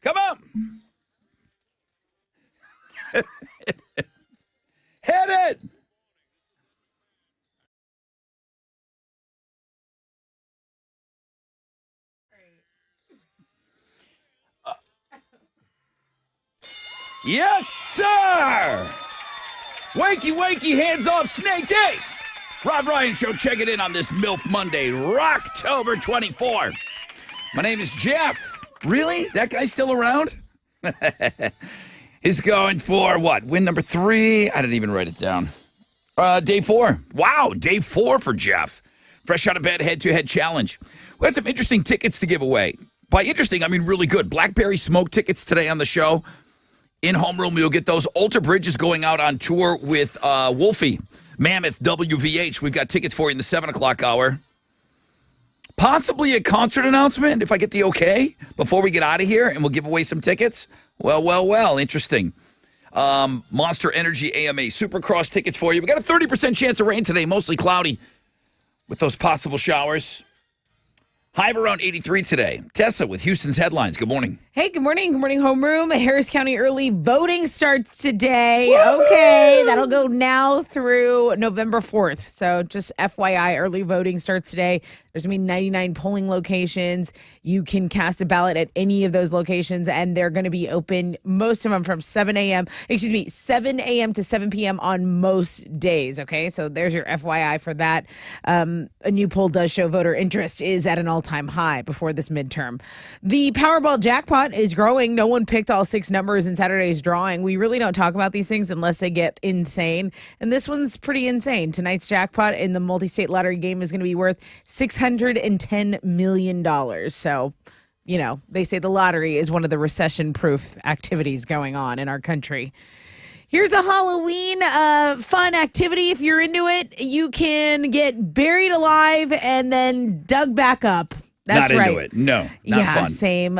Come on. Hit it. Yes, sir. Wakey, wakey, hands off, Snake. Hey. Rob Ryan Show, check it in on this MILF Monday, Rocktober 24. My name is Jeff. Really? That guy's still around? He's going for what? Win number 3? I didn't even write it down. Day 4. Wow, day 4 for Jeff. Fresh out of bed, head-to-head challenge. We had some interesting tickets to give away. By interesting, I mean really good. Blackberry Smoke tickets today on the show. In homeroom, you'll get those. Alter Bridge is going out on tour with Wolfie, Mammoth, WVH. We've got tickets for you in the 7 o'clock hour. Possibly a concert announcement, if I get the okay, before we get out of here, and we'll give away some tickets. Well, interesting. Monster Energy AMA Supercross tickets for you. We got a 30% chance of rain today, mostly cloudy with those possible showers. High of around 83 today. Tessa with Houston's headlines. Good morning. Hey, good morning. Good morning, homeroom. Harris County early voting starts today. Woo-hoo! Okay, that'll go now through November 4th. So just FYI, early voting starts today. There's going to be 99 polling locations. You can cast a ballot at any of those locations, and they're going to be open, most of them from 7 a.m. to 7 p.m. on most days, okay? So there's your FYI for that. A new poll does show voter interest is at an all-time high before this midterm. The Powerball jackpot is growing. No one picked all 6 numbers in Saturday's drawing. We really don't talk about these things unless they get insane. And this one's pretty insane. Tonight's jackpot in the multi-state lottery game is going to be worth $610 million. So, you know, they say the lottery is one of the recession-proof activities going on in our country. Here's a Halloween fun activity. If you're into it, you can get buried alive and then dug back up. That's not right. Into it. No, not fun. Yeah, same.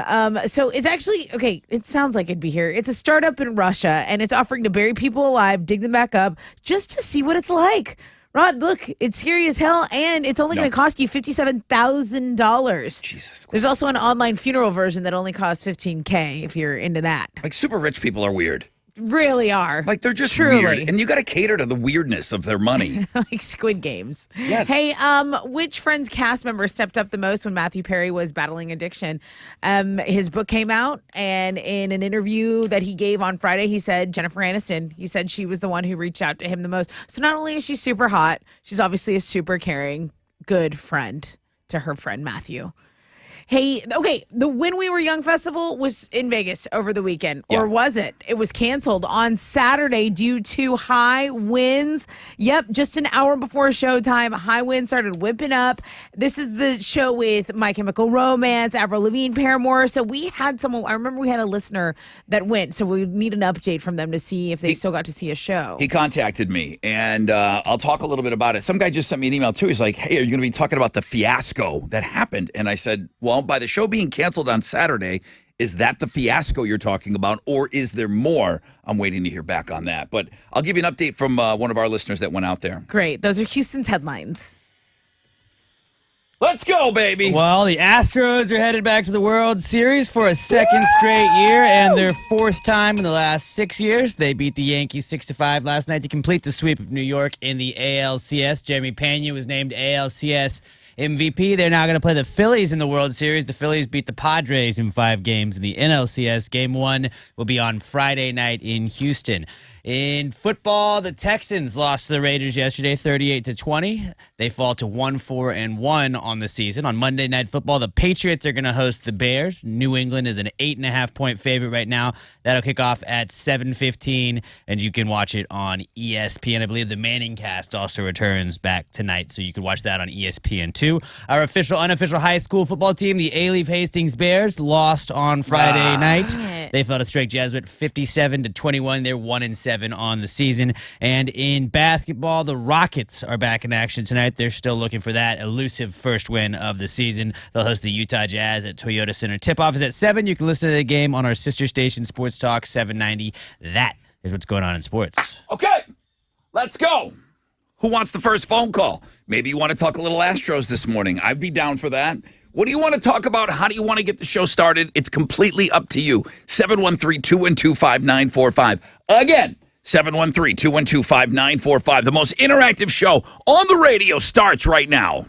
So it's actually, okay, it sounds like it'd be here. It's a startup in Russia, and it's offering to bury people alive, dig them back up, just to see what it's like. Rod, look, it's scary as hell, and it's only going to cost you $57,000. Jesus Christ. There's also an online funeral version that only costs $15K if you're into that. Like, super rich people are weird. Really are. Like, they're just Truly weird. And you got to cater to the weirdness of their money. Like Squid Games. Yes. Hey, which Friends cast member stepped up the most when Matthew Perry was battling addiction? His book came out, and in an interview that he gave on Friday, he said Jennifer Aniston. He said she was the one who reached out to him the most. So not only is she super hot, she's obviously a super caring, good friend to her friend Matthew. Hey, okay, the When We Were Young Festival was in Vegas over the weekend, or was it? It was canceled on Saturday due to high winds. Yep, just an hour before showtime, high winds started whipping up. This is the show with My Chemical Romance, Avril Lavigne, Paramore. So we had someone, I remember we had a listener that went, so we need an update from them to see if they still got to see a show. He contacted me, and I'll talk a little bit about it. Some guy just sent me an email, too. He's like, hey, are you going to be talking about the fiasco that happened? And I said, well, by the show being canceled on Saturday, is that the fiasco you're talking about, or is there more? I'm waiting to hear back on that. But I'll give you an update from one of our listeners that went out there. Great. Those are Houston's headlines. Let's go, baby. Well, the Astros are headed back to the World Series for a second straight year and their 4th time in the last 6 years. They beat the Yankees 6-5 last night to complete the sweep of New York in the ALCS. Jeremy Pena was named ALCS MVP. They're now going to play the Phillies in the World Series. The Phillies beat the Padres in 5 games in the NLCS. Game 1 will be on Friday night in Houston. In football, the Texans lost to the Raiders yesterday, 38-20. They fall to 1-4-1 on the season. On Monday Night Football, the Patriots are going to host the Bears. New England is an 8.5-point favorite right now. That'll kick off at 7:15, and you can watch it on ESPN. I believe the Manning cast also returns back tonight, so you can watch that on ESPN2. Our official, unofficial high school football team, the A-Leaf Hastings Bears, lost on Friday night. They fell to Strake Jesuit 57-21. They're 1-7 on the season. And in basketball, the Rockets are back in action tonight. They're still looking for that elusive first win of the season. They'll host the Utah Jazz at Toyota Center. Tip-off is at 7. You can listen to the game on our sister station, Sports Talk 790. That is what's going on in sports. Okay, let's go. Who wants the first phone call? Maybe you want to talk a little Astros this morning. I'd be down for that. What do you want to talk about? How do you want to get the show started? It's completely up to you. 713-212-5945. Again, 713-212-5945. The most interactive show on the radio starts right now.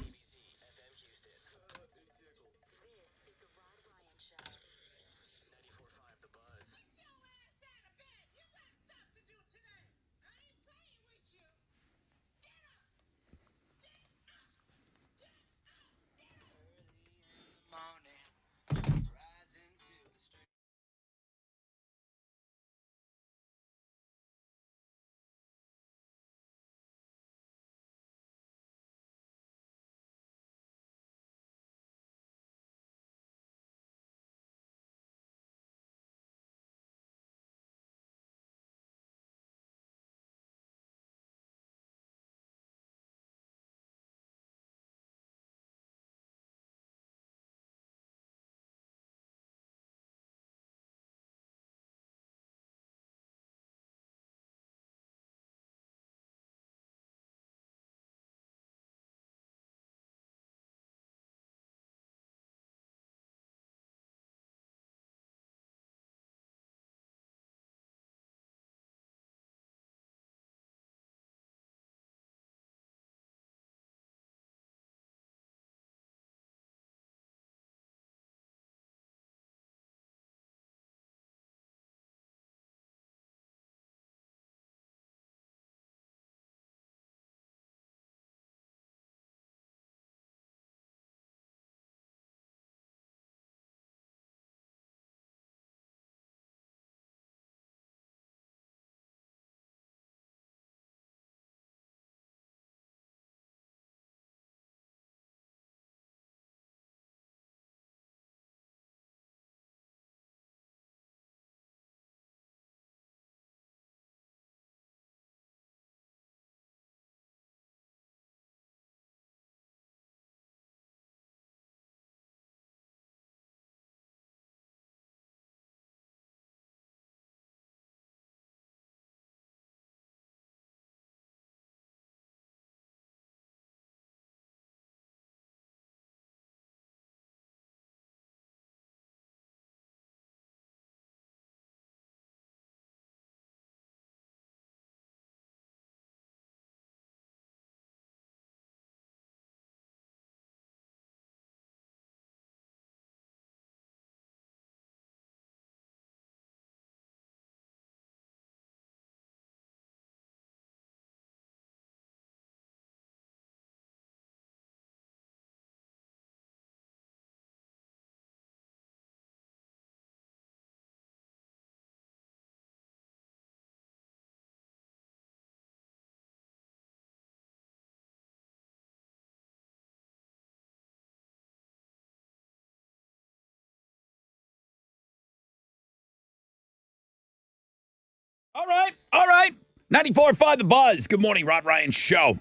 All right. 94.5 The Buzz. Good morning, Rod Ryan Show.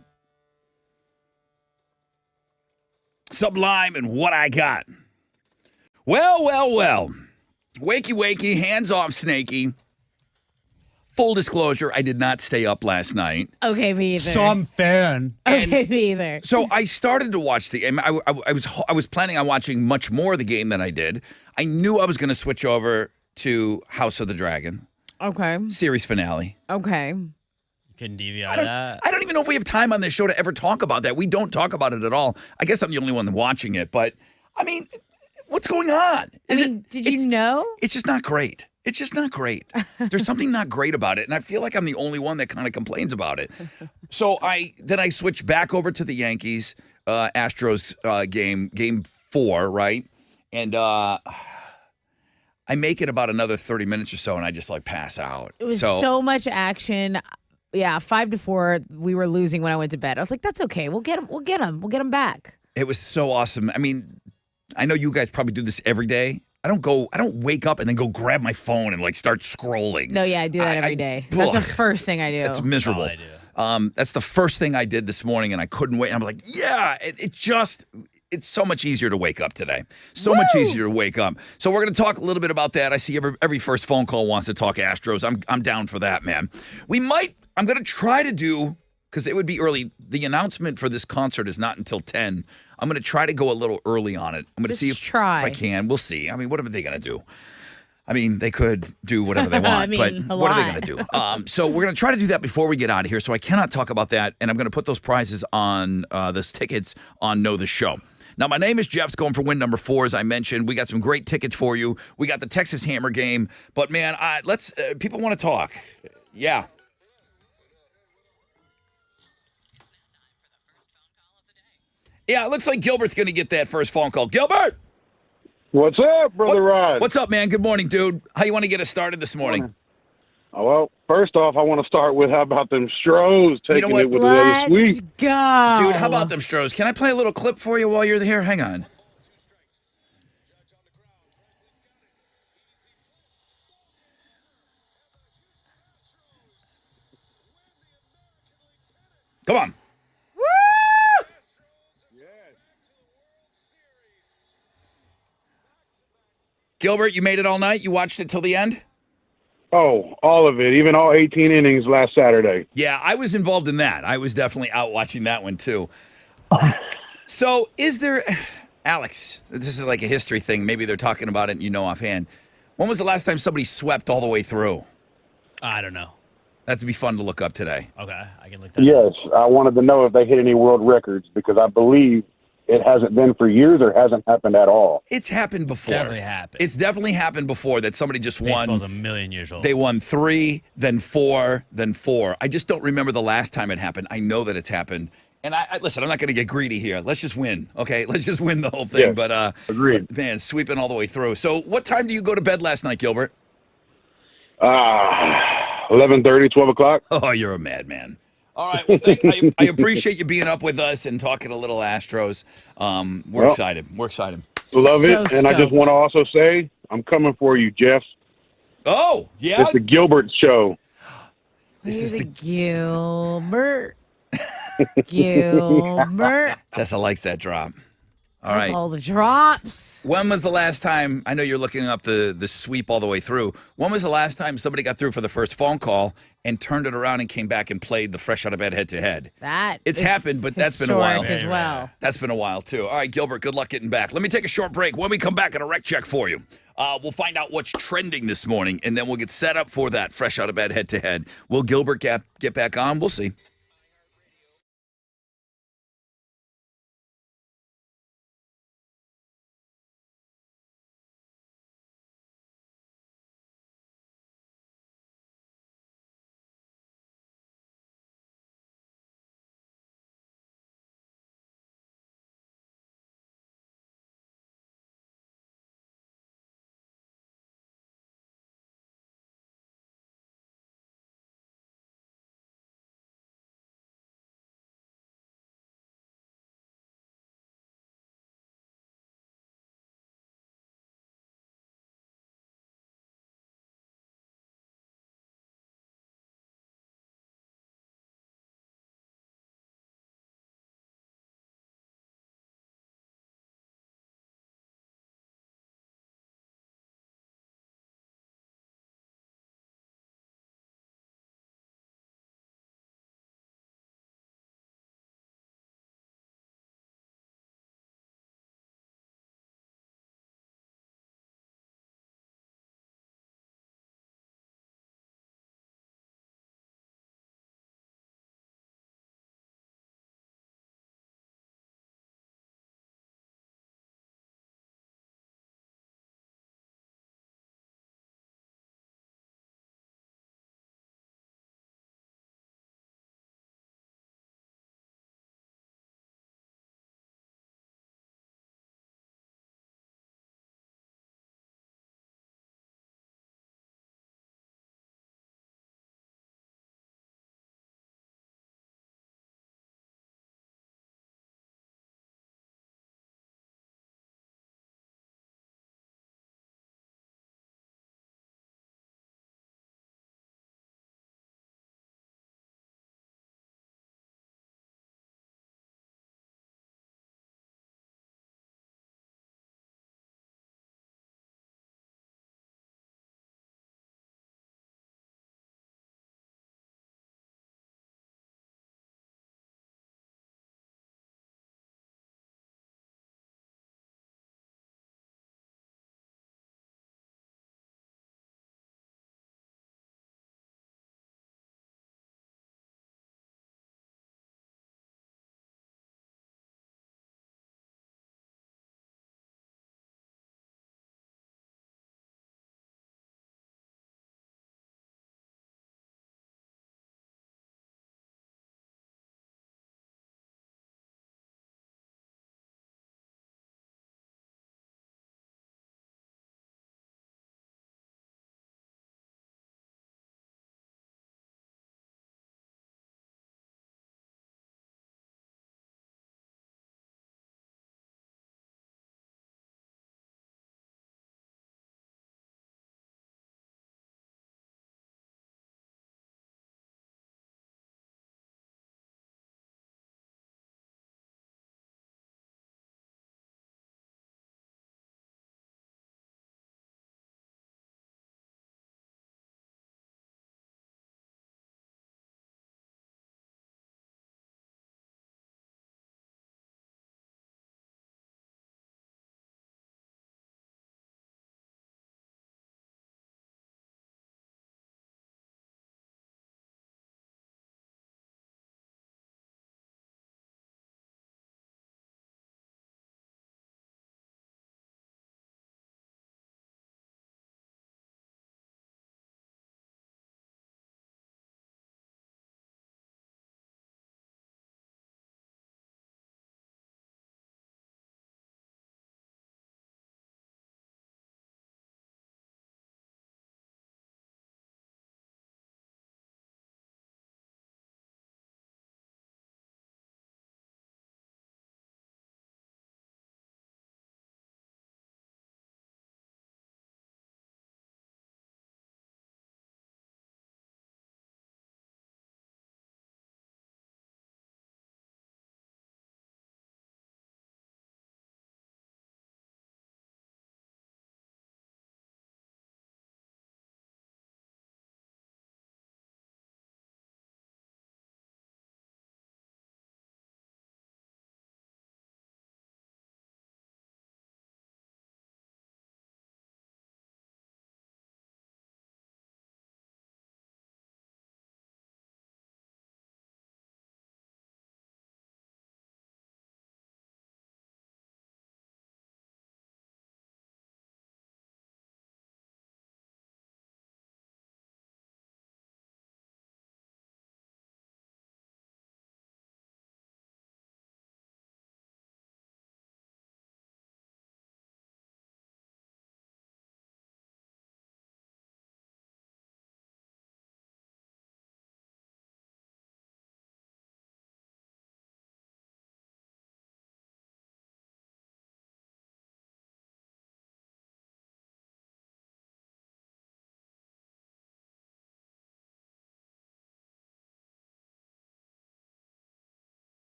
Sublime and What I Got. Well. Wakey, hands off, Snakey. Full disclosure, I did not stay up last night. Okay, me either. Some fan. Okay, me either. So I started to watch the game. I was planning on watching much more of the game than I did. I knew I was going to switch over to House of the Dragon. Okay. Series finale. Okay. Couldn't DVR that. I don't even know if we have time on this show to ever talk about that. We don't talk about it at all. I guess I'm the only one watching it, but I mean, what's going on? Did you know? It's just not great. It's just not great. There's something not great about it, and I feel like I'm the only one that kind of complains about it. So I switched back over to the Yankees Astros game 4, right? And I make it about another 30 minutes or so, and I just like pass out. It was so much action. Yeah, 5-4. We were losing when I went to bed. I was like, "That's okay. We'll get him. We'll get him back." It was so awesome. I mean, I know you guys probably do this every day. I don't wake up and then go grab my phone and like start scrolling. No, yeah, I do that every day. That's the first thing I do. It's miserable. Oh, I do. That's the first thing I did this morning, and I couldn't wait. I'm like, yeah, it's so much easier to wake up today. So much easier to wake up. So we're going to talk a little bit about that. I see every first phone call wants to talk Astros. I'm down for that, man. I'm going to try to do, because it would be early. The announcement for this concert is not until 10. I'm going to try to go a little early on it. I'm going to see if I can. We'll see. I mean, what are they going to do? I mean, they could do whatever they want, but what are they going to do? So we're going to try to do that before we get out of here. So I cannot talk about that, and I'm going to put those prizes on those tickets on Know the Show. Now, my name is Jeff's going for win number 4, as I mentioned. We got some great tickets for you. We got the Texas Hammer game. But, man, people want to talk. Yeah. Yeah, it looks like Gilbert's going to get that first phone call. Gilbert! What's up, Brother Rod? What's up, man? Good morning, dude. How you want to get us started this morning? Well, first off, I want to start with how about them Astros taking it with another Let's sweep. go. Dude, how about them Astros? Can I play a little clip for you while you're here? Hang on. Come on. Woo! Gilbert, you made it all night? You watched it till the end? Oh, all of it, even all 18 innings last Saturday. Yeah, I was involved in that. I was definitely out watching that one, too. So, is there... Alex, this is like a history thing. Maybe they're talking about it and you know offhand. When was the last time somebody swept all the way through? I don't know. That'd be fun to look up today. Okay, I can look that up. Yes, I wanted to know if they hit any world records because I believe it hasn't been for years or hasn't happened at all. It's happened before. Definitely happened. It's definitely happened before that somebody just Baseball's won. a million years old. They won 3, then 4, then 4. I just don't remember the last time it happened. I know that it's happened. And I listen, I'm not going to get greedy here. Let's just win, okay? Let's just win the whole thing. Yeah, but agreed. Man, sweeping all the way through. So what time do you go to bed last night, Gilbert? 11:30, 12 o'clock. Oh, you're a madman. All right. Well, I appreciate you being up with us and talking a little Astros. We're excited. We're excited. Love So it. And I just stoked. want to also say, I'm coming for you, Jeff. Oh, yeah. It's the Gilbert Show. This is the Gilbert. Gilbert. Tessa likes that drop. All right. All the drops. When was the last time, I know you're looking up the sweep all the way through. When was the last time somebody got through for the first phone call and turned it around and came back and played the fresh out of bed head-to-head? It's is happened, but that's been a while. historic as well. That's been a while, too. All right, Gilbert, good luck getting back. Let me take a short break. When we come back, a rec check for you. We'll find out what's trending this morning, and then we'll get set up for that fresh out of bed head-to-head. Will Gilbert get back on? We'll see.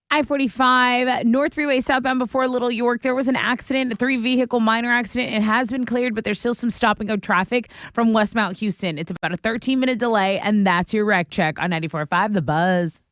I-45, North Freeway southbound before Little York. There was an accident, a 3-vehicle minor accident. It has been cleared, but there's still some stop and go traffic from West Mount Houston. It's about a 13-minute delay, and that's your wreck check on 94.5 The Buzz.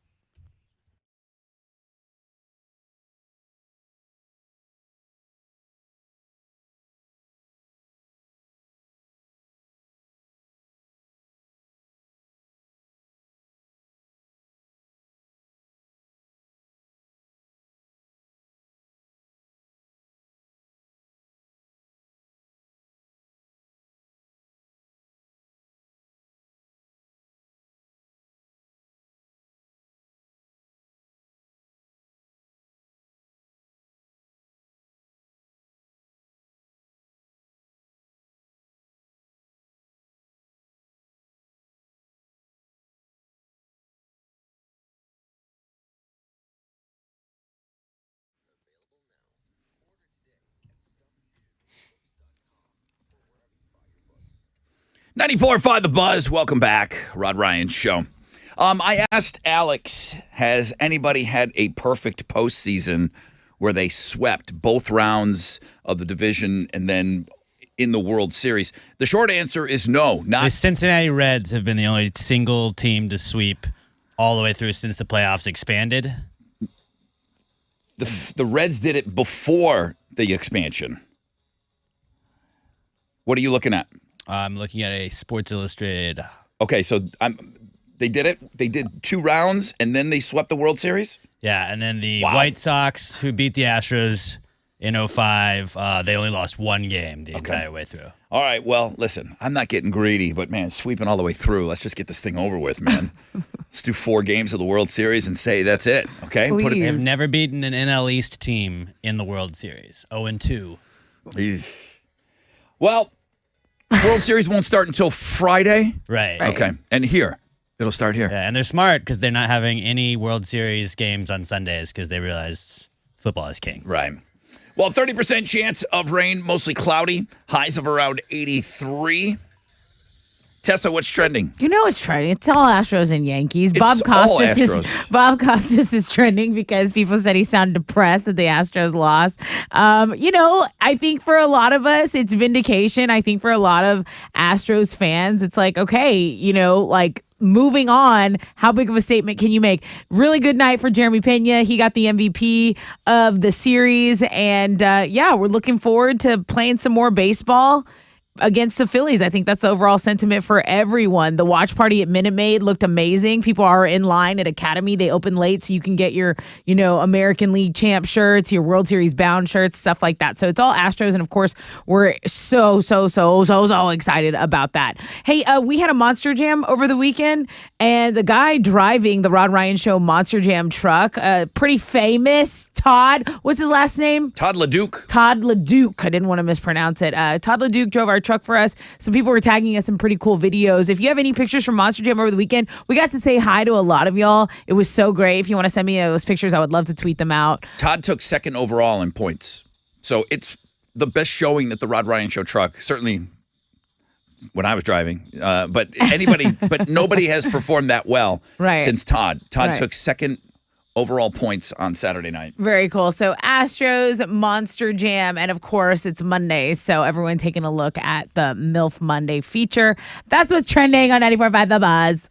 .94.5 The Buzz. Welcome back. Rod Ryan Show. I asked Alex, has anybody had a perfect postseason where they swept both rounds of the division and then in the World Series? The short answer is no. The Cincinnati Reds have been the only single team to sweep all the way through since the playoffs expanded. The Reds did it before the expansion. What are you looking at? I'm looking at a Sports Illustrated. Okay, so they did it. They did 2 rounds, and then they swept the World Series? Yeah, and then the White Sox, who beat the Astros in 05, they only lost 1 game the entire way through. All right, well, listen, I'm not getting greedy, but, man, sweeping all the way through. Let's just get this thing over with, man. Let's do 4 games of the World Series and say that's it, okay? Please. They've never beaten an NL East team in the World Series. 0-2. Well, World Series won't start until Friday. Right. Okay, and here. It'll start here. Yeah, and they're smart because they're not having any World Series games on Sundays because they realize football is king. Right. Well, 30% chance of rain, mostly cloudy. Highs of around 83. Tessa, what's trending? You know what's trending? It's all Astros and Yankees. It's Bob all Costas is trending because people said he sounded depressed that the Astros lost. I think for a lot of us, it's vindication. I think for a lot of Astros fans, it's like, okay, moving on, how big of a statement can you make? Really good night for Jeremy Pena. He got the MVP of the series. And we're looking forward to playing some more baseball against the Phillies. I think that's the overall sentiment for everyone. The watch party at Minute Maid looked amazing. People are in line at Academy. They open late so you can get your, American League champ shirts, your World Series bound shirts, stuff like that. So it's all Astros. And of course, we're so excited about that. Hey, we had a Monster Jam over the weekend, and the guy driving the Rod Ryan Show Monster Jam truck, pretty famous, Todd. What's his last name? Todd LeDuc. Todd LeDuc. I didn't want to mispronounce it. Todd LeDuc drove our truck for us. Some people were tagging us some pretty cool videos. If you have any pictures from Monster Jam over the weekend, we got to say hi to a lot of y'all. It was so great. If you want to send me those pictures, I would love to tweet them out. Todd took 2nd overall in points. So it's the best showing that the Rod Ryan Show truck, certainly when I was driving, but nobody has performed that well since Todd. Todd took 2nd overall points on Saturday night. Very cool. So Astros, Monster Jam, and of course it's Monday. So everyone taking a look at the MILF Monday feature. That's what's trending on 94.5 The Buzz.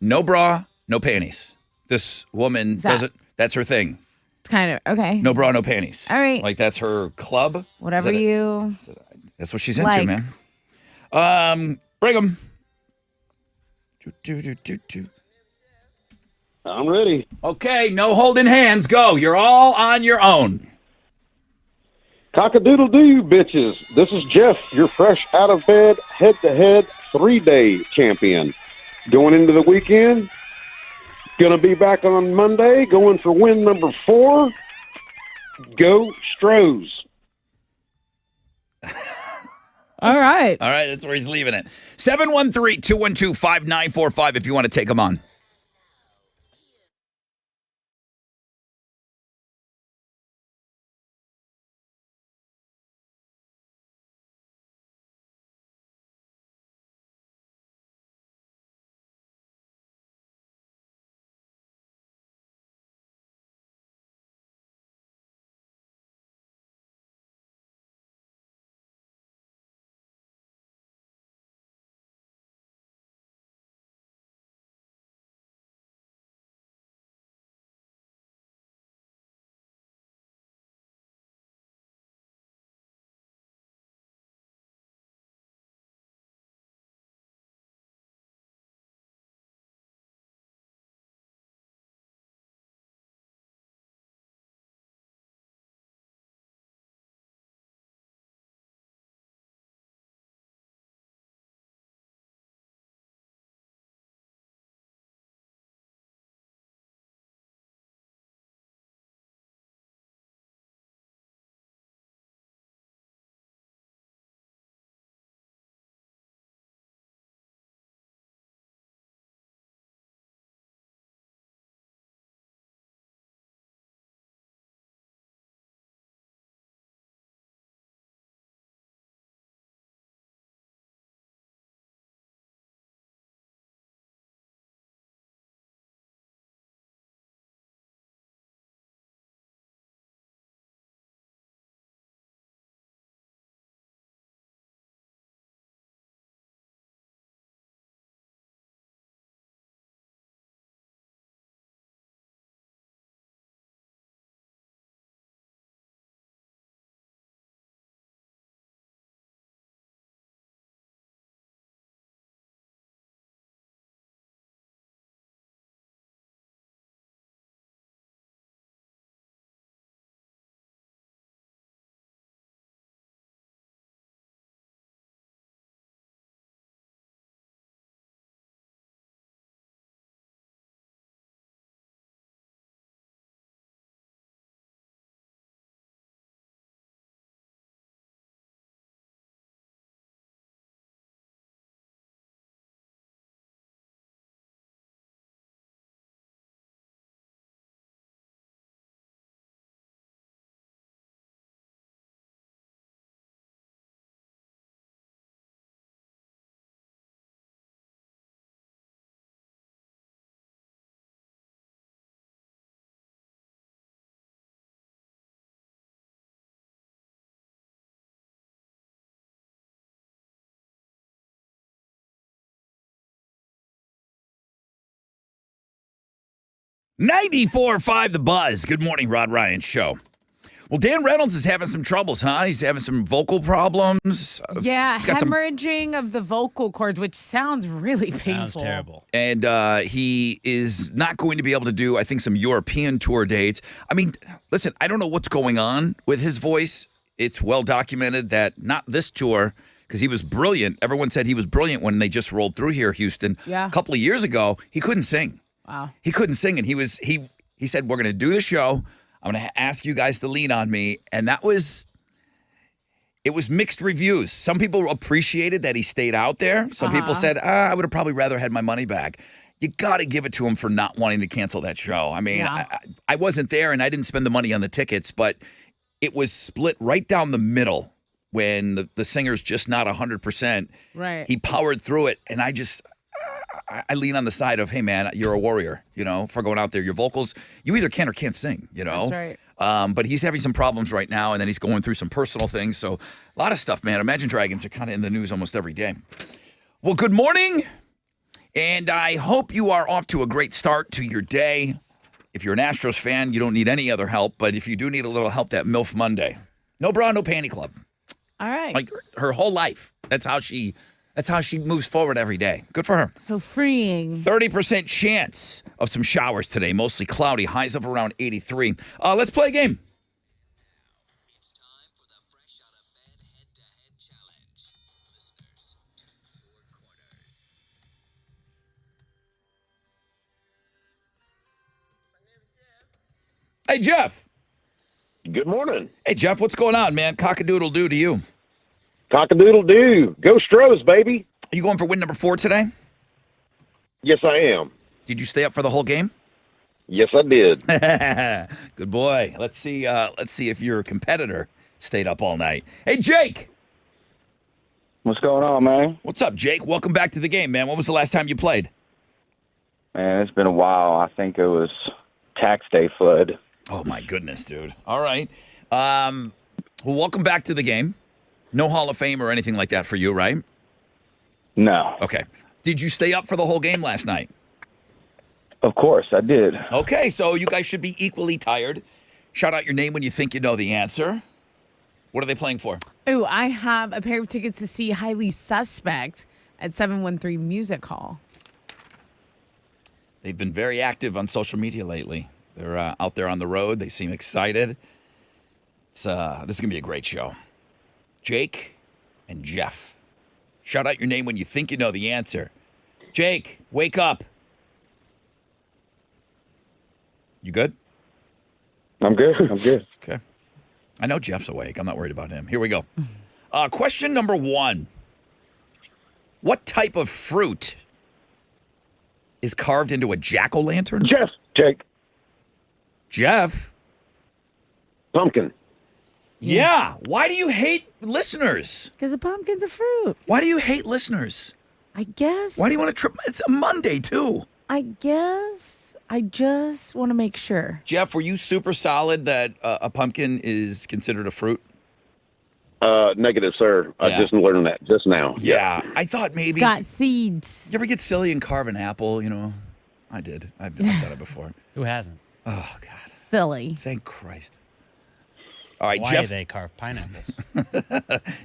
No bra, no panties. This woman doesn't, that's her thing. It's kind of, okay. No bra, no panties. All right. Like that's her club. Whatever you. That's what she's into, man. Bring them. I'm ready. Okay, no holding hands. Go. You're all on your own. Cock-a-doodle-doo, bitches. This is Jeff, your fresh out of bed, head-to-head 3-day champion. Going into the weekend, going to be back on Monday, going for win number 4. Go Stros. All right. All right, that's where he's leaving it. 713-212-5945 if you want to take him on. 94.5 The Buzz. Good morning, Rod Ryan Show. Well, Dan Reynolds is having some troubles, huh? He's having some vocal problems. Yeah, He's got some, hemorrhaging of the vocal cords, which sounds really painful. Sounds terrible. and he is not going to be able to do, I think, some European tour dates. I mean, listen, I don't know what's going on with his voice. It's well documented that not this tour, because he was brilliant. Everyone said he was brilliant when they just rolled through here, Houston. Yeah. A couple of years ago, he couldn't sing. Wow. He couldn't sing, and he said, we're going to do the show. I'm going to ask you guys to lean on me. And it was mixed reviews. Some people appreciated that he stayed out there. Some people said, I would have probably rather had my money back. You got to give it to him for not wanting to cancel that show. I mean, Yeah. I wasn't there, and I didn't spend the money on the tickets, but it was split right down the middle when the singer's just not 100%. Right. He powered through it, and I lean on the side of, hey, man, you're a warrior, for going out there. Your vocals, you either can or can't sing, That's right. But he's having some problems right now, and then he's going through some personal things. So a lot of stuff, man. Imagine Dragons are kind of in the news almost every day. Well, good morning, and I hope you are off to a great start to your day. If you're an Astros fan, you don't need any other help, but if you do need a little help, that MILF Monday. No bra, no panty club. All right. Like her whole life. That's how she moves forward every day. Good for her. So freeing. 30% chance of some showers today, mostly cloudy, highs of around 83. Let's play a game. It's time for the Fresh Out of Bed Head-to-Head Challenge. Listeners, to your corner. Hey, Jeff. Good morning. Hey, Jeff, what's going on, man? Cock-a-doodle-doo to you. Cock-a-doodle-doo. Go Stros, baby. Are you going for win number 4 today? Yes, I am. Did you stay up for the whole game? Yes, I did. Good boy. Let's see if your competitor stayed up all night. Hey, Jake. What's going on, man? What's up, Jake? Welcome back to the game, man. When was the last time you played? Man, it's been a while. I think it was tax day flood. Oh, my goodness, dude. All right. Well, welcome back to the game. No Hall of Fame or anything like that for you, right? No. Okay. Did you stay up for the whole game last night? Of course, I did. Okay, so you guys should be equally tired. Shout out your name when you think you know the answer. What are they playing for? Oh, I have a pair of tickets to see Highly Suspect at 713 Music Hall. They've been very active on social media lately. They're out there on the road. They seem excited. This is going to be a great show. Jake and Jeff. Shout out your name when you think you know the answer. Jake, wake up. You good? I'm good. Okay. I know Jeff's awake. I'm not worried about him. Here we go. Question number 1. What type of fruit is carved into a jack-o'-lantern? Jake. Jeff? Pumpkin. Yeah. Why do you hate listeners? Because the pumpkin's a fruit. Why do you hate listeners? I guess. Why do you want to trip? It's a Monday, too. I guess. I just want to make sure. Jeff, were you super solid that a pumpkin is considered a fruit? Negative, sir. I Yeah. just learned that just now. Yeah. I thought maybe. Got seeds. You ever get silly and carve an apple, I did. I've done it before. Who hasn't? Oh, God. Silly. Thank Christ. All right, Why Jeff. do they carve pineapples?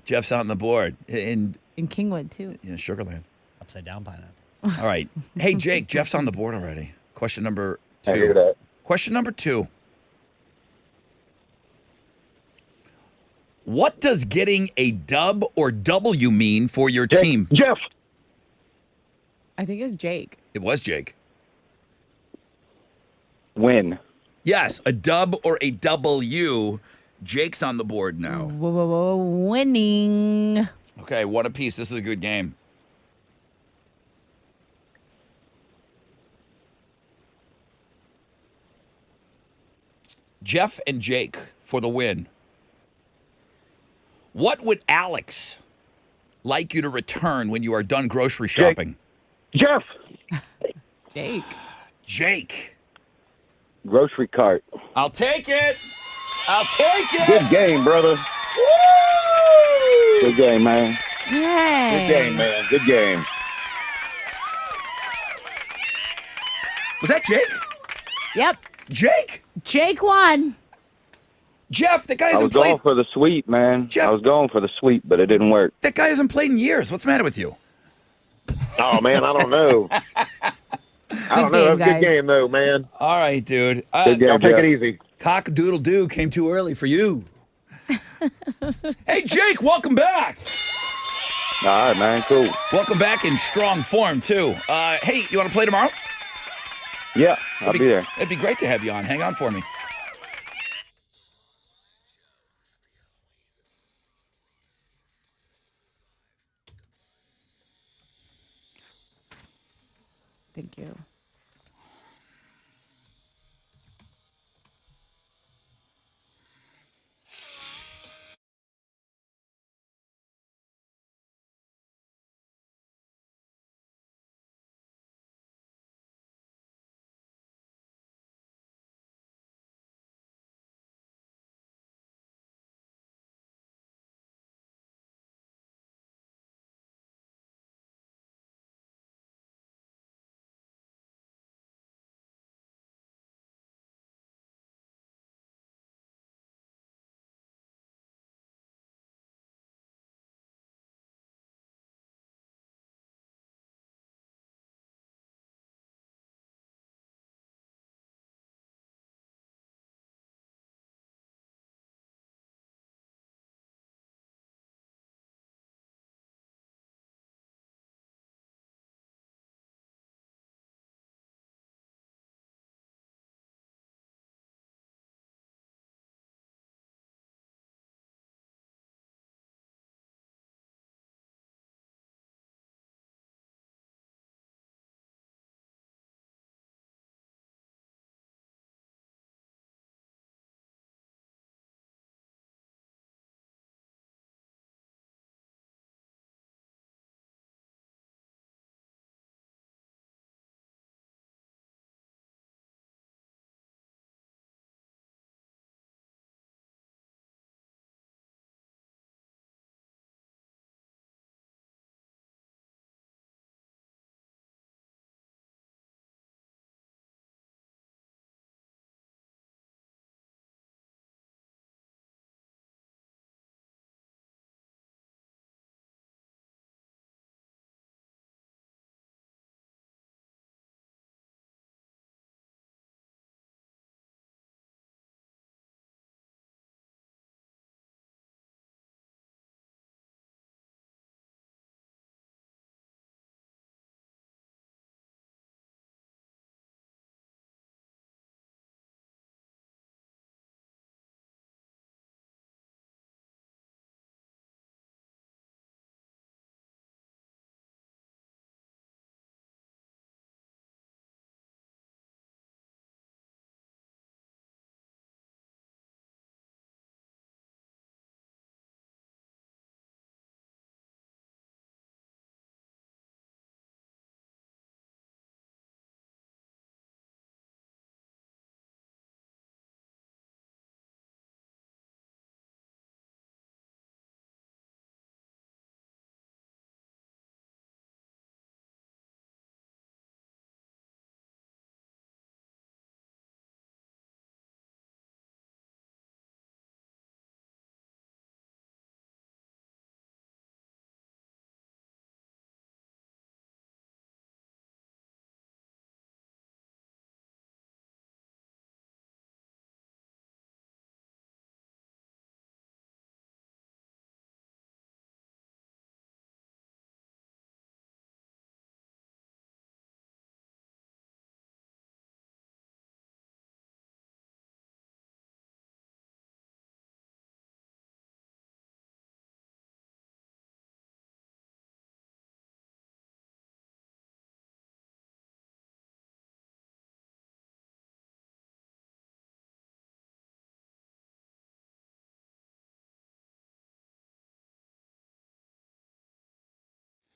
Jeff's on the board in In Kingwood, too. Sugarland. Upside down pineapple. All right. Hey, Jake, Jeff's on the board already. Question number 2. I hear that. Question number 2. What does getting a dub or W mean for your team? Jeff. I think it was Jake. It was Jake. Win. Yes, a dub or a W. Jake's on the board now. Whoa, winning. Okay, one apiece. This is a good game. Jeff and Jake for the win. What would Alex like you to return when you are done grocery shopping? Jeff. Jake. Jake. Grocery cart. I'll take it. I'll take it. Good game, brother. Woo! Good game, man. Dang. Good game, man. Good game. Was that Jake? Yep. Jake won. Jeff, that guy I was hasn't going played. for the sweep, man. Jeff- I was going for the sweep, but it didn't work. That guy hasn't played in years. What's the matter with you? Oh, man, I don't know. I don't know. game, That's a guys. good game, though, man. All right, dude. Good game, Y'all take Jeff. it easy. Cock-a-doodle-doo came too early for you. Hey, Jake, welcome back. All right, man. Cool. Welcome back in strong form, too. Hey, you want to play tomorrow? Yeah, I'll be there. It'd be great to have you on. Hang on for me. Thank you.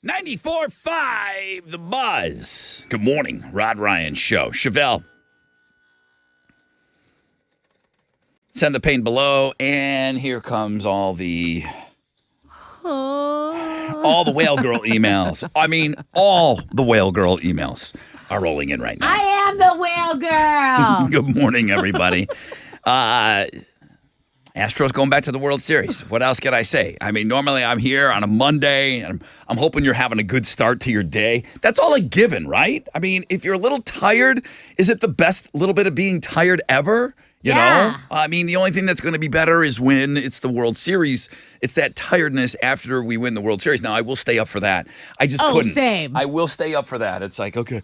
.94.5 The Buzz. Good morning, Rod Ryan Show. Chevelle. Send the pain below, and here comes all the whale girl emails. I mean, all the whale girl emails. are rolling in right now. I am the whale girl. Good morning, everybody. Astros going back to the World Series. What else can I say? I mean, normally I'm here on a Monday, and I'm hoping you're having a good start to your day. That's all a given, right? I mean, if you're a little tired, is it the best little bit of being tired ever? You know? I mean, the only thing that's going to be better is when it's the World Series. It's that tiredness after we win the World Series. Now, I will stay up for that. I just couldn't. Same. I will stay up for that. It's like, okay,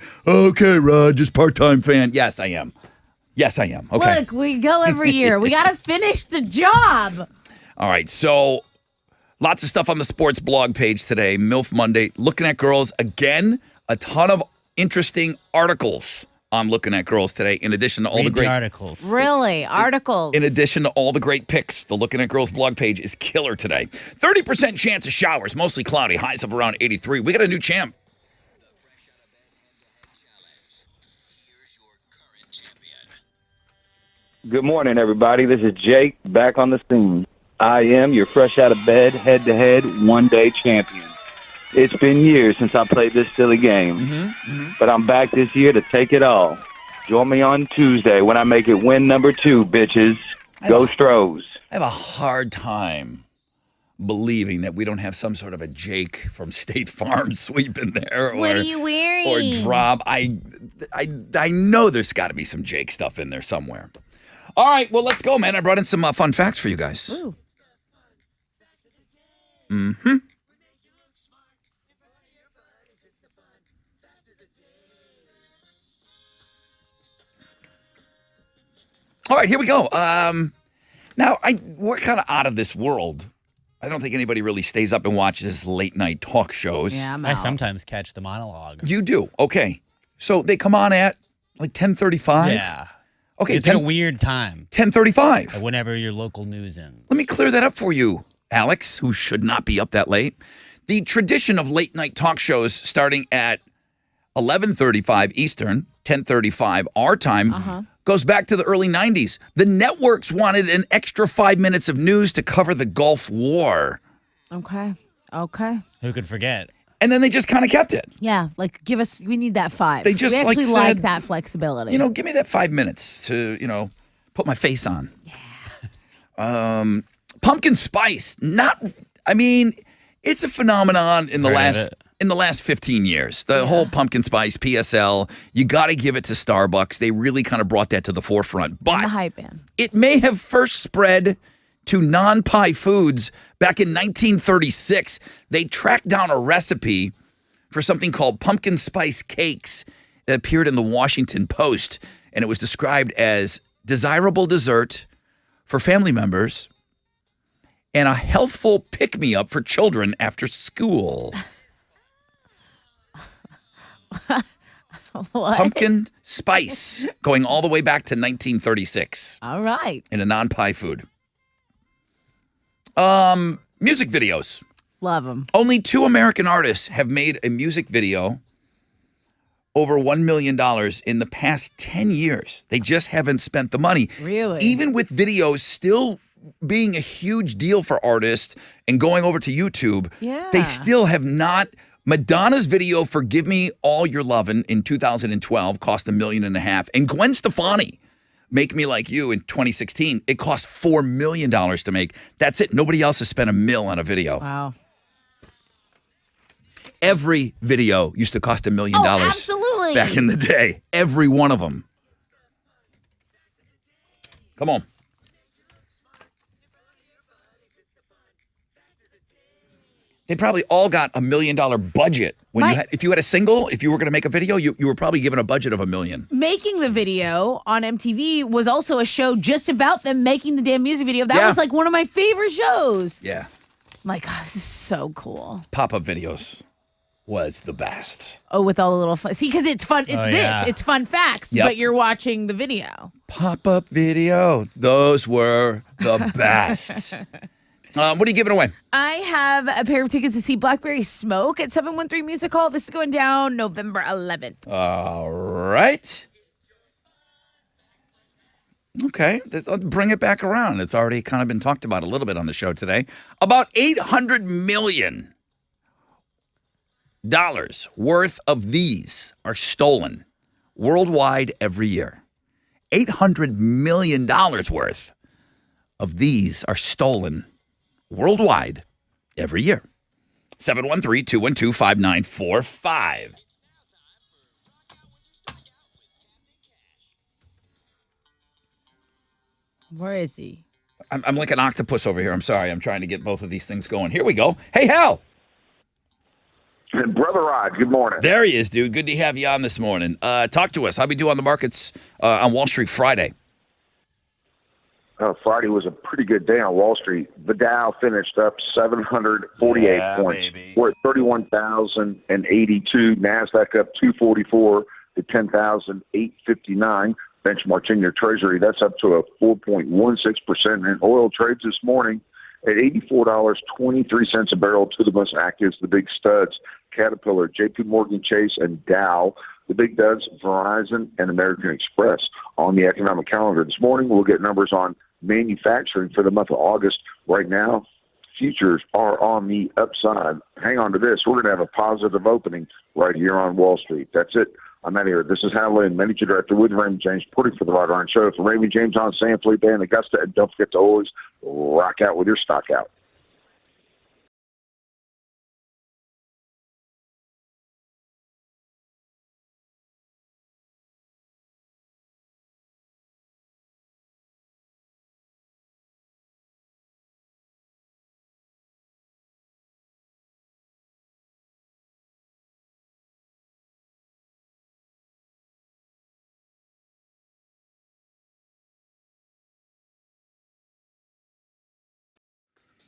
Rod, just part-time fan. Yes, I am. Okay. Look, we go every year. We got to finish the job. All right, so lots of stuff on the sports blog page today. MILF Monday, Looking at Girls. Again, a ton of interesting articles on Looking at Girls today, in addition to all the great articles. Really? Articles. In addition to all the great picks, the Looking at Girls blog page is killer today. 30% chance of showers, mostly cloudy, highs of around 83. We got a new champ. Good morning, everybody. This is Jake back on the scene. I am your fresh out of bed, head-to-head, one-day champion. It's been years since I played this silly game, but I'm back this year to take it all. Join me on Tuesday when I make it win number 2, bitches. Go Stros. I have a hard time believing that we don't have some sort of a Jake from State Farm sweep in there. What are you wearing? Or drop. I know there's got to be some Jake stuff in there somewhere. All right, well, let's go, man. I brought in some fun facts for you guys. Ooh. All right, here we go. Now, we're kind of out of this world. I don't think anybody really stays up and watches late night talk shows. Yeah, I'm I out. sometimes catch the monologue. You do? Okay. So they come on at like 10:35? Yeah. Okay, It's a weird time. 10:35. Whenever your local news ends. Let me clear that up for you, Alex, who should not be up that late. The tradition of late night talk shows starting at 11:35 Eastern, 10:35 our time, goes back to the early 90s. The networks wanted an extra 5 minutes of news to cover the Gulf War. Okay. Who could forget? And then they just kind of kept it. Yeah, like we need that 5. They just, we actually like, like said, that flexibility. You know, give me that 5 minutes to, put my face on. Yeah. Pumpkin spice. It's a phenomenon in the last 15 years. The whole pumpkin spice, PSL, you got to give it to Starbucks. They really kind of brought that to the forefront. But the hype in. It may have first spread to non-pie foods back in 1936. They tracked down a recipe for something called pumpkin spice cakes. It appeared in the Washington Post, and it was described as desirable dessert for family members and a healthful pick-me-up for children after school. What? Pumpkin spice, going all the way back to 1936 All right. in a non-pie food. Music videos. Love them. Only 2 American artists have made a music video over $1 million in the past 10 years. They just haven't spent the money. Really? Even with videos still being a huge deal for artists and going over to YouTube, they still have not. Madonna's video, Forgive Me All Your Lovin' in 2012 cost $1.5 million. And Gwen Stefani, Make Me Like You in 2016, it cost $4 million to make. That's it. Nobody else has spent $1 million on a video. Wow. Every video used to cost $1 million. Absolutely. Back in the day. Every one of them. Come on. They probably all got $1 million budget. If you had a single, if you were going to make a video, you were probably given a budget of $1 million. Making the video on MTV was also a show just about them making the damn music video. That was like one of my favorite shows. Yeah. I'm like, God, this is so cool. Pop-up videos was the best. Oh, with all the little fun. See, because it's fun. It's yeah. It's fun facts, but you're watching the video. Pop-up video. Those were the best. What are you giving away? I have a pair of tickets to see Blackberry Smoke at 713 Music Hall. This is going down November 11th. All right. Okay, let's bring it back around. It's already kind of been talked about a little bit on the show today. About $800 million worth of these are stolen worldwide every year. $800 million worth of these are stolen worldwide every year. 713-212-5945. Where is he? I'm like an octopus over here. I'm sorry. I'm trying to get both of these things going. Here we go. Hey, Hal. Brother Rod, good morning. There he is, dude. Good to have you on this morning. Talk to us. How we do on the markets on Wall Street Friday? Friday was a pretty good day on Wall Street. The Dow finished up 748 points. Baby. We're at 31,082. NASDAQ up 244 to 10,859. Benchmark 10-year Treasury, that's up to a 4.16%. And oil trades this morning at $84.23 a barrel. Two of the most active, the big studs, Caterpillar, JP Morgan Chase, and Dow. The big duds, Verizon and American Express. On the economic calendar this morning, we'll get numbers on manufacturing for the month of August. Right now, futures are on the upside. Hang on to this. We're going to have a positive opening right here on Wall Street. That's it. I'm out here. This is Hal Lynn, Manager Director with Raymond James, reporting for the Rod Ryan Show. For Raymond James on San Felipe and Augusta. And don't forget to always rock out with your stock out.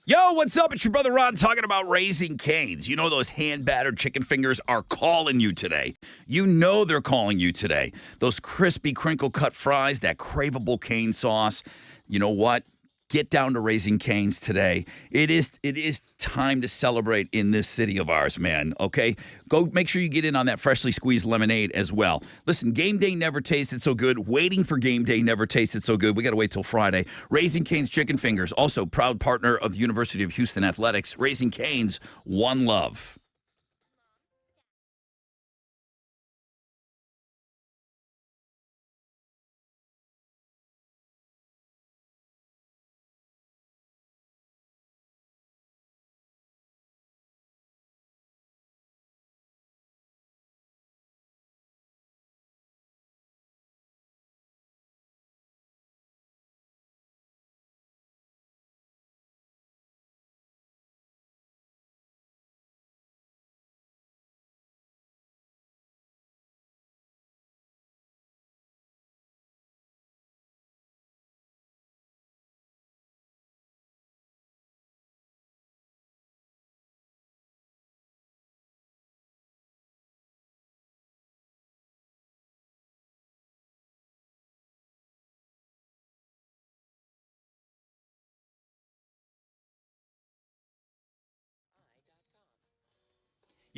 Yo, what's up? It's your brother Ron talking about Raising Cane's. You know those hand-battered chicken fingers are calling you today. You know they're calling you today. Those crispy crinkle-cut fries, that craveable cane sauce. You know what? Get down to Raising Cane's today. It is time to celebrate in this city of ours, man, okay? Go make sure you get in on that freshly squeezed lemonade as well. Listen, game day never tasted so good. Waiting for game day never tasted so good. We got to wait till Friday. Raising Cane's Chicken Fingers, also proud partner of the University of Houston Athletics. Raising Cane's, one love.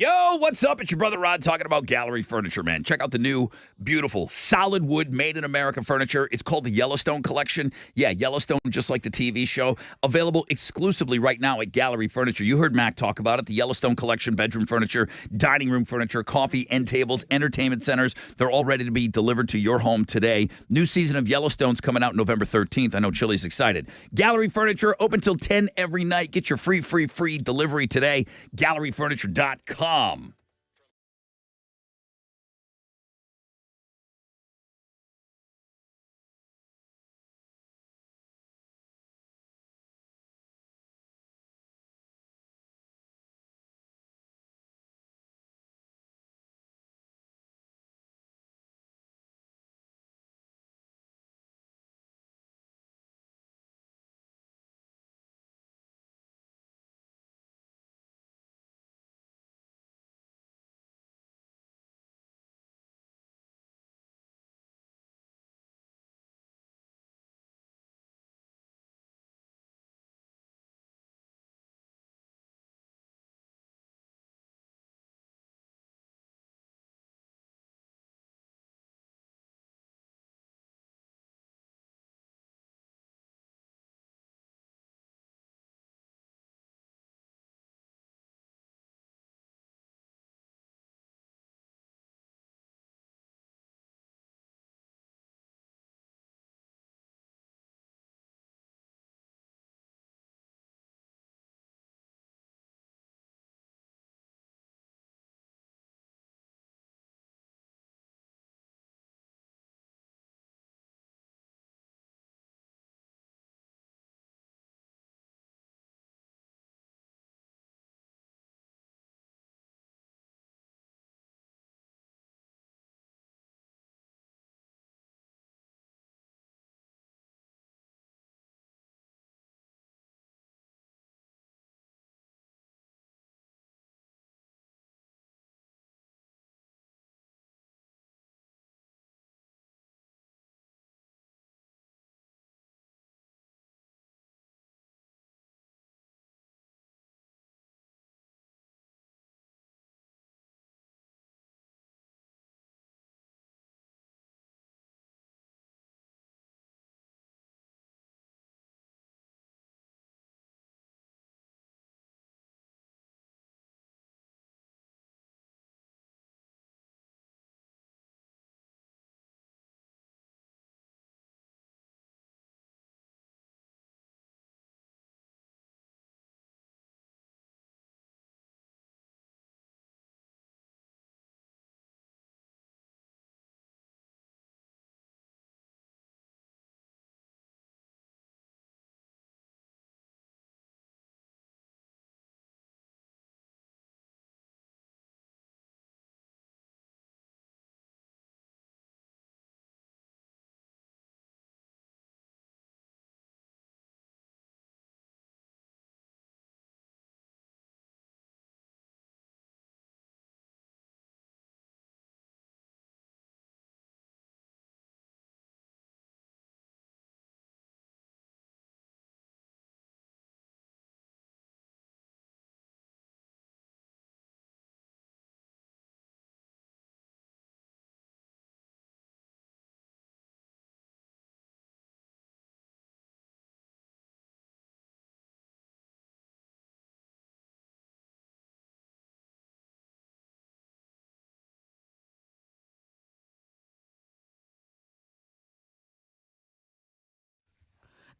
Yo, what's up? It's your brother Rod talking about Gallery Furniture, man. Check out the new, beautiful, solid wood, made-in-America furniture. It's called the Yellowstone Collection. Yeah, Yellowstone, just like the TV show. Available exclusively right now at Gallery Furniture. You heard Mac talk about it. The Yellowstone Collection, bedroom furniture, dining room furniture, coffee, end tables, entertainment centers. They're all ready to be delivered to your home today. New season of Yellowstone's coming out November 13th. I know Chili's excited. Gallery Furniture, open till 10 every night. Get your free delivery today. GalleryFurniture.com.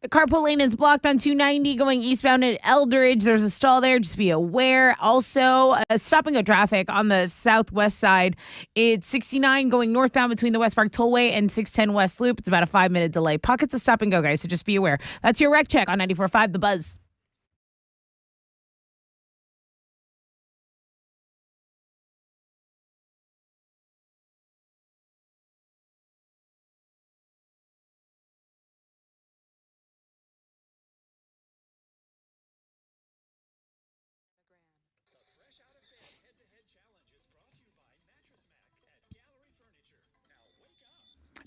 The carpool lane is blocked on 290 going eastbound at Eldridge. There's a stall there. Just be aware. Also, stop and go traffic on the southwest side. It's 69 going northbound between the West Park Tollway and 610 West Loop. It's about a 5-minute delay. Pockets of stop and go, guys, so just be aware. That's your wreck check on 94.5 The Buzz. Fresh Out of Bed Head-to-Head Challenge is brought to you by Mattress Mac at Gallery Furniture.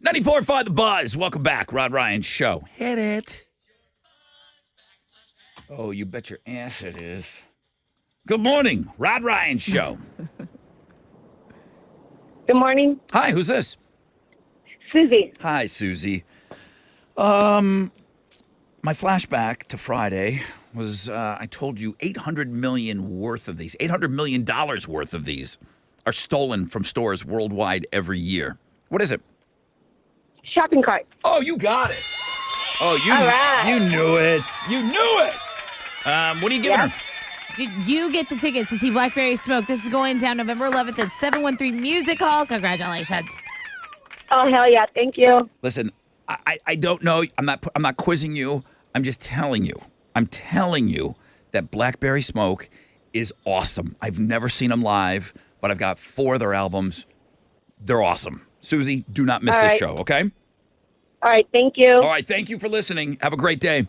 Now wake up. 94.5 The Buzz. Welcome back. Rod Ryan Show. Hit it. Oh, you bet your ass it is. Good morning. Rod Ryan Show. Good morning, Hi, who's this? Susie. Hi, Susie. My flashback to Friday was I told you 800 million worth of these, $800 million worth of these are stolen from stores worldwide every year. What is it? Shopping cart. Oh, you got it. Oh, you All right. you knew it. You knew it. What are you giving her? You get the tickets to see Blackberry Smoke. This is going down November 11th at 713 Music Hall. Congratulations. Oh, hell yeah. Thank you. Listen, I don't know. I'm not quizzing you. I'm just telling you. I'm telling you that Blackberry Smoke is awesome. I've never seen them live, but I've got 4 of their albums. They're awesome. Susie, do not miss All this right. show, okay? All right. Thank you. All right, thank you for listening. Have a great day.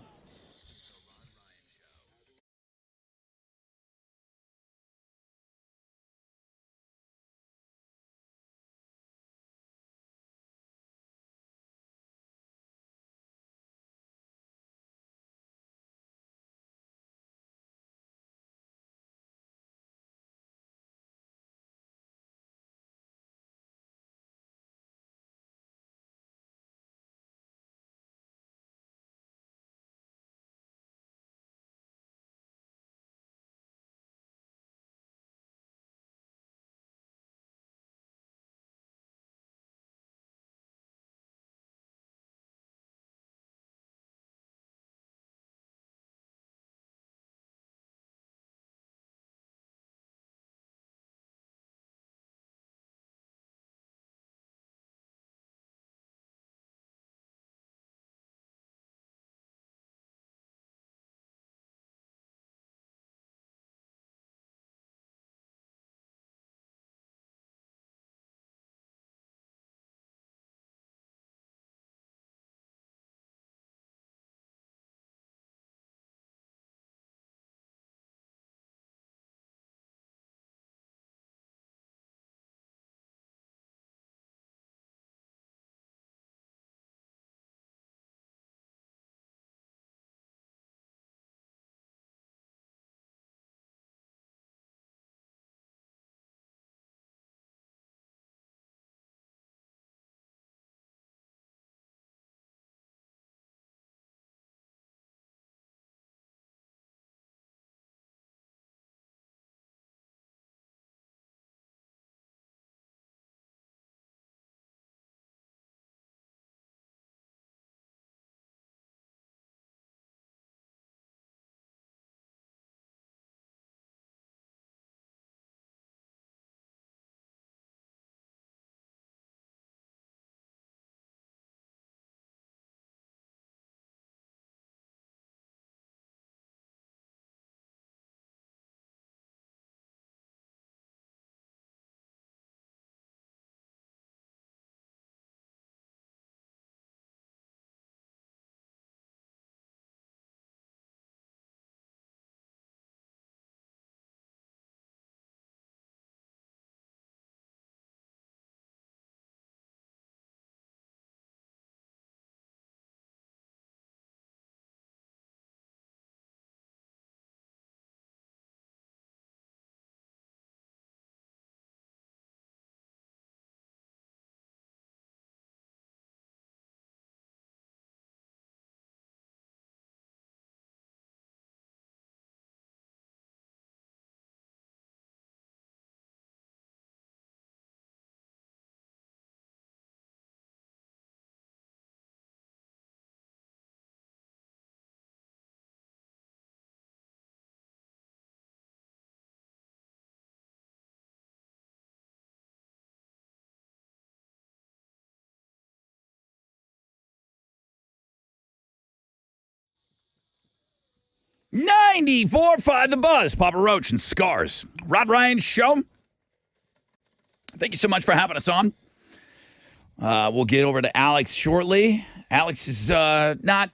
94.5 The Buzz. Papa Roach and Scars. Rod Ryan Show. Thank you so much for having us on. We'll get over to Alex shortly. Alex is not...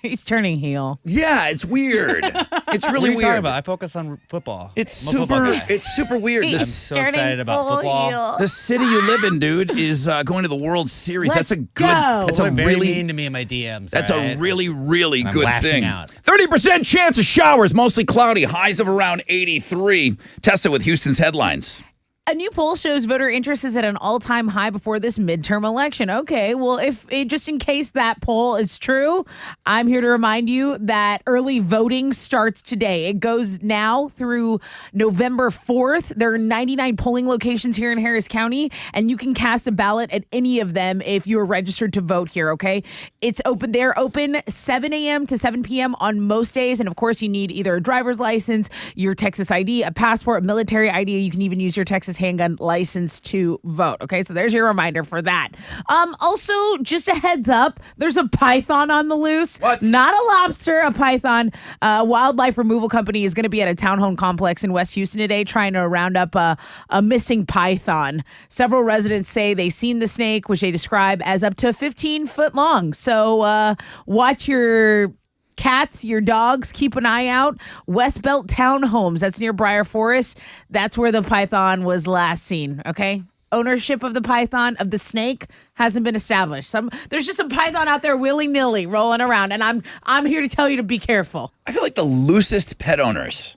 He's turning heel. Yeah, it's weird. It's really What are you weird. talking about? I focus on football. It's I'm a football super. guy. It's super weird. I'm so excited about football. The city you live in, dude, is going to the World Series. Let's that's a good. go. That's a People are very really. mean to me in my DMs. That's all a right? really, really I'm good lashing thing. out. 30% chance of showers, mostly cloudy, highs of around 83. Test it with Houston's headlines. A new poll shows voter interest is at an all-time high before this midterm election. Okay, well, just in case that poll is true, I'm here to remind you that early voting starts today. It goes now through November 4th. There are 99 polling locations here in Harris County, and you can cast a ballot at any of them if you are registered to vote here, okay? It's open. They're open 7 a.m. to 7 p.m. on most days, and of course, you need either a driver's license, your Texas ID, a passport, a military ID. You can even use your Texas handgun license to vote. Okay, so there's your reminder for that. Also, just a heads up, there's a python on the loose. What? Not a lobster, a python. Wildlife removal company is going to be at a townhome complex in West Houston today trying to round up a missing python. Several residents say they seen the snake, which they describe as up to 15 foot long. So watch your cats, your dogs, keep an eye out. West Belt Townhomes, that's near Briar Forest. That's where the python was last seen, okay? Ownership of the python, of the snake, hasn't been established. There's just a python out there willy-nilly rolling around, and I'm here to tell you to be careful. I feel like the loosest pet owners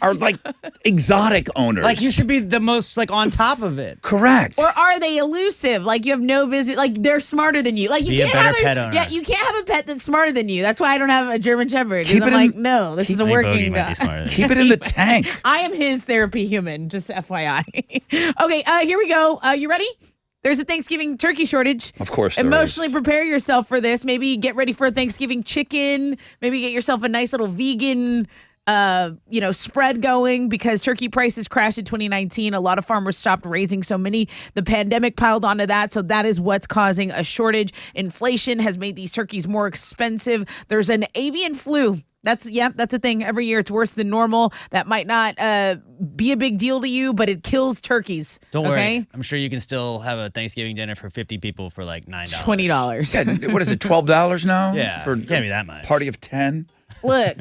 are like exotic owners. Like you should be the most like on top of it. Correct. Or are they elusive? Like you have no business. Like they're smarter than you. Like you Be a can't better have pet owner. Yeah, you can't have a pet that's smarter than you. That's why I don't have a German Shepherd. Keep I'm it like, in- no, this is a I think working Bogey might dog. be smarter than Keep it in the tank. I am his therapy human, just FYI. Okay, here we go. You ready? There's a Thanksgiving turkey shortage. Of course there Emotionally is. prepare yourself for this. Maybe get ready for a Thanksgiving chicken. Maybe get yourself a nice little vegan spread going because turkey prices crashed in 2019. A lot of farmers stopped raising so many. The pandemic piled onto that. So that is what's causing a shortage. Inflation has made these turkeys more expensive. There's an avian flu. That's a thing. Every year it's worse than normal. That might not be a big deal to you, but it kills turkeys. Don't okay? worry. I'm sure you can still have a Thanksgiving dinner for 50 people for like $9. $20. Yeah, what is it, $12 now? Yeah, For can't be that much. party of 10? Look,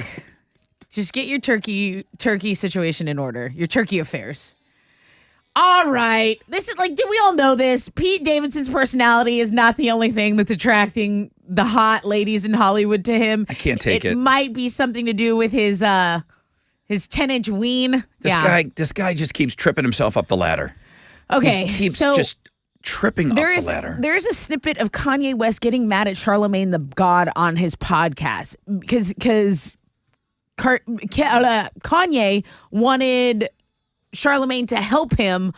just get your turkey situation in order. Your turkey affairs. All right. This is like, did we all know this? Pete Davidson's personality is not the only thing that's attracting the hot ladies in Hollywood to him. I can't take it. It might be something to do with his 10-inch ween. This guy just keeps tripping himself up the ladder. Okay. He keeps so just tripping up the ladder. There's a snippet of Kanye West getting mad at Charlemagne the God on his podcast because Kanye wanted Charlemagne to help him,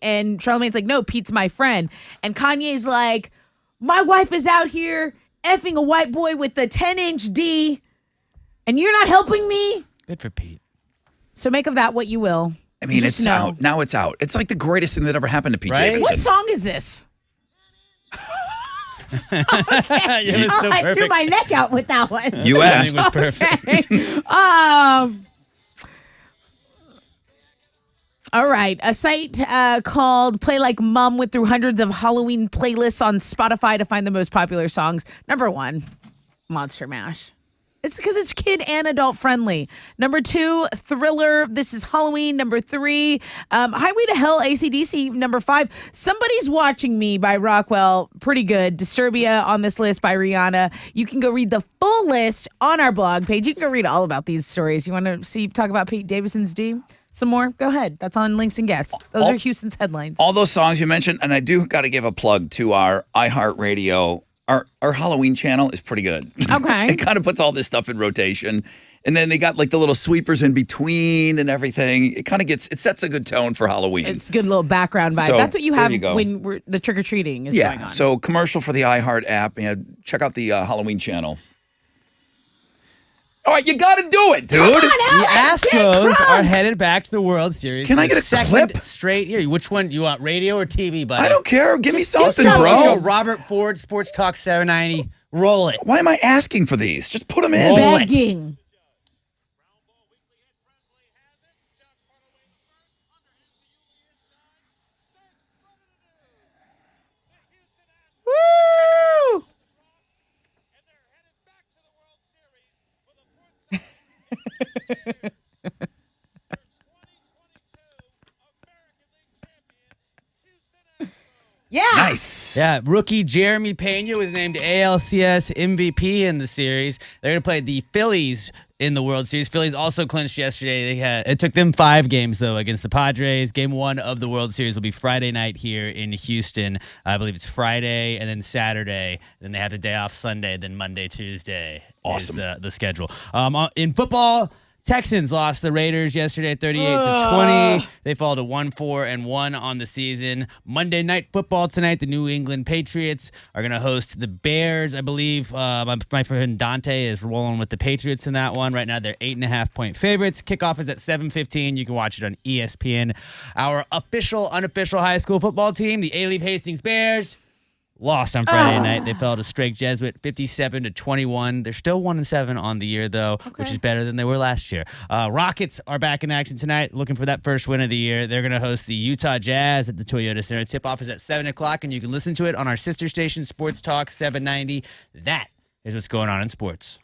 and Charlemagne's like, no, Pete's my friend. And Kanye's like, my wife is out here effing a white boy with the 10-inch D, and you're not helping me? Good for Pete. So make of that what you will. I mean, Just it's know. out. Now it's out. It's like the greatest thing that ever happened to Pete Right? Davidson. What song is this? It was so I threw perfect. my neck out with that one. You Timing asked. was perfect. All right. A site called Play Like Mom went through hundreds of Halloween playlists on Spotify to find the most popular songs. Number 1, Monster Mash. It's because it's kid and adult friendly. Number 2, Thriller. This is Halloween. Number 3, Highway to Hell, AC/DC. Number 5, Somebody's Watching Me by Rockwell. Pretty good. Disturbia on this list by Rihanna. You can go read the full list on our blog page. You can go read all about these stories. You want to talk about Pete Davidson's D? Some more? Go ahead. That's on Links and Guests. Those are Houston's headlines. All those songs you mentioned, and I do got to give a plug to our iHeartRadio. Our Halloween channel is pretty good. Okay. It kind of puts all this stuff in rotation. And then they got like the little sweepers in between and everything. It kind of sets a good tone for Halloween. It's a good little background vibe. So, That's what you there have you go. when the trick-or-treating is going yeah. on. So commercial for the iHeart app. And check out the Halloween channel. All right, you got to do it, dude. The Astros are headed back to the World Series. Can I for get the a second clip? straight year? Which one? You want radio or TV, buddy? I don't care. Give me Just give something, something. Here you bro. go, Robert Ford, Sports Talk 790. Roll it. Why am I asking for these? Just put them in. Roll it. Begging. Yeah. Nice. Yeah, rookie Jeremy Pena was named ALCS MVP in the series. They're going to play the Phillies in the World Series. Phillies also clinched yesterday. It took them 5 games, though, against the Padres. Game 1 of the World Series will be Friday night here in Houston. I believe it's Friday and then Saturday. Then they have the day off Sunday, then Monday, Tuesday. Awesome. Is the schedule. In football, Texans lost the Raiders yesterday 38-20. They fall to 1-4-1 on the season. Monday Night Football tonight, the New England Patriots are going to host the Bears. I believe my friend Dante is rolling with the Patriots in that one. Right now they're 8.5-point favorites. Kickoff is at 7:15. You can watch it on ESPN. Our unofficial high school football team, the A-Leaf Hastings Bears, lost on Friday night. They fell to Strake Jesuit 57-21. They're still 1-7 on the year, though, which is better than they were last year. Rockets are back in action tonight, looking for that first win of the year. They're going to host the Utah Jazz at the Toyota Center. Tip-off is at 7 o'clock, and you can listen to it on our sister station, Sports Talk 790. That is what's going on in sports.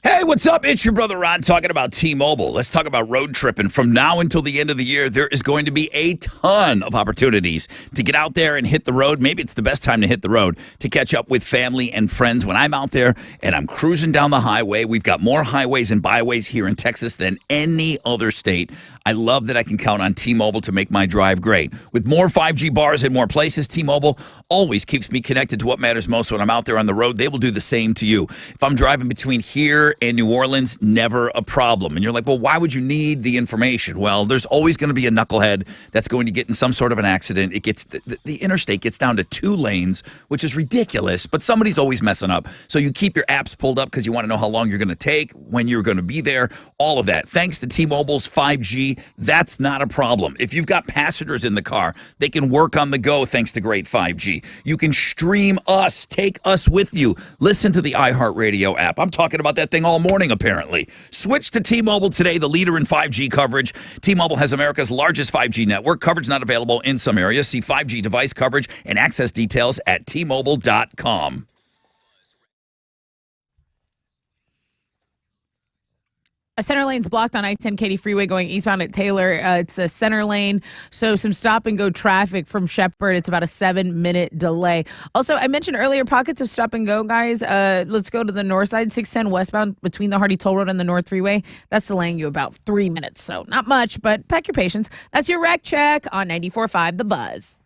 Hey, what's up? It's your brother Ron talking about T-Mobile. Let's talk about road tripping. From now until the end of the year, there is going to be a ton of opportunities to get out there and hit the road. Maybe it's the best time to hit the road to catch up with family and friends. When I'm out there and I'm cruising down the highway, we've got more highways and byways here in Texas than any other state. I love that I can count on T-Mobile to make my drive great. With more 5G bars in more places, T-Mobile always keeps me connected to what matters most when I'm out there on the road. They will do the same to you. If I'm driving between here and New Orleans, never a problem. And you're like, well, why would you need the information? Well, there's always going to be a knucklehead that's going to get in some sort of an accident. It gets the interstate gets down to 2 lanes, which is ridiculous, but somebody's always messing up. So you keep your apps pulled up because you want to know how long you're going to take, when you're going to be there, all of that. Thanks to T-Mobile's 5G, that's not a problem. If you've got passengers in the car, they can work on the go thanks to great 5G. You can stream us, take us with you. Listen to the iHeartRadio app. I'm talking about that thing all morning, apparently. Switch to T-Mobile today, the leader in 5G coverage. T-Mobile has America's largest 5G network. Coverage not available in some areas. See 5G device coverage and access details at T-Mobile.com. A center lane's blocked on I-10 Katy Freeway going eastbound at Taylor. It's a center lane, so some stop-and-go traffic from Shepherd. It's about a 7-minute delay. Also, I mentioned earlier pockets of stop-and-go, guys. Let's go to the north side, 610 westbound between the Hardy Toll Road and the North Freeway. That's delaying you about 3 minutes, so not much, but pack your patience. That's your wreck check on 94.5 The Buzz.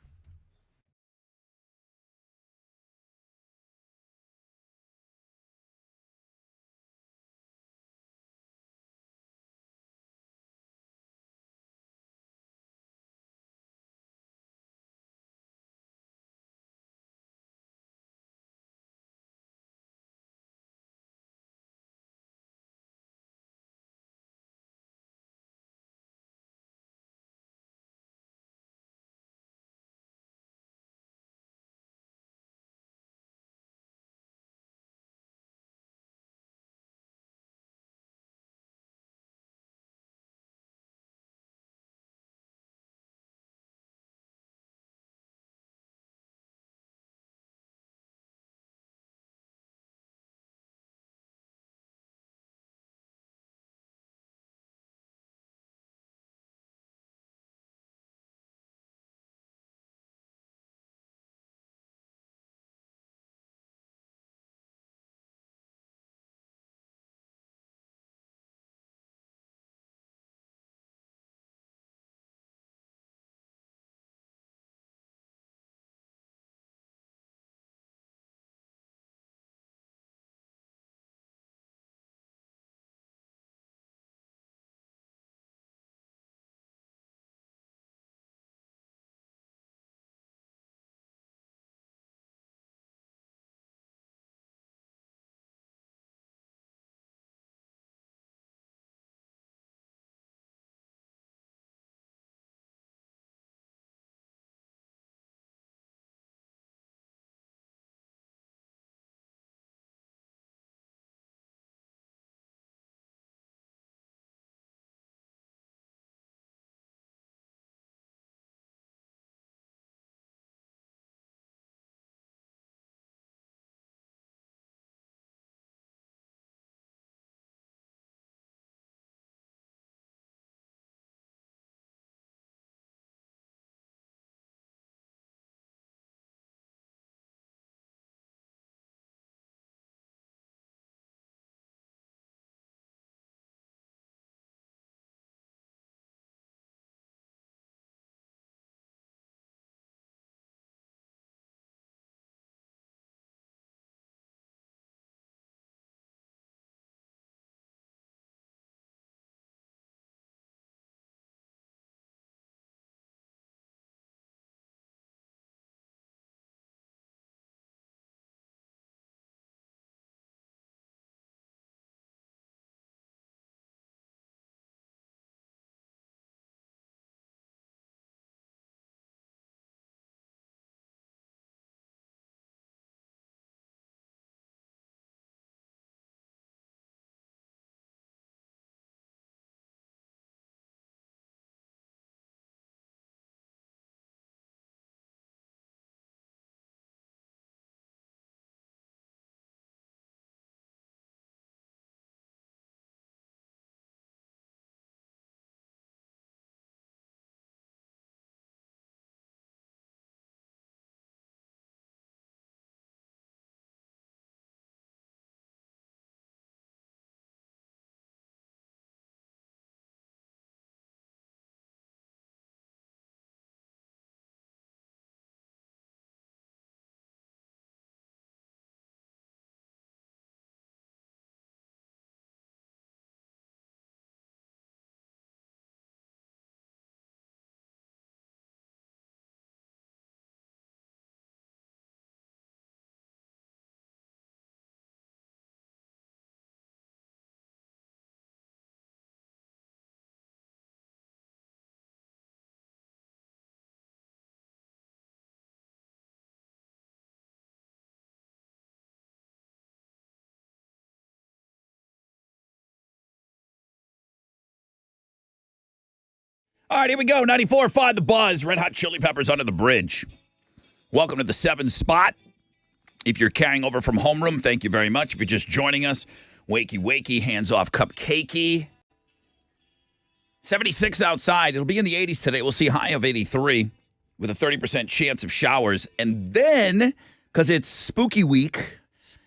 All right, here we go. 94.5 The Buzz. Red Hot Chili Peppers Under the Bridge. Welcome to the 7 spot. If you're carrying over from homeroom, thank you very much. If you're just joining us, wakey, hands off, cupcakey. 76 outside. It'll be in the 80s today. We'll see a high of 83 with a 30% chance of showers. And then, because it's spooky week,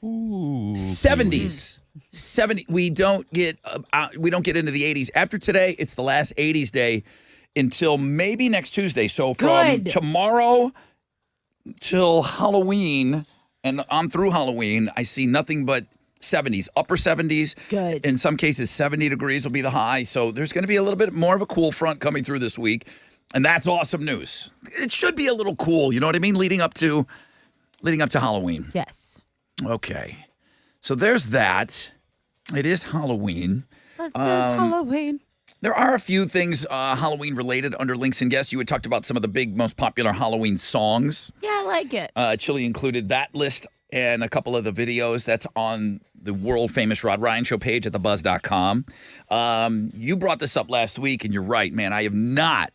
70s. 70. We don't get into the 80s. After today, it's the last 80s day until maybe next Tuesday. So from tomorrow till Halloween and on through Halloween, I see nothing but 70s, upper 70s. Good. In some cases, 70 degrees will be the high. So there's going to be a little bit more of a cool front coming through this week. And that's awesome news. It should be a little cool, you know what I mean? Leading up to Halloween. Yes. Okay. So there's that. It is Halloween. This is Halloween. There are a few things Halloween related under links and guests. You had talked about some of the big, most popular Halloween songs. Yeah, I like it. Chili included that list and a couple of the videos. That's on the world famous Rod Ryan Show page at thebuzz.com. You brought this up last week, and you're right, man. I have not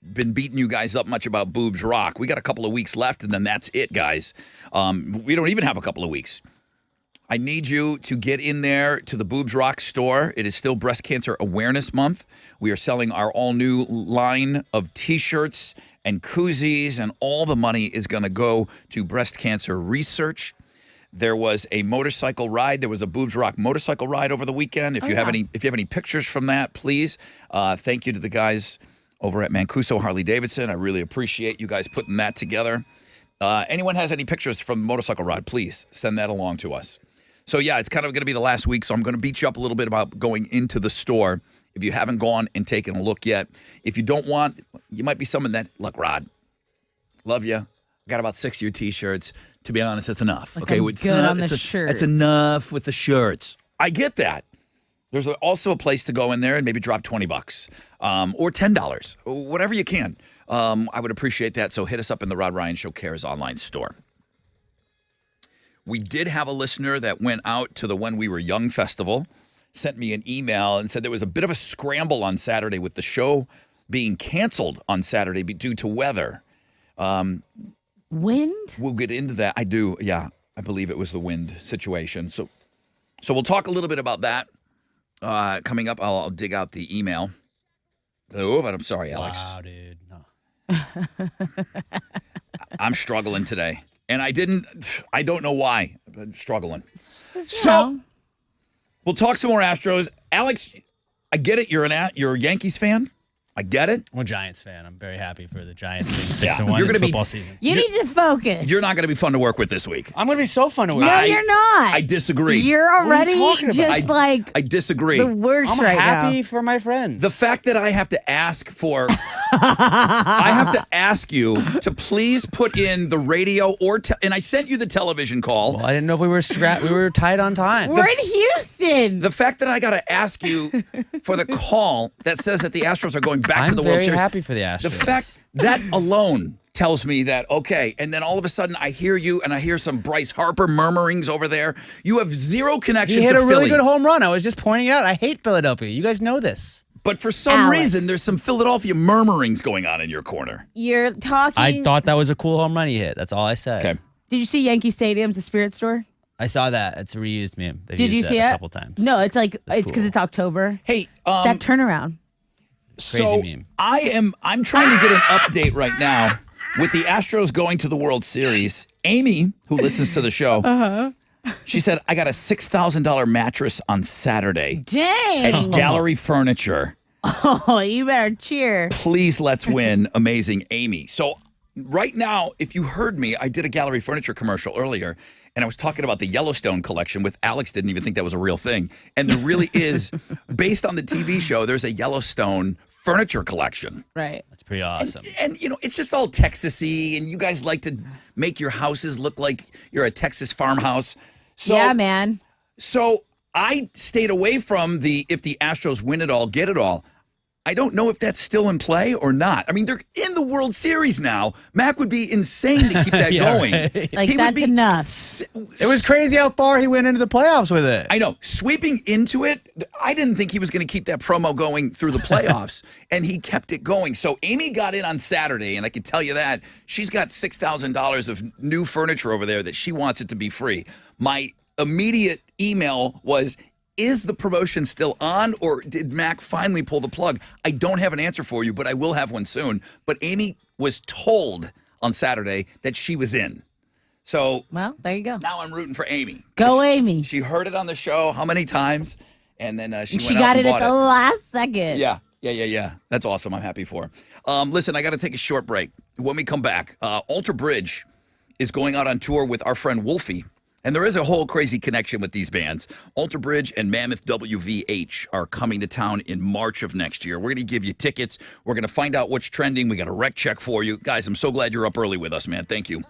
been beating you guys up much about Boobs Rock. We got a couple of weeks left, and then that's it, guys. We don't even have a couple of weeks. I need you to get in there to the Boobs Rock store. It is still Breast Cancer Awareness Month. We are selling our all-new line of T-shirts and koozies, and all the money is going to go to breast cancer research. There was a motorcycle ride. There was a Boobs Rock motorcycle ride over the weekend. If you have any pictures from that, please. Thank you to the guys over at Mancuso Harley Davidson. I really appreciate you guys putting that together. Anyone has any pictures from the motorcycle ride, please send that along to us. So, yeah, it's kind of going to be the last week, so I'm going to beat you up a little bit about going into the store if you haven't gone and taken a look yet. If you don't want, you might be someone that, look, Rod, love you. Got about 6 of your T-shirts. To be honest, that's enough. Like, okay, I'm it's good enough, on the shirts. It's enough with the shirts. I get that. There's also a place to go in there and maybe drop $20 or $10, whatever you can. I would appreciate that. So hit us up in the Rod Ryan Show Cares online store. We did have a listener that went out to the When We Were Young festival, sent me an email and said there was a bit of a scramble on Saturday with the show being canceled on Saturday due to weather. Wind? We'll get into that. I do. Yeah, I believe it was the wind situation. So we'll talk a little bit about that coming up. I'll dig out the email. Oh, but I'm sorry, Alex. Wow, dude. No. I'm struggling today. And I don't know why, but I'm struggling. So, we'll talk some more Astros. Alex, I get it. You're a Yankees fan. I get it. I'm a Giants fan. I'm very happy for the Giants being 6-1 you're in gonna football season. you need to focus. You're not going to be fun to work with this week. I'm going to be so fun to work No, with. you're not. I disagree. You're are you already talking about? just like I disagree. the worst I'm right happy now. for my friends. The fact that I have to ask for, I have to ask you to please put in the radio and I sent you the television call. Well, I didn't know if we were tight on time. We're in Houston. The fact that I got to ask you for the call that says that the Astros are going back I'm to the World very Series. happy for the Astros. The fact that alone tells me that, okay, and then all of a sudden I hear you and I hear some Bryce Harper murmurings over there. You have zero connection he to hit a really Philly. good home run. I was just pointing it out. I hate Philadelphia. You guys know this. But for some Alex. reason, there's some Philadelphia murmurings going on in your corner. You're talking. I thought that was a cool home run he hit. That's all I said. Okay. Did you see Yankee Stadium's the Spirit Store? I saw that. It's a reused meme. They've Did you used see that it? a couple times. No, it's like That's it's because cool. it's October. Hey, That turnaround. so meme. I'm trying to get an update right now with the Astros going to the World Series. Amy, who listens to the show, she said, I got a $6,000 mattress on Saturday Dang. at Gallery Furniture. Oh, you better cheer. Please, let's win. Amazing, Amy. So right now, if you heard me, I did a Gallery Furniture commercial earlier, and I was talking about the Yellowstone collection with Alex didn't even think that was a real thing. And there really is, based on the TV show, there's a Yellowstone furniture collection. Right. That's pretty awesome. And, you know, it's just all Texas-y, and you guys like to make your houses look like you're a Texas farmhouse. So, Yeah, man. So I stayed away from if the Astros win it all, get it all. I don't know if that's still in play or not. I mean, they're in the World Series now. Mac would be insane to keep that Yeah, going. right. Like, He would that's be enough. It was crazy how far he went into the playoffs with it. I know. Sweeping into it, I didn't think he was going to keep that promo going through the playoffs, and he kept it going. So Amy got in on Saturday, and I can tell you that. She's got $6,000 of new furniture over there that she wants it to be free. My immediate email was, is the promotion still on, or did Mac finally pull the plug? I don't have an answer for you, but I will have one soon. But Amy was told on Saturday that she was in. So Well, there you go. now I'm rooting for Amy. Go, Amy. She heard it on the show how many times, and then she And went she out got and it at bought the last second. Yeah. That's awesome. I'm happy for her. Listen, I got to take a short break. When we come back, Alter Bridge is going out on tour with our friend Wolfie, and there is a whole crazy connection with these bands. Alter Bridge and Mammoth WVH are coming to town in March of next year. We're going to give you tickets. We're going to find out what's trending. We got a rec check for you. Guys, I'm so glad you're up early with us, man. Thank you.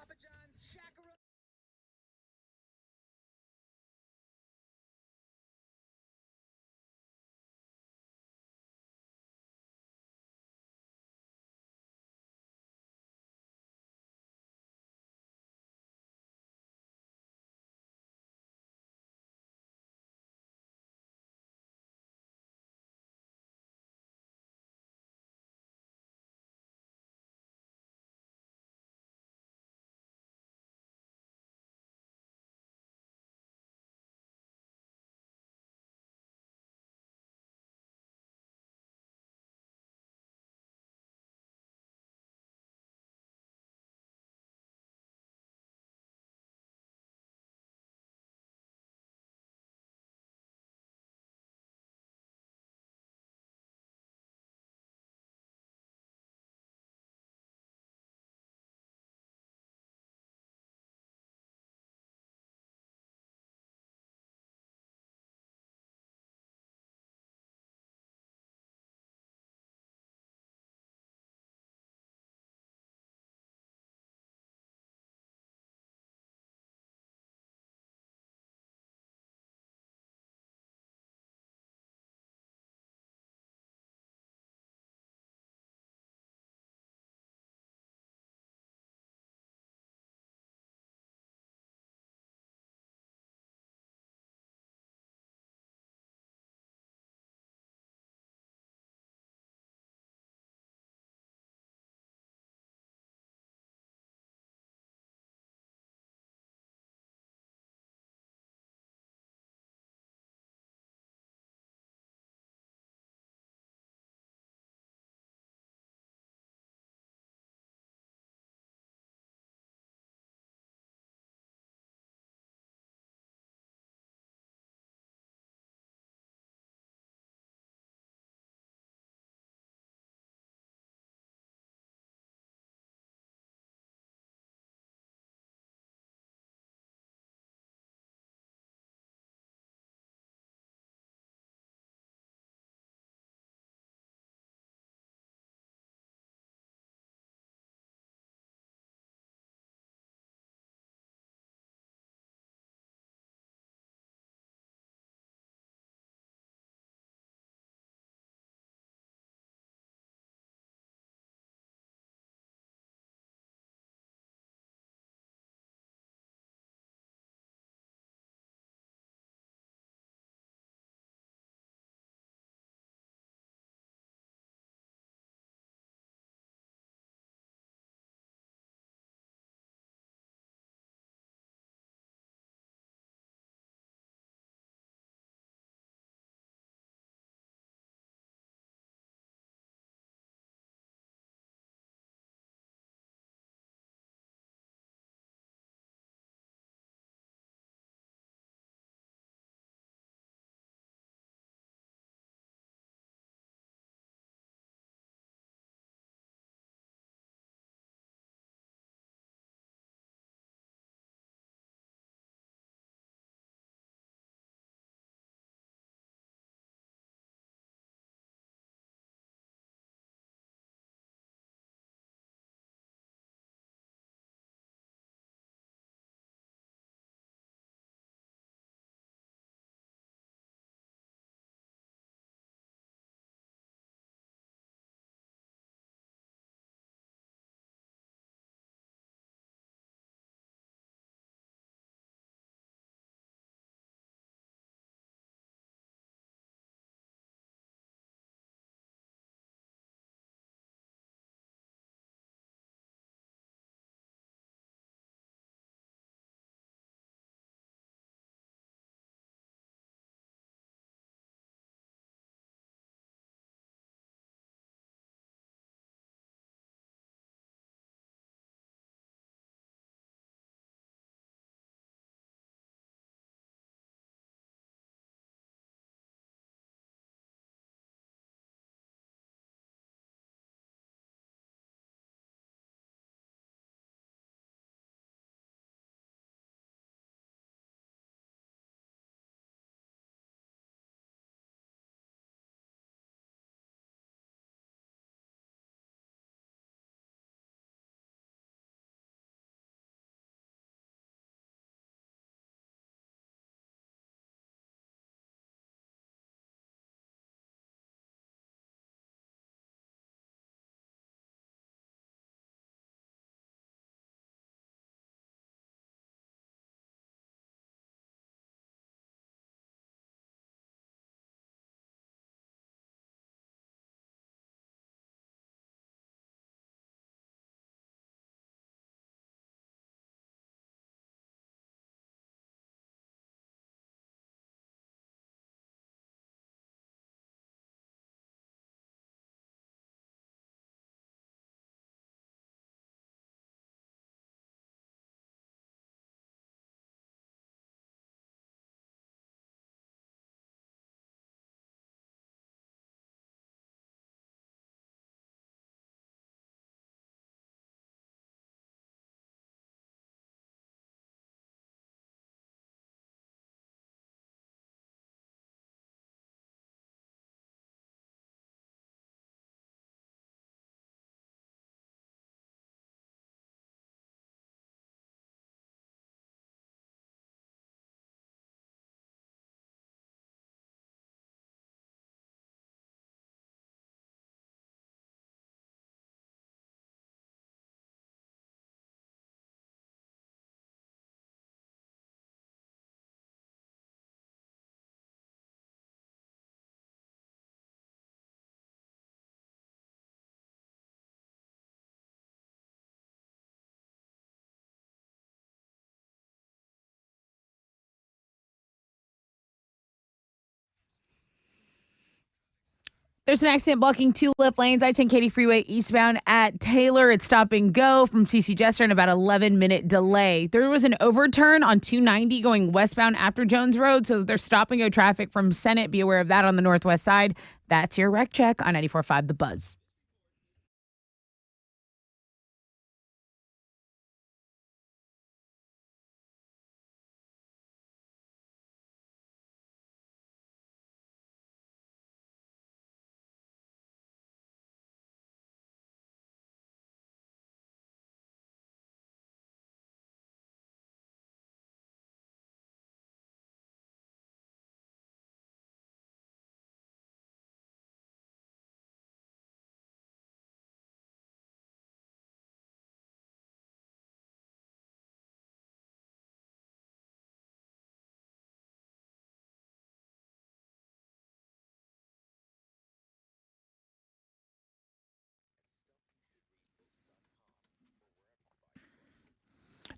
There's an accident blocking 2 left lanes. I-10 Katy Freeway eastbound at Taylor. It's stop and go from CC Jester in about 11-minute delay. There was an overturn on 290 going westbound after Jones Road, so there's stop and go traffic from Senate. Be aware of that on the northwest side. That's your wreck check on 94.5 The Buzz.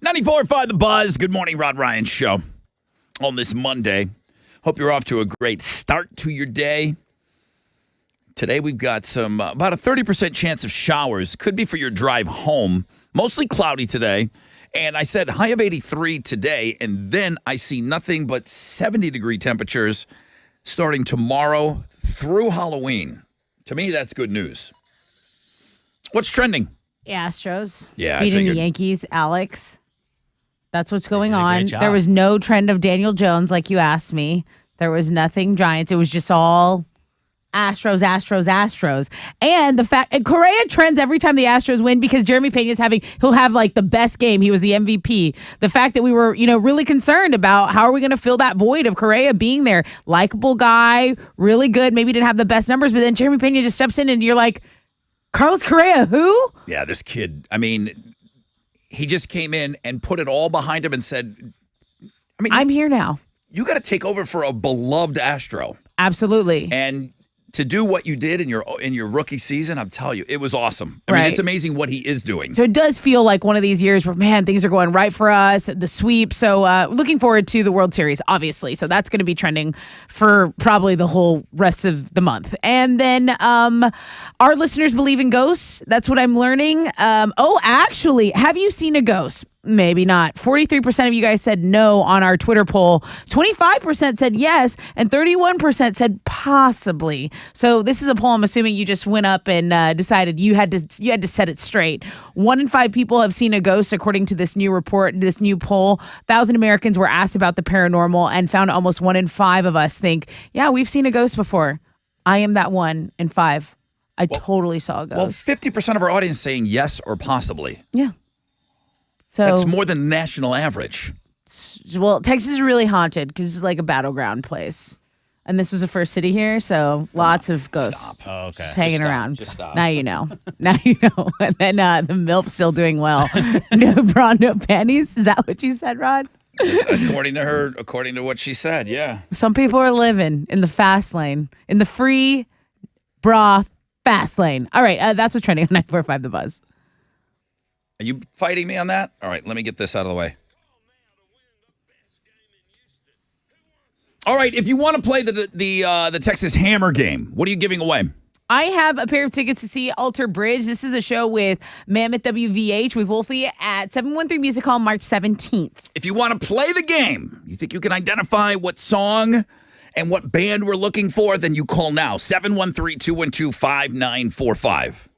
.94.5 The Buzz. Good morning, Rod Ryan Show on this Monday. Hope you're off to a great start to your day. Today we've got some about a 30% chance of showers. Could be for your drive home. Mostly cloudy today. And I said high of 83 today, and then I see nothing but 70-degree temperatures starting tomorrow through Halloween. To me, that's good news. What's trending? The Astros Yeah, I beating the figured. Yankees, Alex. That's what's going did a great on. job. There was no trend of Daniel Jones, like you asked me. There was nothing Giants. It was just all Astros, Astros, Astros. And the fact Correa trends every time the Astros win because Jeremy Pena's he'll have like the best game. He was the MVP. The fact that we were, really concerned about how are we going to fill that void of Correa being there. Likable guy, really good, maybe didn't have the best numbers, but then Jeremy Pena just steps in and you're like, Carlos Correa, who? Yeah, this kid, he just came in and put it all behind him and said, I'm here now. you got to take over for a beloved Astro. Absolutely. And to do what you did in your rookie season, I'm telling you, it was awesome. I mean, Right. it's amazing what he is doing. So it does feel like one of these years where, man, things are going right for us, the sweep. So looking forward to the World Series, obviously. So that's going to be trending for probably the whole rest of the month. And then our listeners believe in ghosts. That's what I'm learning. Actually, have you seen a ghost? Maybe not. 43% of you guys said no on our Twitter poll. 25% said yes, and 31% said possibly. So this is a poll. I'm assuming you just went up and decided you had to set it straight. 1 in 5 people have seen a ghost, according to this new report, this new poll. 1,000 Americans were asked about the paranormal and found almost 1 in 5 of us think, yeah, we've seen a ghost before. I am that 1 in 5. I totally saw a ghost. Well, 50% of our audience saying yes or possibly. Yeah. So That's more than the national average. Well, Texas is really haunted because it's like a battleground place. And this was the first city here, so lots of ghosts Stop. Oh, okay. just hanging Just stop. around. Just stop. Now you know. Now you know. And then the MILF's still doing well. No bra, no panties. Is that what you said, Rod? According to her, according to what she said, yeah. Some people are living in the fast lane, in the free bra fast lane. All right, that's what's trending on 945 The Buzz. Are you fighting me on that? All right, let me get this out of the way. All right, if you want to play the Texas Hammer game, what are you giving away? I have a pair of tickets to see Alter Bridge. This is a show with Mammoth WVH with Wolfie at 713 Music Hall March 17th. If you want to play the game, you think you can identify what song and what band we're looking for, then you call now, 713-212-5945.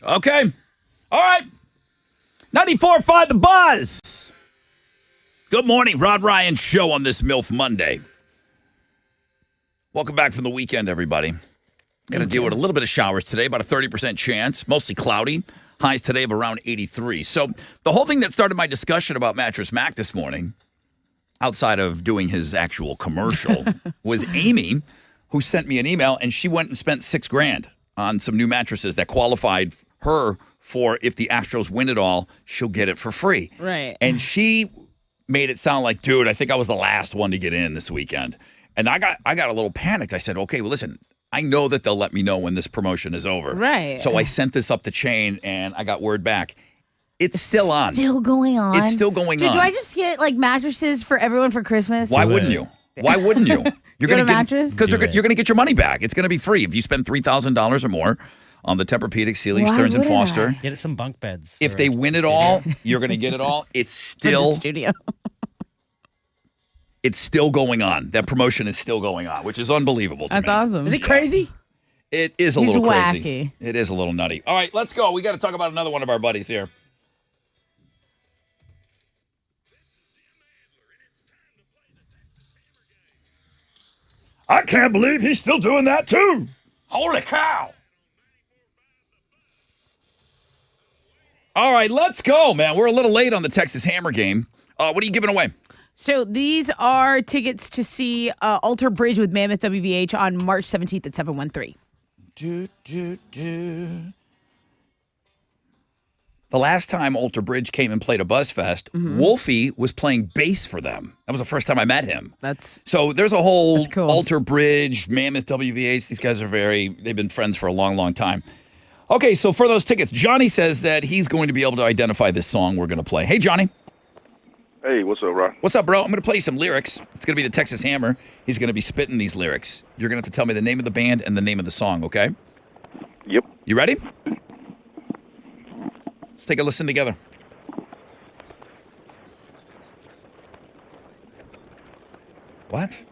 Okay. All right. 94.5 The Buzz. Good morning. Rod Ryan Show on this MILF Monday. Welcome back from the weekend, everybody. Going to deal with a little bit of showers today, about a 30% chance, mostly cloudy. Highs today of around 83. So the whole thing that started my discussion about Mattress Mac this morning, outside of doing his actual commercial, was Amy, who sent me an email, and she went and spent $6,000 on some new mattresses that qualified her for, if the Astros win it all, she'll get it for free. Right. And she made it sound like, dude, I think I was the last one to get in this weekend. And I got a little panicked. I said, okay, well, listen, I know that they'll let me know when this promotion is over. Right. So I sent this up the chain, and I got word back. It's still on. Still going on. It's still going Dude, on. do I just get like mattresses for everyone for Christmas? Why wouldn't you? Why wouldn't you? You're Get a get mattress? because Do you're it. going to get your money back. It's going to be free if you spend $3,000 or more on the Tempur-Pedic, Sealy, Why Stearns and wouldn't Foster. I? Get it some bunk beds. If for they a win it studio. all, you're going to get it all. It's For the still studio. it's still going on. That promotion is still going on, which is unbelievable to That's me. awesome. Is it crazy? It is a He's little wacky. crazy. It is a little nutty. All right, let's go. We got to talk about another one of our buddies here. I can't believe he's still doing that too. Holy cow. All right, let's go, man. We're a little late on the Texas Hammer game. What are you giving away? So these are tickets to see Alter Bridge with Mammoth WVH on March 17th at 713. The last time Alter Bridge came and played a BuzzFest, Wolfie was playing bass for them. That was the first time I met him. That's So there's a whole That's cool. Alter Bridge, Mammoth WVH. These guys are they've been friends for a long, long time. Okay, so for those tickets, Johnny says that he's going to be able to identify this song we're going to play. Hey, Johnny. Hey, what's up, Rob? What's up, bro? I'm going to play you some lyrics. It's going to be the Texas Hammer. He's going to be spitting these lyrics. You're going to have to tell me the name of the band and the name of the song, okay? Yep. You ready? Let's take a listen together. What?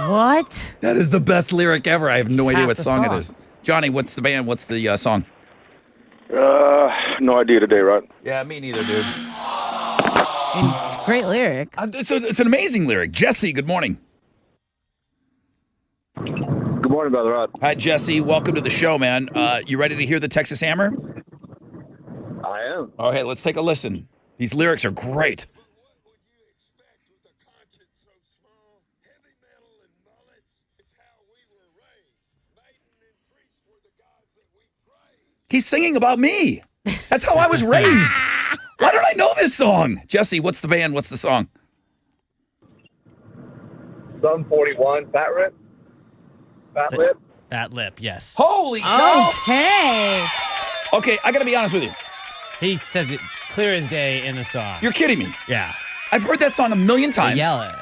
what? That is the best lyric ever. I have no idea Half what the song it song. is. Johnny, what's the band? What's the song? No idea today, Rod. Yeah, me neither, dude. And great lyric. It's an amazing lyric. Jesse, good morning. Good morning, Brother Rod. Hi, Jesse. Welcome to the show, man. You ready to hear the Texas Hammer? I am. Okay, let's take a listen. These lyrics are great. He's singing about me. That's how I was raised. Why don't I know this song? Jesse, what's the band? What's the song? Sum 41, Fat Rip. Fat Lip. That lip, yes. Holy cow. Okay. Okay, I got to be honest with you. He says it clear as day in the song. You're kidding me. Yeah. I've heard that song a million They times. yell it.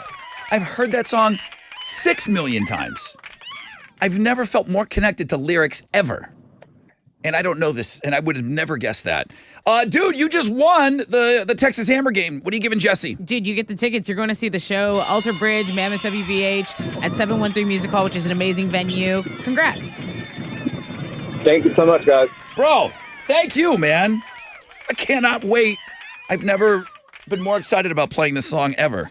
I've heard that song 6 million times. I've never felt more connected to lyrics ever. And I don't know this, and I would have never guessed that. Dude, you just won the Texas Hammer game. What are you giving Jesse? Dude, you get the tickets. You're going to see the show Alter Bridge, Mammoth WVH at 713 Music Hall, which is an amazing venue. Congrats. Thank you so much, guys. Bro, thank you, man. I cannot wait. I've never been more excited about playing this song ever.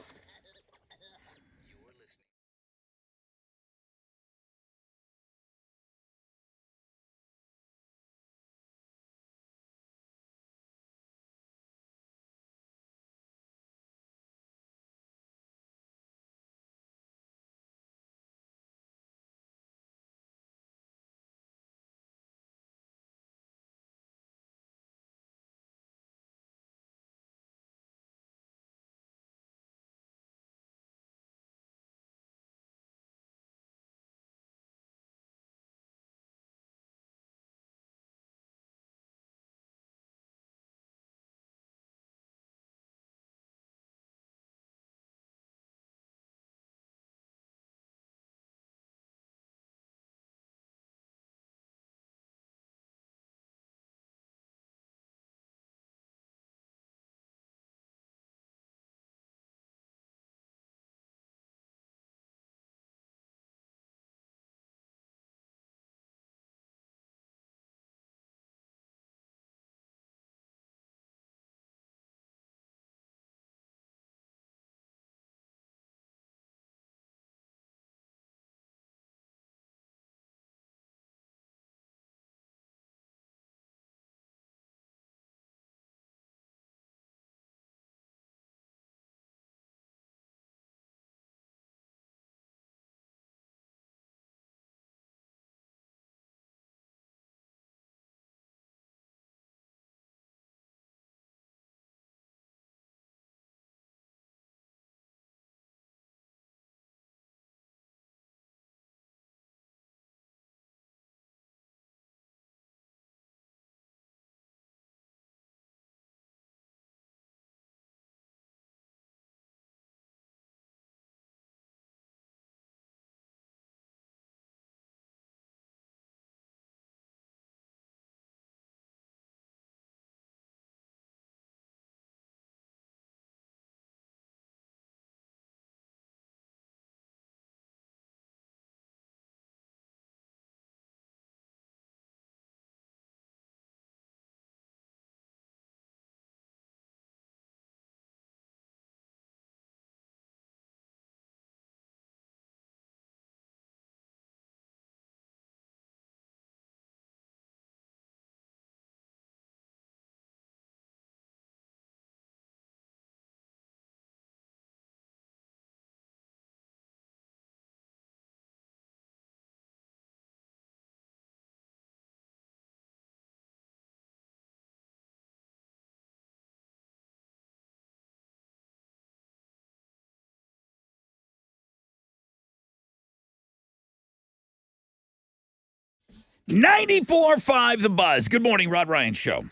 94.5 The Buzz. Good morning, Rod Ryan Show.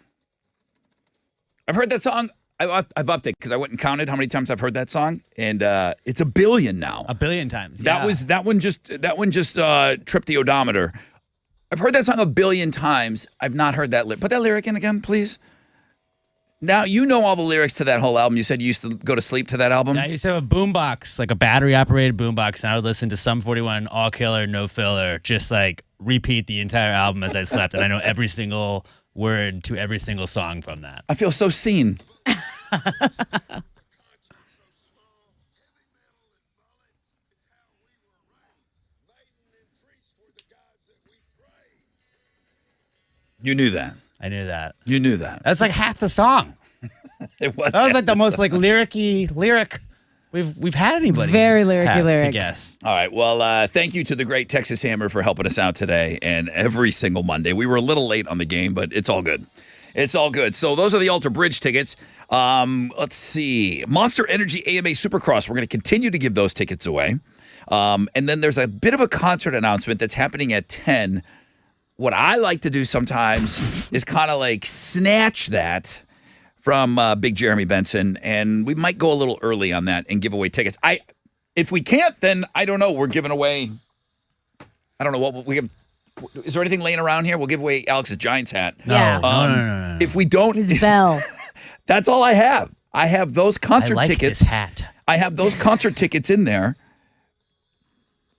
I've heard that song. I've upped it because I went and counted how many times I've heard that song, and it's a billion now. A billion times. That one just tripped the odometer. I've heard that song a billion times. I've not heard that. Put that lyric in again, please. Now, you know all the lyrics to that whole album. You said you used to go to sleep to that album? I used to have a boombox, like a battery-operated boombox, and I would listen to Sum 41, All Killer, No Filler, just like repeat the entire album as I slept, and I know every single word to every single song from that. I feel so seen. You knew that. I knew that. You knew that. That's like half the song. It was. That was like the most like lyric we've had anybody. Very lyric-y have lyric. to guess. All right. Well, thank you to the great Texas Hammer for helping us out today and every single Monday. We were a little late on the game, but it's all good. It's all good. So those are the Alter Bridge tickets. Let's see. Monster Energy AMA Supercross. We're going to continue to give those tickets away. And then there's a bit of a concert announcement that's happening at 10. What I like to do sometimes is kind of like snatch that from Big Jeremy Benson, and we might go a little early on that and give away tickets. If we can't, then I don't know. We're giving away, I don't know what we have. Is there anything laying around here? We'll give away Alex's Giants hat. Yeah. No. If we don't, His bell. that's all I have. I have those concert I like tickets. this hat. I have those concert tickets in there,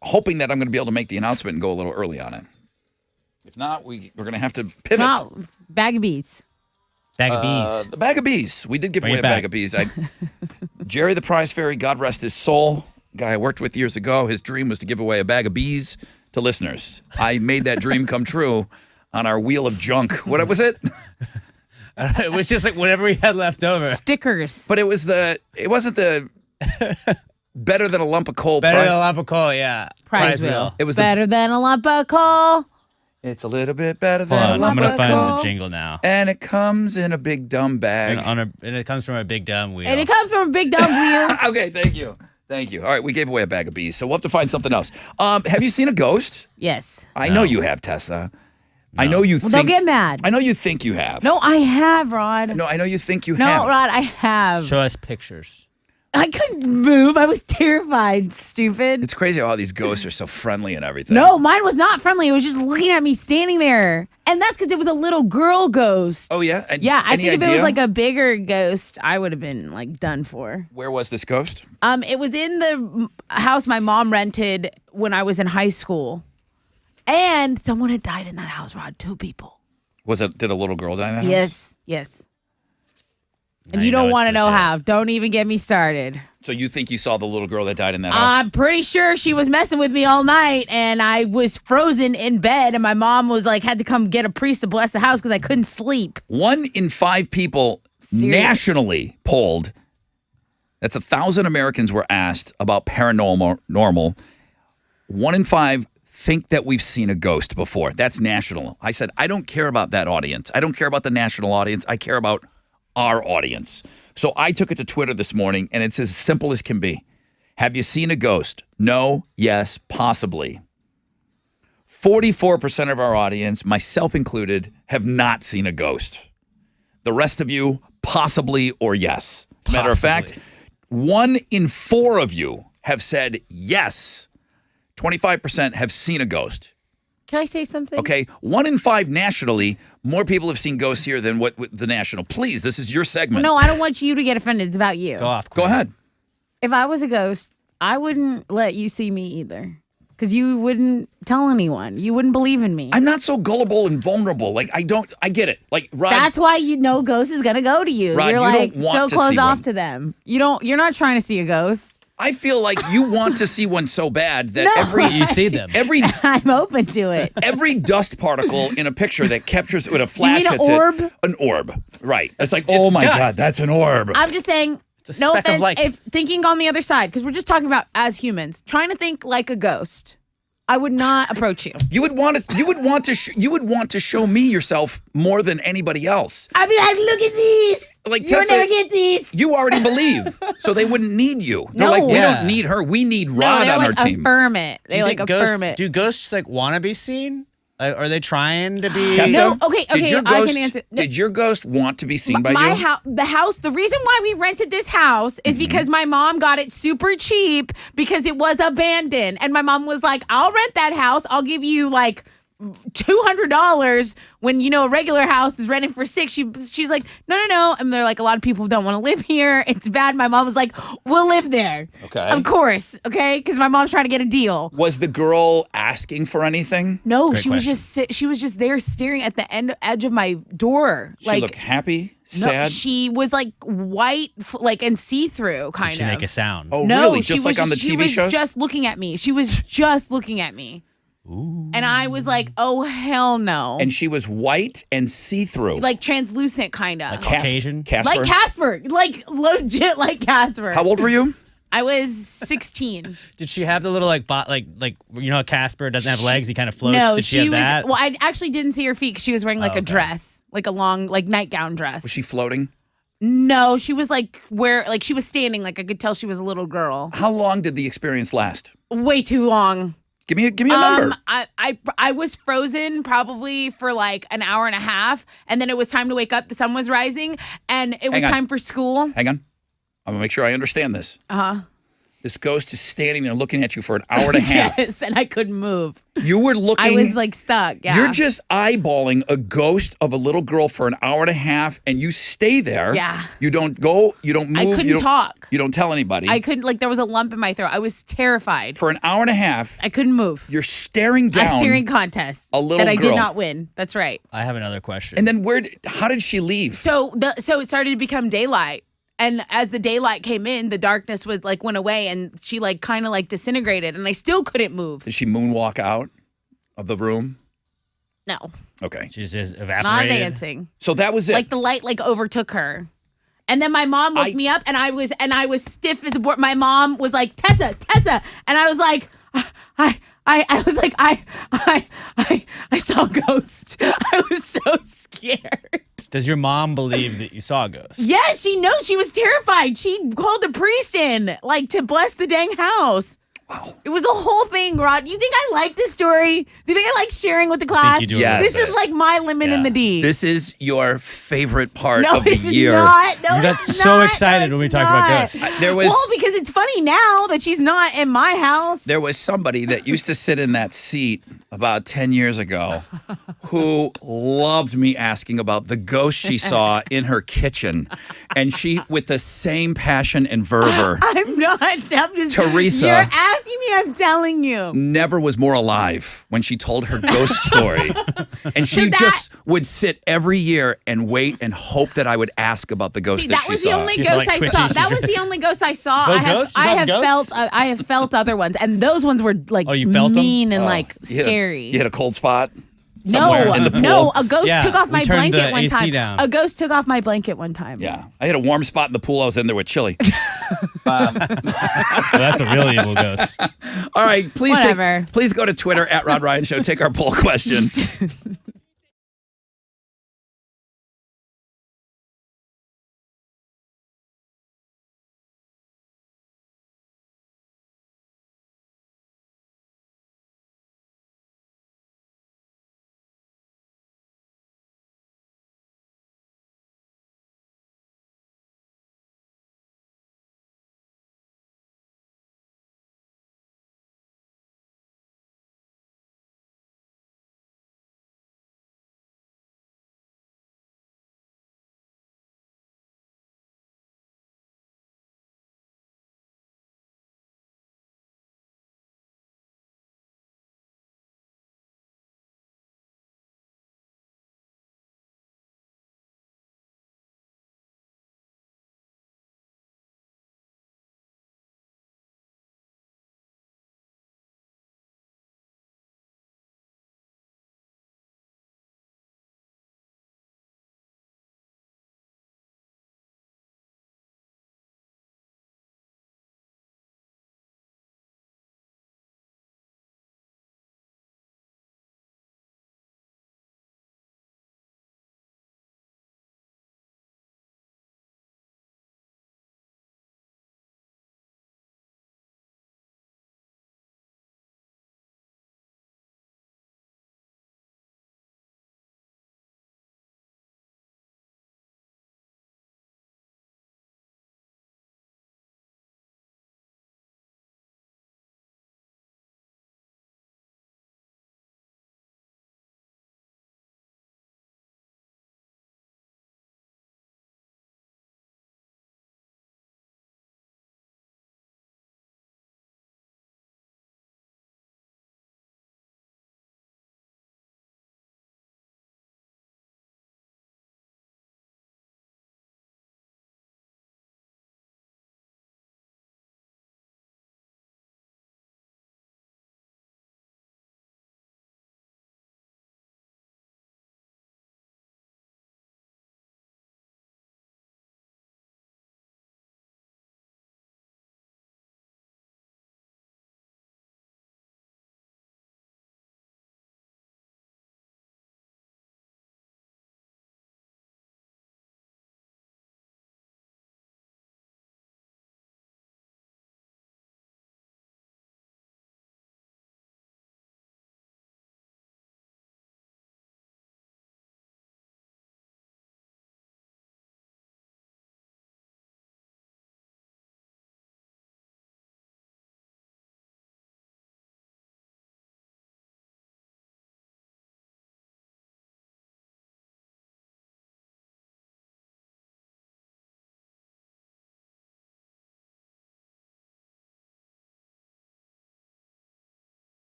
hoping that I'm going to be able to make the announcement and go a little early on it. If not, we're going to have to pivot. No, bag of bees. Bag of bees. The bag of bees. We did give Bring away it a bag back. of bees. Jerry the Prize Fairy, God rest his soul, guy I worked with years ago, his dream was to give away a bag of bees to listeners. I made that dream come true on our wheel of junk. What was it? It was just like whatever we had left over. Stickers. But it wasn't the better than a lump of coal Better prize. than a lump of coal, yeah. Prize wheel. It was better than a lump of coal. It's a little bit better Hold than a on, I'm lump going to of find coal. the jingle now. And it comes in a big dumb bag. And it comes from a big dumb wheel. And it comes from a big dumb wheel. Okay, thank you. Thank you. All right, we gave away a bag of bees, so we'll have to find something else. Have you seen a ghost? Yes. I know you have, Tessa. I know you think. Don't get mad. I know you think you have. No, I have, Rod. No, I know you think you No, have. Rod, I have. Show us pictures. I couldn't move. I was terrified, stupid. It's crazy how all these ghosts are so friendly and everything. No, mine was not friendly. It was just looking at me standing there. And that's because it was a little girl ghost. Oh, yeah? And Yeah, I any think if it idea was like a bigger ghost, I would have been like done for. Where was this ghost? It was in the house my mom rented when I was in high school. And someone had died in that house, Rod. 2 people. Did a little girl die in that house? Yes. Now And you you know don't it's want to know legit. how. Don't even get me started. So you think you saw the little girl that died in that house? I'm pretty sure she was messing with me all night, and I was frozen in bed, and my mom was like, had to come get a priest to bless the house because I couldn't sleep. 1 in 5 people Serious? nationally polled. That's 1,000 Americans were asked about paranormal. 1 in 5 think that we've seen a ghost before. That's national. I said, I don't care about that audience. I don't care about the national audience. I care about our audience. So I took it to Twitter this morning, and it's as simple as can be. Have you seen a ghost? No, yes, possibly. 44% of our audience, myself included, have not seen a ghost. The rest of you, possibly or yes. As a matter of fact, 1 in 4 of you have said yes. 25% have seen a ghost. Can I say something? Okay, 1 in 5 nationally, more people have seen ghosts here than what the national. Please, this is your segment. No, I don't want you to get offended. It's about you. Go off. Go ahead. If I was a ghost, I wouldn't let you see me either. Because you wouldn't tell anyone. You wouldn't believe in me. I'm not so gullible and vulnerable. Like, I get it. Like, Rod. That's why you know ghost is gonna go to you. Rod, You're you like don't want so to closed see off one. to them. You're not trying to see a ghost. I feel like you want to see one so bad that No. You see them. every I'm open to it. every dust particle in a picture that captures with a flash mean an hits orb? it. An orb. Right. It's like, oh my dust. God, that's an orb. I'm just saying, It's a no speck of offense, light. if thinking on the other side, because we're just talking about as humans, trying to think like a ghost. I would not approach you. You would want to show me yourself more than anybody else. I'd be like, look at these. Like You'll Tessa, never get these. you already believe, so they wouldn't need you. They're No. like, we Yeah. don't need her. We need No, Rod they're on like our team. affirm it. Do you They like think affirm it. Do ghosts like want to be seen? Are they trying to be? Tessa, No, okay, did your I ghost, can answer. Did your ghost want to be seen by My you? house, the reason why we rented this house is because my mom got it super cheap because it was abandoned. And my mom was like, I'll rent that house. I'll give you like $200 when, a regular house is rented for $6. She's like, no. And they're like, a lot of people don't want to live here. It's bad. My mom was like, we'll live there. Okay. Of course. Okay. Because my mom's trying to get a deal. Was the girl asking for anything? No, Great she was just there staring at the edge of my door. She looked happy, sad? No, she was like white, like and see-through kind Did she of. make a sound? Oh, No, really? she Just was like on the TV she shows? was just looking at me. She was just looking at me. Ooh. And I was like, oh, hell no. And she was white and see-through. like translucent kind of. Like Caucasian? Casper? Like Casper. Like legit like Casper. How old were you? I was 16. Did she have the little like how Casper doesn't have legs? He kind of floats. No, Did she have was. that? Well, I actually didn't see her feet 'cause she was wearing like Oh, a okay. dress, like a long, like nightgown dress. Was she floating? No, she was like she was standing. Like I could tell she was a little girl. How long did the experience last? Way too long. Give me a number. I was frozen probably for like an hour and a half, and then it was time to wake up. The sun was rising, and it was Hang on. time for school. Hang on. I'm going to make sure I understand this. Uh huh. This ghost is standing there looking at you for an hour and a half. Yes, and I couldn't move. You were looking. I was like stuck. Yeah. You're just eyeballing a ghost of a little girl for an hour and a half, and you stay there. Yeah. You don't go. You don't move. I couldn't talk. You don't tell anybody. I couldn't. Like there was a lump in my throat. I was terrified. For an hour and a half, I couldn't move. you're staring A down. steering contest a little that I girl. did not win. That's right. I have another question. And then how did she leave? So it started to become daylight. And as the daylight came in, the darkness was like went away and she like kind of like disintegrated and I still couldn't move. Did she moonwalk out of the room? No. Okay. She's just Not evaporated. dancing. So that was it. Like the light like overtook her. And then my mom woke me up and I was stiff as a board. My mom was like, Tessa. And I was like, I saw a ghost. I was so scared. Does your mom believe that you saw a ghost? Yes, she knows. She was terrified. She called the priest in, like, to bless the dang house. Wow. It was a whole thing, Rod. You think I like this story? Do you think I like sharing with the class? you do. Yes. This is like my lemon in the D. This is your favorite part no, of the it's year. not. No, You got it's so not. excited No, when we it's talked about not. ghosts. There was Well, because it's funny now that she's not in my house. there was somebody that used to sit in that seat about 10 years ago who loved me asking about the ghost she saw in her kitchen. And she, with the same passion and fervor, I'm not. I'm just. Teresa. You're asking me. I'm telling you. never was more alive when she told her ghost story. And she just would sit every year and wait and hope that I would ask about the ghost See, that that she was saw. the only She's ghost like I twitchy. saw. That was the only ghost I saw. The I have, ghosts? You I saw have ghosts? felt. I have felt other ones, and those ones were like Oh, you felt them? mean and Oh, like you hit a- scary. You hit a cold spot? No, somewhere in the pool? no, a ghost Yeah, took off we my turned blanket the one AC time. down. A ghost took off my blanket one time. Yeah. I hit a warm spot in the pool I was in there with chili. Well, that's a really evil ghost. All right, Whatever. please go to Twitter at Rod Ryan Show. Take our poll question.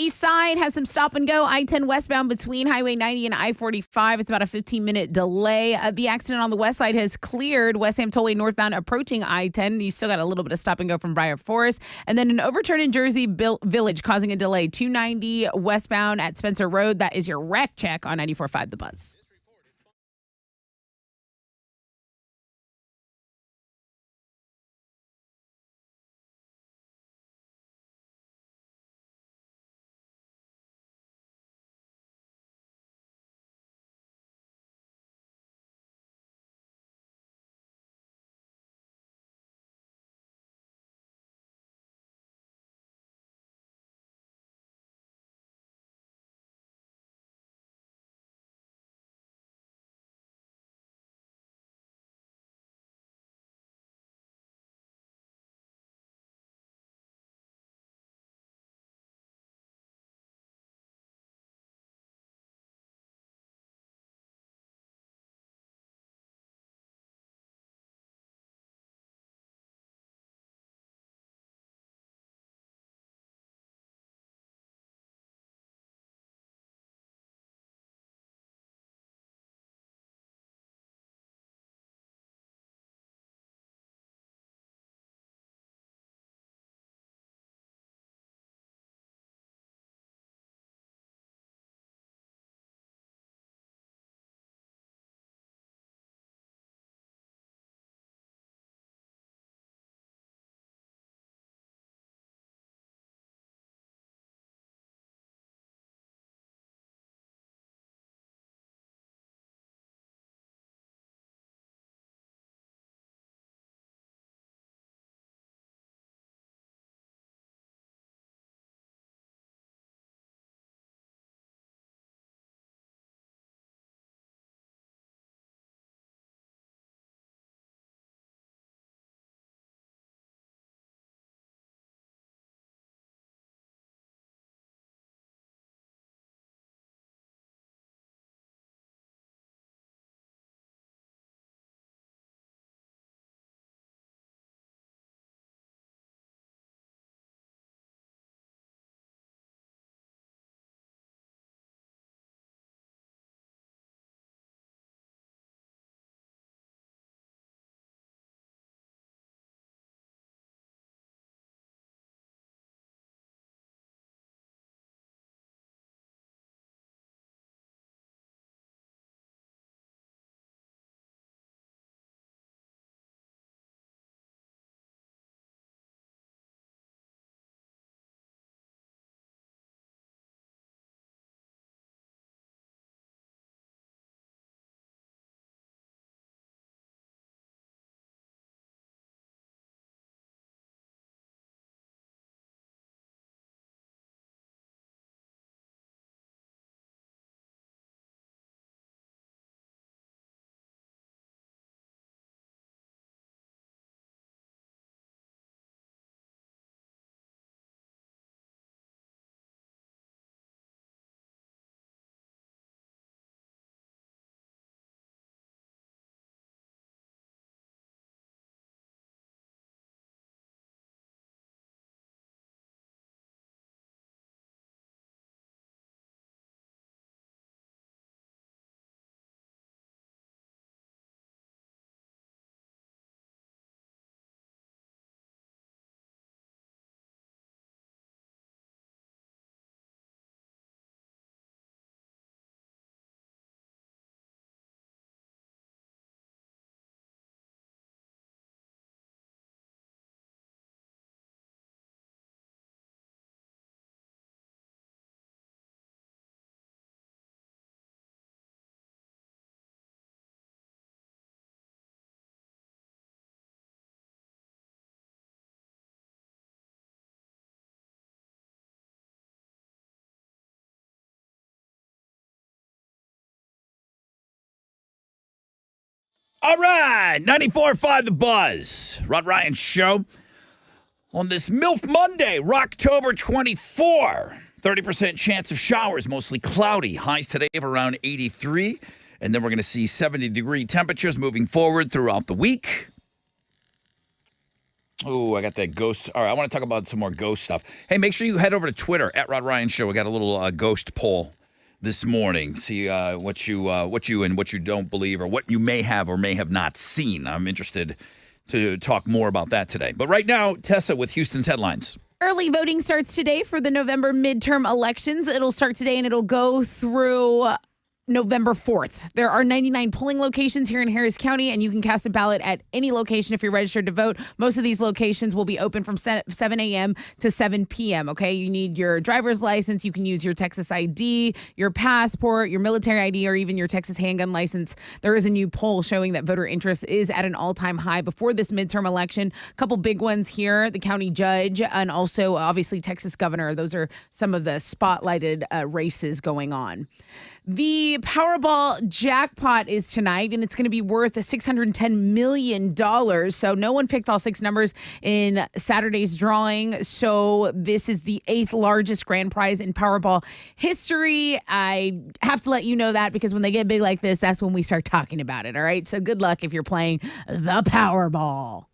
East side has some stop and go. I-10 westbound between Highway 90 and I-45. It's about a 15-minute delay. The accident on the west side has cleared. West Ham Tollway northbound approaching I-10. You still got a little bit of stop and go from Briar Forest. And then an overturn in Jersey Village causing a delay. 290 westbound at Spencer Road. That is your wreck check on 94.5 The Buzz. All right, 94.5 The Buzz. Rod Ryan Show on this MILF Monday, Rocktober 24. 30% chance of showers, mostly cloudy. Highs today of around 83. And then we're going to see 70-degree temperatures moving forward throughout the week. Oh, I got that ghost. All right, I want to talk about some more ghost stuff. Hey, make sure you head over to Twitter at Rod Ryan Show. We got a little ghost poll this morning. See what you and what you don't believe, or what you may have or may have not seen. I'm interested to talk more about that today. But right now, Tessa with Houston's headlines. Early voting starts today for the November midterm elections. It'll start today and it'll go through November 4th. There are 99 polling locations here in Harris County, and you can cast a ballot at any location if you're registered to vote. Most of these locations will be open from 7 a.m. to 7 p.m., okay? You need your driver's license. You can use your Texas ID, your passport, your military ID, or even your Texas handgun license. There is a new poll showing that voter interest is at an all-time high before this midterm election. A couple big ones here, the county judge and also obviously Texas governor. Those are some of the spotlighted races going on. The Powerball jackpot is tonight, and it's going to be worth $610 million. So no one picked all 6 numbers in Saturday's drawing. So this is the 8th largest grand prize in Powerball history. I have to let you know that because when they get big like this, that's when we start talking about it. All right. So good luck if you're playing the Powerball.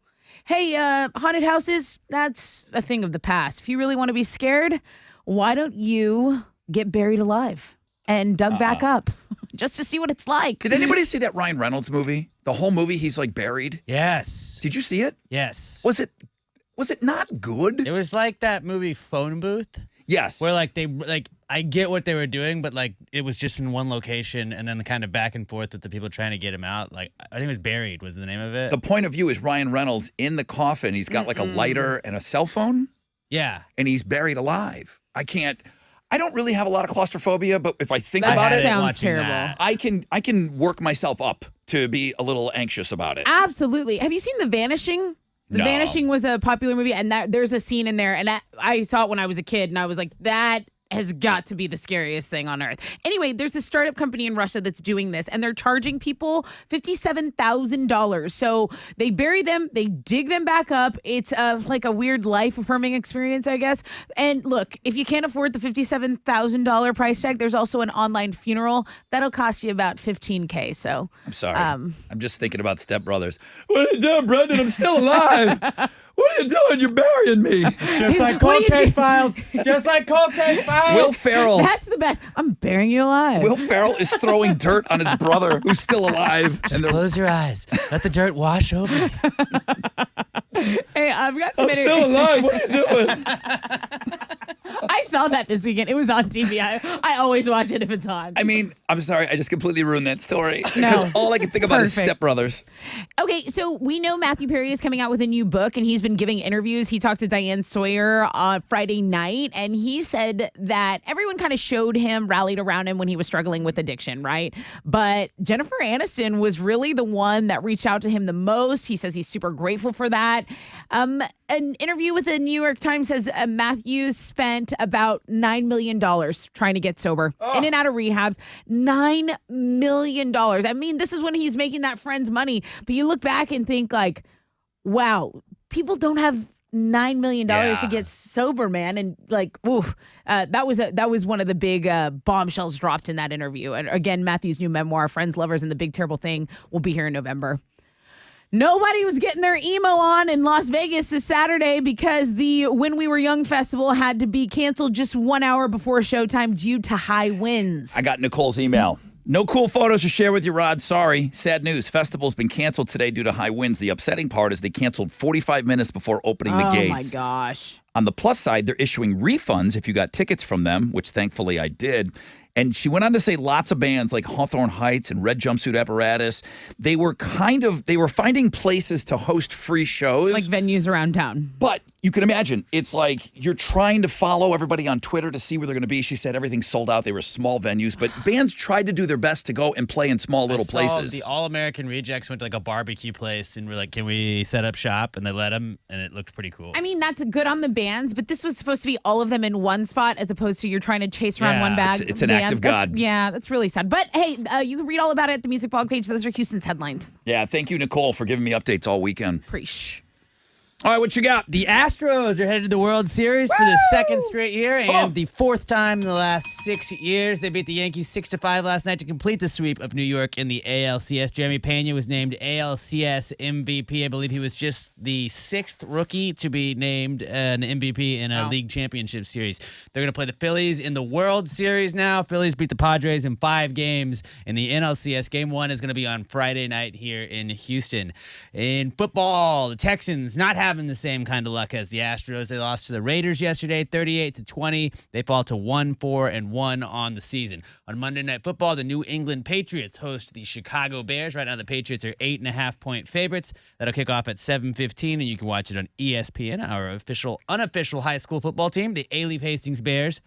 Hey, haunted houses, that's a thing of the past. If you really want to be scared, why don't you get buried alive and dug back up just to see what it's like? Did anybody see that Ryan Reynolds movie? The whole movie, he's like buried. Yes. Did you see it? Yes. Was it not good? It was like that movie Phone Booth. Yes. Where I get what they were doing, but like it was just in one location and then the kind of back and forth with the people trying to get him out. Like I think it was Buried was the name of it. The point of view is Ryan Reynolds in the coffin. He's got like a lighter and a cell phone. Yeah. And he's buried alive. I don't really have a lot of claustrophobia, but if I think That about it, sounds terrible. that. I can work myself up to be a little anxious about it. Absolutely. Have you seen The Vanishing? The No. Vanishing was a popular movie, and there's a scene in there, and I saw it when I was a kid, and I was like, that has got to be the scariest thing on earth. Anyway, there's a startup company in Russia that's doing this, and they're charging people $57,000. So they bury them, they dig them back up. It's like a weird life-affirming experience, I guess. And look, if you can't afford the $57,000 price tag, there's also an online funeral that'll cost you about $15K. So I'm sorry. I'm just thinking about Step Brothers. What are you doing, Brendan? I'm still alive. What are you doing? You're burying me. Just like What are cold you case doing? files. Just like cold case files. Will Ferrell. that's the best. I'm burying you alive. Will Ferrell is throwing dirt on his brother who's still alive. Just close your eyes. Let the dirt wash over you. Hey, I've got some I'm still alive. What are you doing? I saw that this weekend. It was on TV. I always watch it if it's on. I mean, I'm sorry. I just completely ruined that story. No, Because all I can think about is perfect. Step Brothers. Okay, so we know Matthew Perry is coming out with a new book, and he's been giving interviews. He talked to Diane Sawyer on Friday night, and he said that everyone kind of rallied around him when he was struggling with addiction, right? But Jennifer Aniston was really the one that reached out to him the most. He says he's super grateful for that. An interview with the New York Times says Matthew spent about $9 million trying to get sober, in and out of rehabs. $9 million. I mean, this is when he's making that friend's money. But you look back and think like, wow, people don't have $9 million to get sober, man. And like, oof, that was one of the big bombshells dropped in that interview. And again, Matthew's new memoir, Friends, Lovers, and the Big Terrible Thing, will be here in November. Nobody was getting their emo on in Las Vegas this Saturday because the When We Were Young festival had to be canceled just 1 hour before showtime due to high winds. I got Nicole's email. No cool photos to share with you, Rod. Sorry. Sad news. Festival's been canceled today due to high winds. The upsetting part is they canceled 45 minutes before opening the gates. Oh, my gosh. On the plus side, they're issuing refunds if you got tickets from them, which thankfully I did. And she went on to say lots of bands like Hawthorne Heights and Red Jumpsuit Apparatus, they were finding places to host free shows. Like venues around town. But you can imagine, it's like you're trying to follow everybody on Twitter to see where they're going to be. She said everything's sold out. They were small venues, but bands tried to do their best to go and play in small little places. The All American Rejects went to like a barbecue place and were like, can we set up shop? And they let them, and it looked pretty cool. I mean, that's good on the bands, but this was supposed to be all of them in one spot as opposed to you're trying to chase around one bag. It's an act of God. That's really sad. But hey, you can read all about it at the music blog page. Those are Houston's headlines. Yeah, thank you, Nicole, for giving me updates all weekend. Preach. All right, what you got? The Astros are headed to the World Series for the second straight year and the fourth time in the last 6 years. They beat the Yankees 6-5 last night to complete the sweep of New York in the ALCS. Jeremy Pena was named ALCS MVP. I believe he was just the sixth rookie to be named an MVP in a league championship series. They're going to play the Phillies in the World Series now. Phillies beat the Padres in 5 games in the NLCS. Game 1 is going to be on Friday night here in Houston. In football, the Texans not having the same kind of luck as the Astros. They lost to the Raiders yesterday, 38-20. They fall to 1-4-1 on the season. On Monday Night Football, the New England Patriots host the Chicago Bears. Right now, the Patriots are 8.5-point favorites. That'll kick off at 7:15, and you can watch it on ESPN, our unofficial high school football team. The A-Leaf Hastings Bears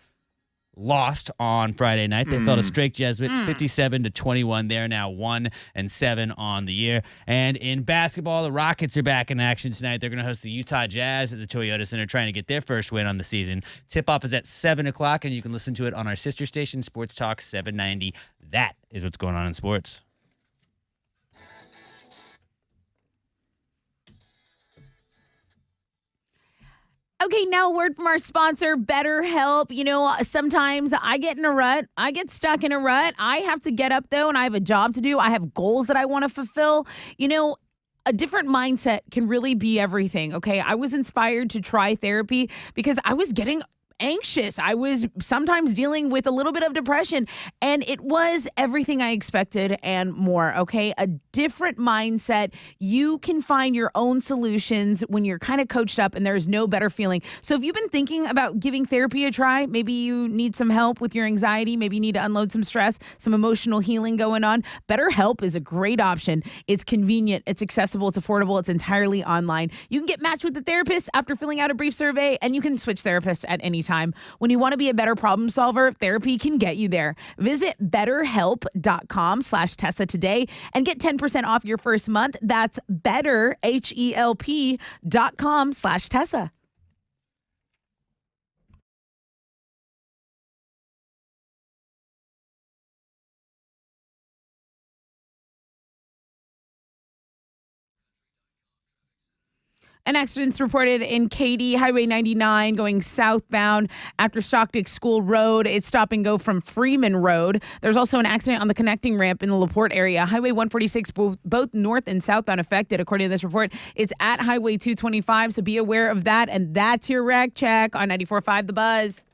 lost on Friday night. They fell to Strake Jesuit 57-21. They're now 1-7 on the year. And in basketball, the Rockets are back in action tonight. They're going to host the Utah Jazz at the Toyota Center, trying to get their first win on the season. Tip-off is at 7 o'clock, and you can listen to it on our sister station, Sports Talk 790. That is what's going on in sports. Okay, now a word from our sponsor, BetterHelp. You know, sometimes I get in a rut. I get stuck in a rut. I have to get up, though, and I have a job to do. I have goals that I want to fulfill. You know, a different mindset can really be everything, okay? I was inspired to try therapy because I was getting anxious. I was sometimes dealing with a little bit of depression, and it was everything I expected and more, okay? A different mindset. You can find your own solutions when you're kind of coached up and there's no better feeling. So if you've been thinking about giving therapy a try, maybe you need some help with your anxiety, maybe you need to unload some stress, some emotional healing going on, BetterHelp is a great option. It's convenient, it's accessible, it's affordable, it's entirely online. You can get matched with a therapist after filling out a brief survey, and you can switch therapists at any time. When you want to be a better problem solver, therapy can get you there. Visit betterhelp.com/Tessa today and get 10% off your first month. That's betterhelp.com/Tessa. An accident's reported in Katy, Highway 99 going southbound after Stockton School Road. It's stop and go from Freeman Road. There's also an accident on the connecting ramp in the LaPorte area. Highway 146, both north and southbound affected. According to this report, it's at Highway 225, so be aware of that. And that's your wreck check on 94.5 The Buzz.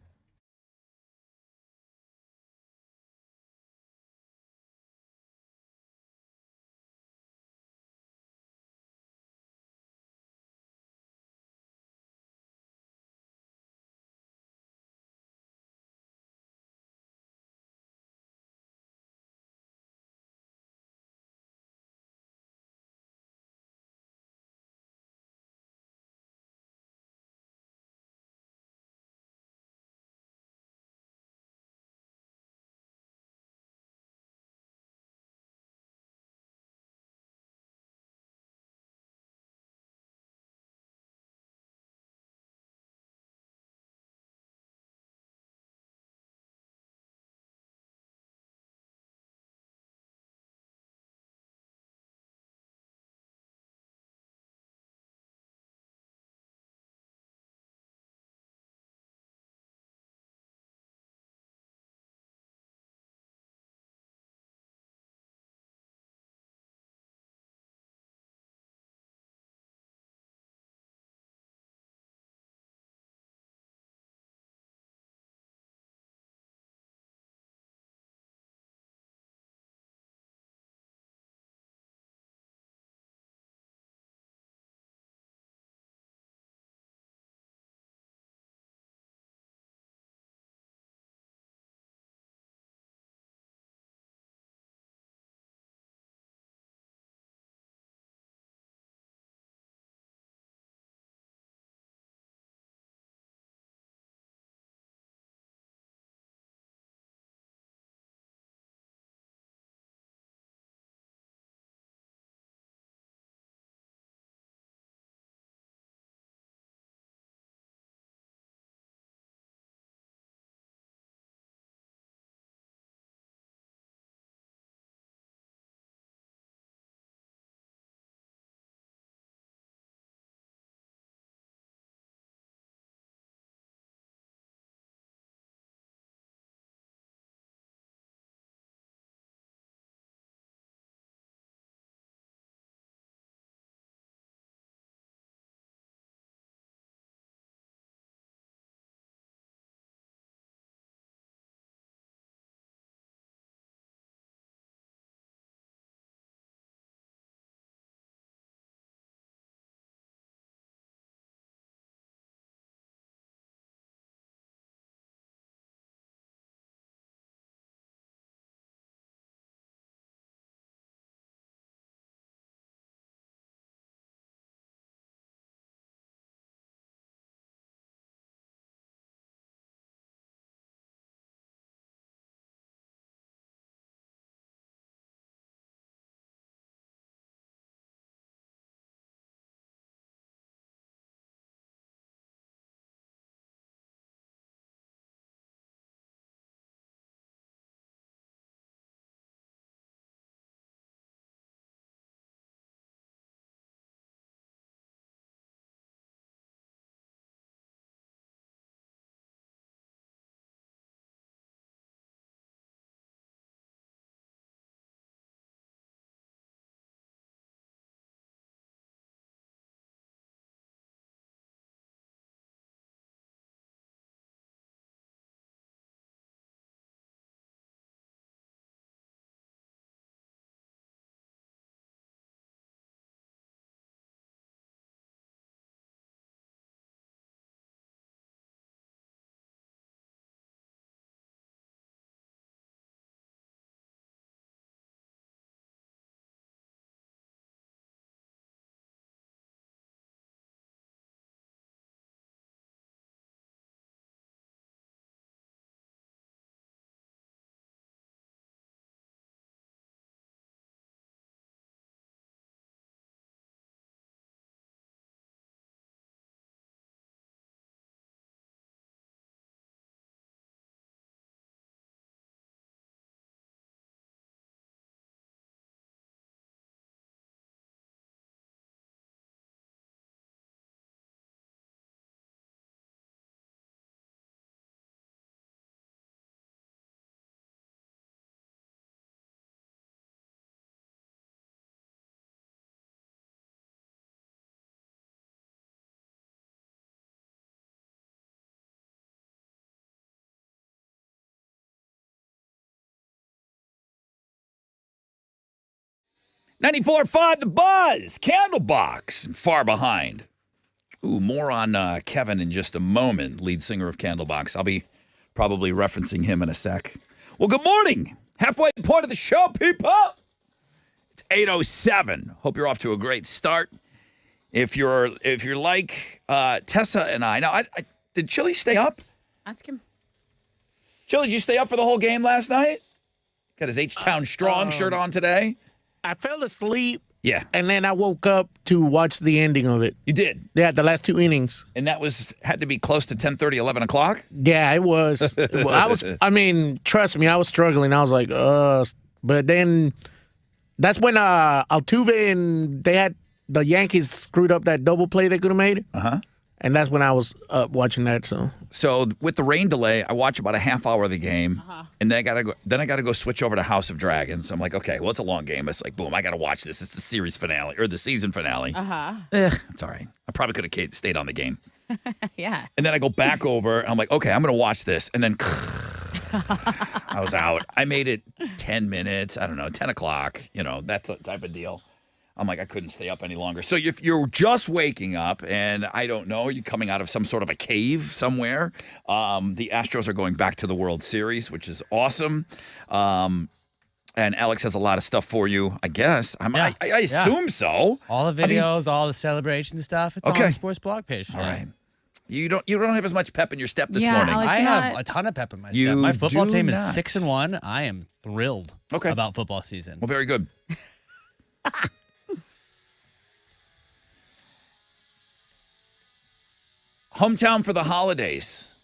94.5 The Buzz, Candlebox, and Far Behind. Ooh, more on Kevin in just a moment, lead singer of Candlebox. I'll be probably referencing him in a sec. Well, good morning. Halfway point of the show, people. It's 8:07. Hope you're off to a great start. If you're like Tessa and I, now, did Chili stay up? Ask him. Chili, did you stay up for the whole game last night? Got his H-Town Strong shirt on today. I fell asleep. Yeah. And then I woke up to watch the ending of it. You did? Yeah, the last 2 innings. And that had to be close to 10:30, 11 o'clock? Yeah, it was. Trust me, I was struggling. I was like, but then that's when Altuve and they had the Yankees screwed up that double play they could have made. Uh-huh. And that's when I was up watching that. So with the rain delay, I watch about a half hour of the game, and then I gotta go switch over to House of Dragons. I'm like, okay, well, it's a long game. It's like, boom, I gotta watch this. It's the series finale or the season finale. It's all right. I probably could have stayed on the game. Yeah. And then I go back over, and I'm like, okay, I'm gonna watch this, and then I was out. I made it 10 minutes. I don't know, 10 o'clock. That type of deal. I'm like, I couldn't stay up any longer. So if you're just waking up, and I don't know, you're coming out of some sort of a cave somewhere, the Astros are going back to the World Series, which is awesome. And Alex has a lot of stuff for you, I guess. I assume so. All the videos, all the celebration stuff. It's on the sports blog page. All right. You don't have as much pep in your step this Yeah, morning. Alex, I have a ton of pep in my step. My football team is 6-1. I am thrilled about football season. Well, very good. Hometown for the holidays.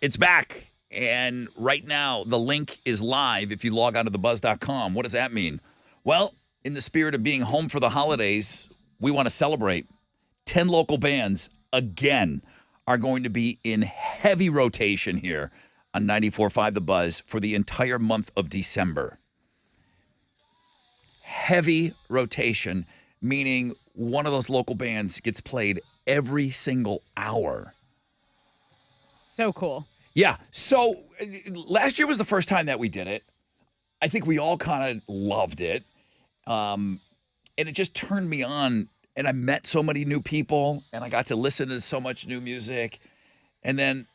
It's back. And right now, the link is live if you log on to thebuzz.com. What does that mean? Well, in the spirit of being home for the holidays, we want to celebrate. 10 local bands, again, are going to be in heavy rotation here on 94.5 The Buzz for the entire month of December. Heavy rotation, meaning one of those local bands gets played every single hour. So cool. Yeah. So last year was the first time that we did it. I think we all kind of loved it. And it just turned me on. And I met so many new people. And I got to listen to so much new music. And then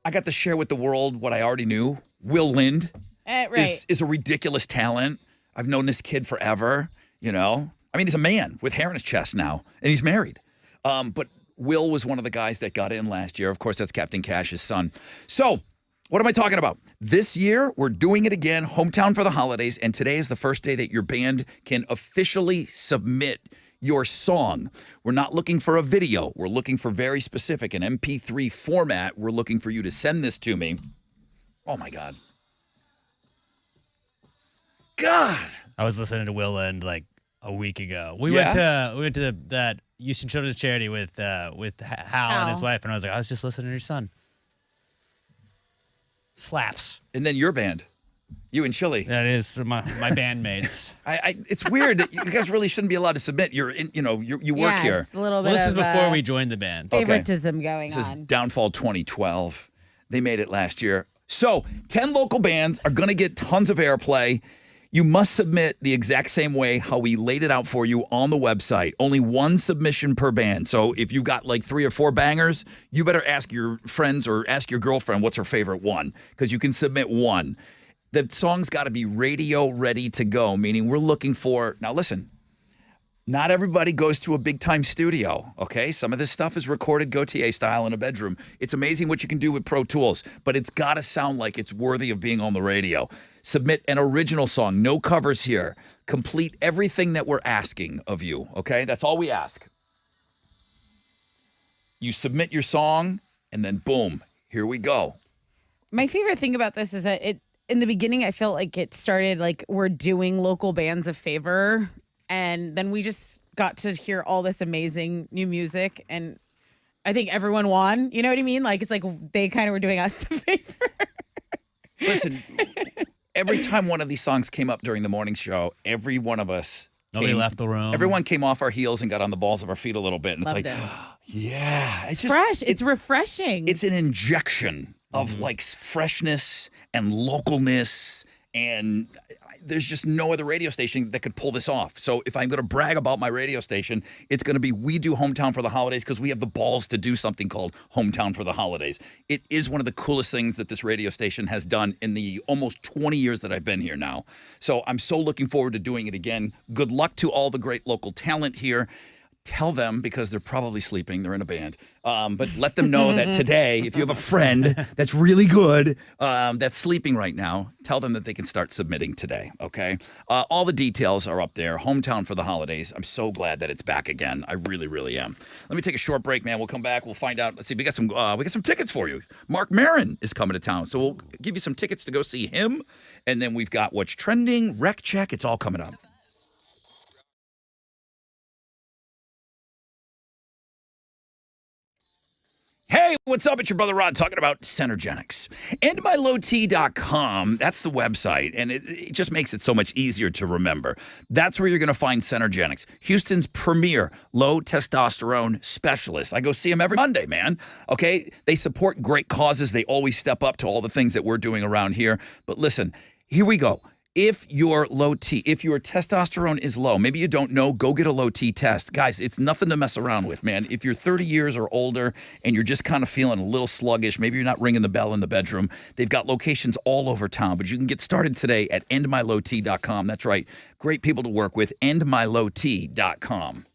I got to share with the world what I already knew. Will Lind is a ridiculous talent. I've known this kid forever, I mean, he's a man with hair in his chest now, and he's married. But Will was one of the guys that got in last year. Of course, that's Captain Cash's son. So what am I talking about? This year, we're doing it again, Hometown for the Holidays, and today is the first day that your band can officially submit your song. We're not looking for a video. We're looking for very specific, an MP3 format. We're looking for you to send this to me. Oh, my God. I was listening to Will Lind like a week ago. We went to that Houston Children's Charity with Hal and his wife, and I was like, I was just listening to your son. Slaps. And then your band, you and Chili. That is my bandmates. It's weird that you guys really shouldn't be allowed to submit. You work here. It's a little bit This is of before we joined the band. favoritism going This is on. Downfall 2012. They made it last year. So 10 local bands are going to get tons of airplay. You must submit the exact same way how we laid it out for you on the website. Only one submission per band. So if you've got like 3 or 4 bangers, you better ask your friends or ask your girlfriend what's her favorite one, because you can submit one. The song's got to be radio ready to go, meaning we're looking for, now listen, not everybody goes to a big time studio, okay? Some of this stuff is recorded Gautier style in a bedroom. It's amazing what you can do with Pro Tools, but it's got to sound like it's worthy of being on the radio. Submit an original song, no covers here. Complete everything that we're asking of you, okay? That's all we ask. You submit your song, and then boom, here we go. My favorite thing about this is that in the beginning, I felt like it started like we're doing local bands a favor. And then we just got to hear all this amazing new music. And I think everyone won. You know what I mean? Like, it's like they kind of were doing us the favor. Listen, every time one of these songs came up during the morning show, every one of us Nobody left the room. Everyone came off our heels and got on the balls of our feet a little bit. And Loved it's like, it. yeah. It's just fresh. It's refreshing. It's an injection of like freshness and localness And there's just no other radio station that could pull this off. So if I'm going to brag about my radio station, it's going to be we do Hometown for the Holidays because we have the balls to do something called Hometown for the Holidays. It is one of the coolest things that this radio station has done in the almost 20 years that I've been here now. So I'm so looking forward to doing it again. Good luck to all the great local talent here. Tell them, because they're probably sleeping, they're in a band, but let them know that today, if you have a friend that's really good, that's sleeping right now, tell them that they can start submitting today, okay? All the details are up there. Hometown for the Holidays. I'm so glad that it's back again. I really, really am. Let me take a short break, man. We'll come back. We'll find out. Let's see. We got some tickets for you. Mark Maron is coming to town, so we'll give you some tickets to go see him, and then we've got what's trending, rec check. It's all coming up. Hey, what's up? It's your brother Rod talking about Centergenics. EndMyLowT.com, that's the website, and it just makes it so much easier to remember. That's where you're going to find Centergenics, Houston's premier low testosterone specialist. I go see them every Monday, man. Okay? They support great causes. They always step up to all the things that we're doing around here. But listen, here we go. If your testosterone is low, maybe you don't know, go get a low T test. Guys, it's nothing to mess around with, man. If you're 30 years or older and you're just kind of feeling a little sluggish, maybe you're not ringing the bell in the bedroom, they've got locations all over town, but you can get started today at endmylowt.com. That's right. Great people to work with, endmylowt.com.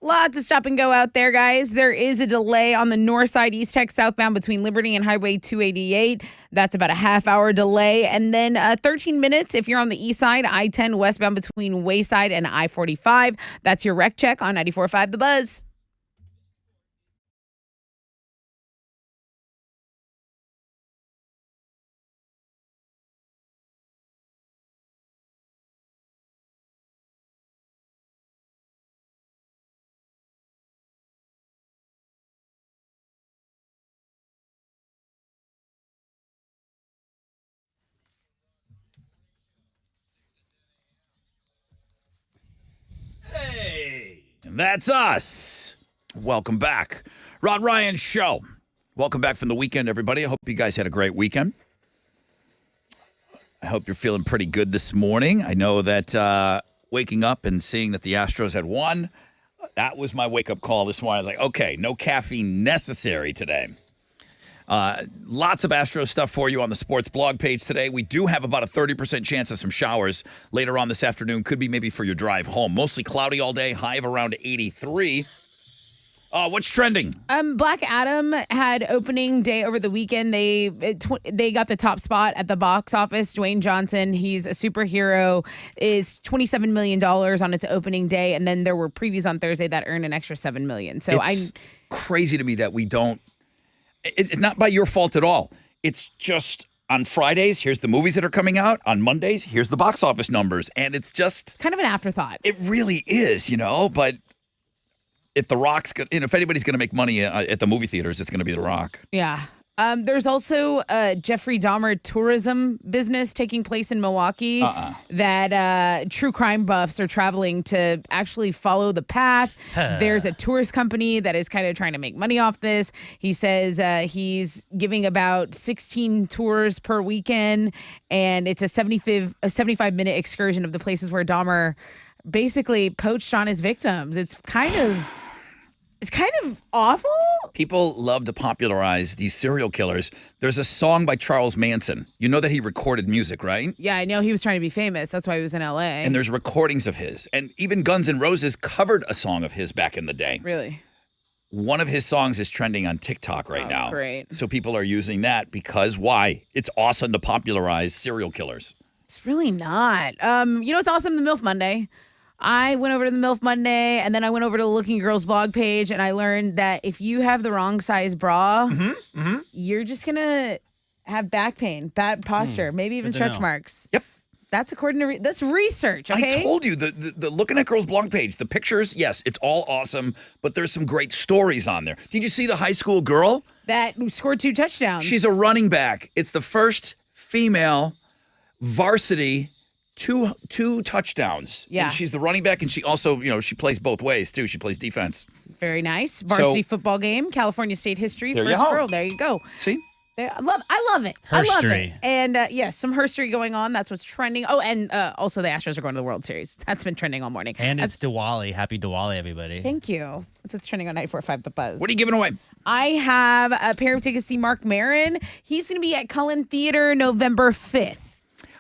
Lots of stop and go out there, guys. There is a delay on the north side, East Tech southbound between Liberty and Highway 288. That's about a half-hour delay. And then 13 minutes if you're on the east side, I-10 westbound between Wayside and I-45. That's your wreck check on 94.5 The Buzz. Hey, that's us. Welcome back. Rod Ryan Show. Welcome back from the weekend, everybody. I hope you guys had a great weekend. I hope you're feeling pretty good this morning. I know that waking up and seeing that the Astros had won, that was my wake-up call this morning. I was like, okay, no caffeine necessary today. Lots of Astros stuff for you on the sports blog page today. We do have about a 30% chance of some showers later on this afternoon. Could be maybe for your drive home. Mostly cloudy all day, high of around 83. What's trending? Black Adam had opening day over the weekend. They got the top spot at the box office. Dwayne Johnson, he's a superhero, is $27 million on its opening day. And then there were previews on Thursday that earned an extra $7 million. So it's crazy to me that we don't. It's not by your fault at all. It's just on Fridays, here's the movies that are coming out. On Mondays, here's the box office numbers. And it's just kind of an afterthought. It really is, but if The Rock's if anybody's going to make money at the movie theaters, it's going to be The Rock. Yeah. There's also a Jeffrey Dahmer tourism business taking place in Milwaukee that true crime buffs are traveling to actually follow the path. There's a tourist company that is kind of trying to make money off this. He says he's giving about 16 tours per weekend, and it's a 75-minute excursion of the places where Dahmer basically poached on his victims. It's kind of awful. People love to popularize these serial killers. There's a song by Charles Manson. You know that he recorded music, right? Yeah, I know he was trying to be famous. That's why he was in L.A. And there's recordings of his. And even Guns N' Roses covered a song of his back in the day. Really? One of his songs is trending on TikTok right now. Great. So people are using that because why? It's awesome to popularize serial killers. It's really not. It's awesome, the MILF Monday. I went over to the MILF Monday, and then I went over to the Looking Girls blog page, and I learned that if you have the wrong size bra, you're just going to have back pain, bad posture, maybe even stretch marks. Yep. That's according to that's research, okay? I told you, the Looking at Girls blog page, the pictures, yes, it's all awesome, but there's some great stories on there. Did you see the high school girl? That scored 2 touchdowns. She's a running back. It's the first female varsity two touchdowns. Yeah. And she's the running back, and she also, she plays both ways, too. She plays defense. Very nice. Varsity football game, California State history, first girl. There you go. See? I love it. I love it. And yes, some herstory going on. That's what's trending. Oh, and also the Astros are going to the World Series. That's been trending all morning. And it's Diwali. Happy Diwali, everybody. Thank you. That's what's trending on 94.5 The Buzz. What are you giving away? I have a pair of tickets to see Mark Maron. He's going to be at Cullen Theater November 5th.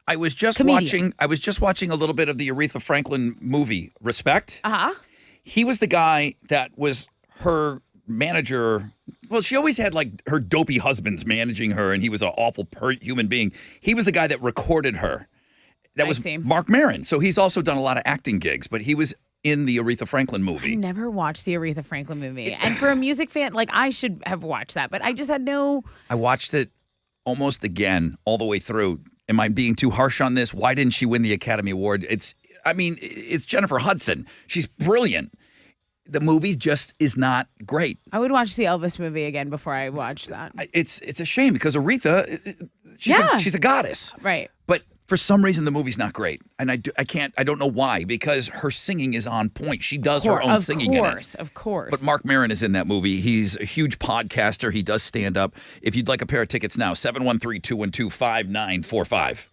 I was just watching a little bit of the Aretha Franklin movie, Respect. He was the guy that was her manager. Well, she always had like her dopey husbands managing her, and he was an awful human being. He was the guy that recorded her. That was Mark Maron. So he's also done a lot of acting gigs, but he was in the Aretha Franklin movie. I never watched the Aretha Franklin movie. And for a music fan, I should have watched that, but I just had no... I watched it almost again all the way through. Am I being too harsh on this? Why didn't she win the Academy Award? It's Jennifer Hudson. She's brilliant. The movie just is not great. I would watch the Elvis movie again before I watched that. It's a shame because Aretha, she's a goddess. Right. But for some reason, the movie's not great. And I don't know why, because her singing is on point. She does her own singing in it. Of course. But Mark Maron is in that movie. He's a huge podcaster. He does stand up. If you'd like a pair of tickets now, 713-212-5945.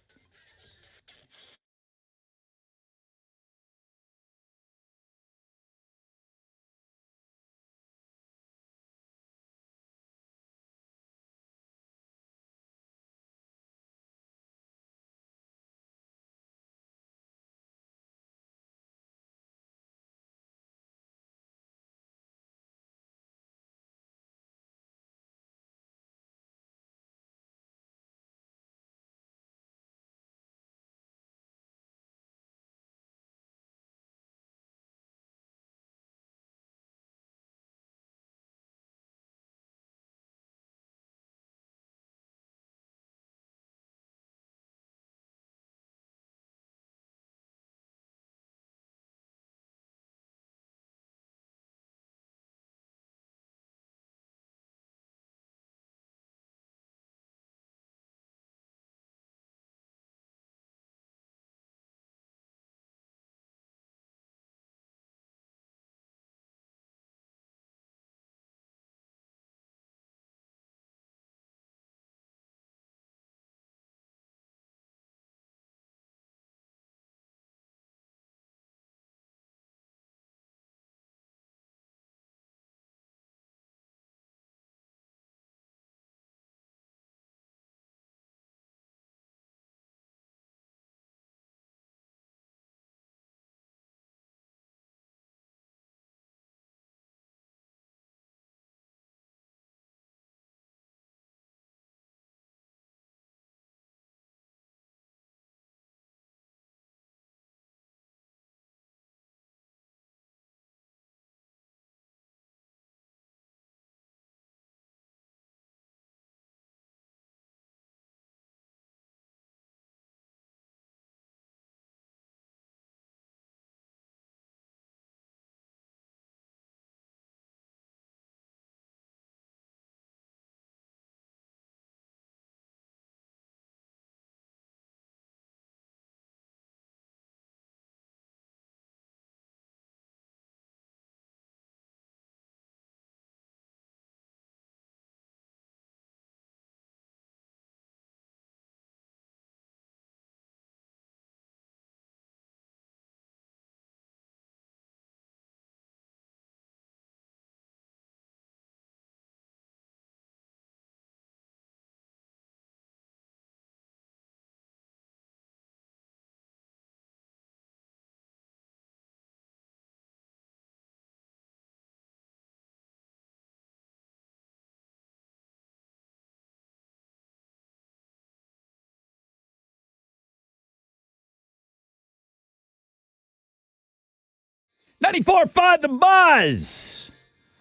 94.5 The Buzz.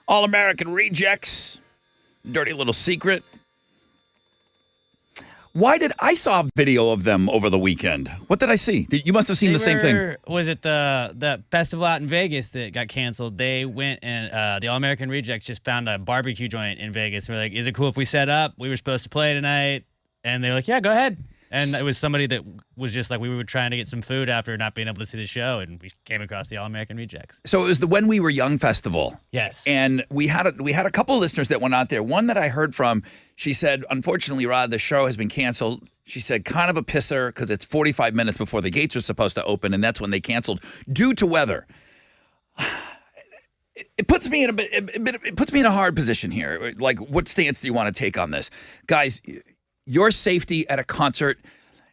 All-American Rejects. Dirty Little Secret. Why did I saw a video of them over the weekend? What did I see? You must have seen the same thing. Was it the festival out in Vegas that got canceled? They went and the All American Rejects just found a barbecue joint in Vegas. We're like, is it cool if we set up? We were supposed to play tonight, and they were like, yeah, go ahead. And it was somebody that was just like, we were trying to get some food after not being able to see the show, and we came across the All American Rejects. So it was the When We Were Young festival. Yes. And we had a couple of listeners that went out there. One that I heard from, she said, unfortunately, Rod, the show has been canceled. She said, kind of a pisser because it's 45 minutes before the gates are supposed to open, and that's when they canceled due to weather. It puts me in it puts me in a hard position here. Like, what stance do you want to take on this? Guys, your safety at a concert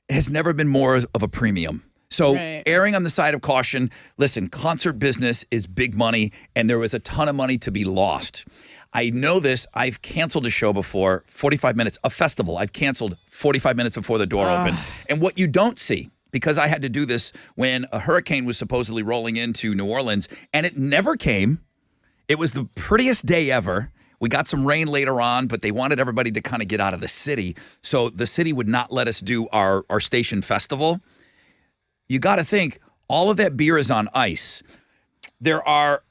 has never been more of a premium. So erring on the side of caution, listen, concert business is big money, and there was a ton of money to be lost. I know this. I've canceled a show before, 45 minutes, a festival. I've canceled 45 minutes before the door opened. And what you don't see, because I had to do this when a hurricane was supposedly rolling into New Orleans, and it never came. It was the prettiest day ever. We got some rain later on, but they wanted everybody to kind of get out of the city. So the city would not let us do our station festival. You got to think, all of that beer is on ice. There are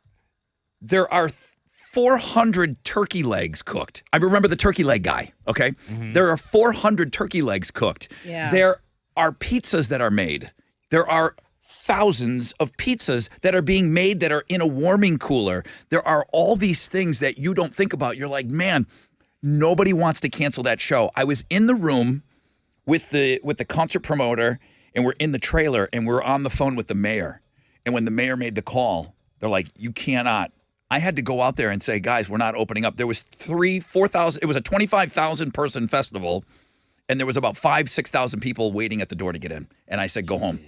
400 turkey legs cooked. I remember the turkey leg guy, okay? Mm-hmm. There are 400 turkey legs cooked. Yeah. There are pizzas that are made. There are thousands of pizzas that are being made that are in a warming cooler. There are all these things that you don't think about. You're like, man, nobody wants to cancel that show. I was in the room with the concert promoter, and we're in the trailer, and we're on the phone with the mayor. And when the mayor made the call, they're like, you cannot. I had to go out there and say, guys, we're not opening up. There was 4,000. It was a 25,000 person festival, and there was about 6,000 people waiting at the door to get in. And I said, go home.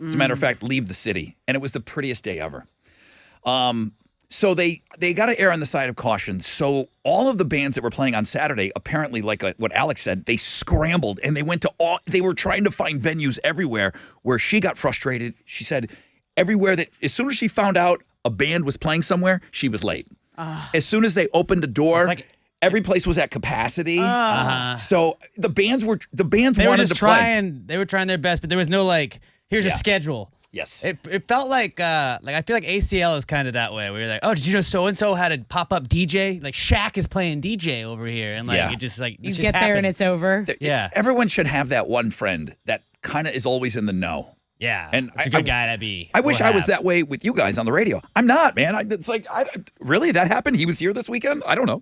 As a matter of fact, leave the city. And it was the prettiest day ever. So they got to err on the side of caution. So all of the bands that were playing on Saturday, apparently, like what Alex said, they scrambled and they went to they were trying to find venues everywhere. Where she got frustrated, she said everywhere that as soon as she found out a band was playing somewhere, she was late. As soon as they opened the door, every place was at capacity. So the bands wanted to play. They were trying their best, but there was no here's a schedule. Yes. It felt like I feel like ACL is kind of that way. Where you're like, oh, did you know so and so had a pop up DJ? Like Shaq is playing DJ over here, and it just you get there and it's over. Yeah. Everyone should have that one friend that kind of is always in the know. Yeah, and it's a good guy to be. I wish I was that way with you guys on the radio. I'm not, man. It's like, really, that happened? He was here this weekend? I don't know.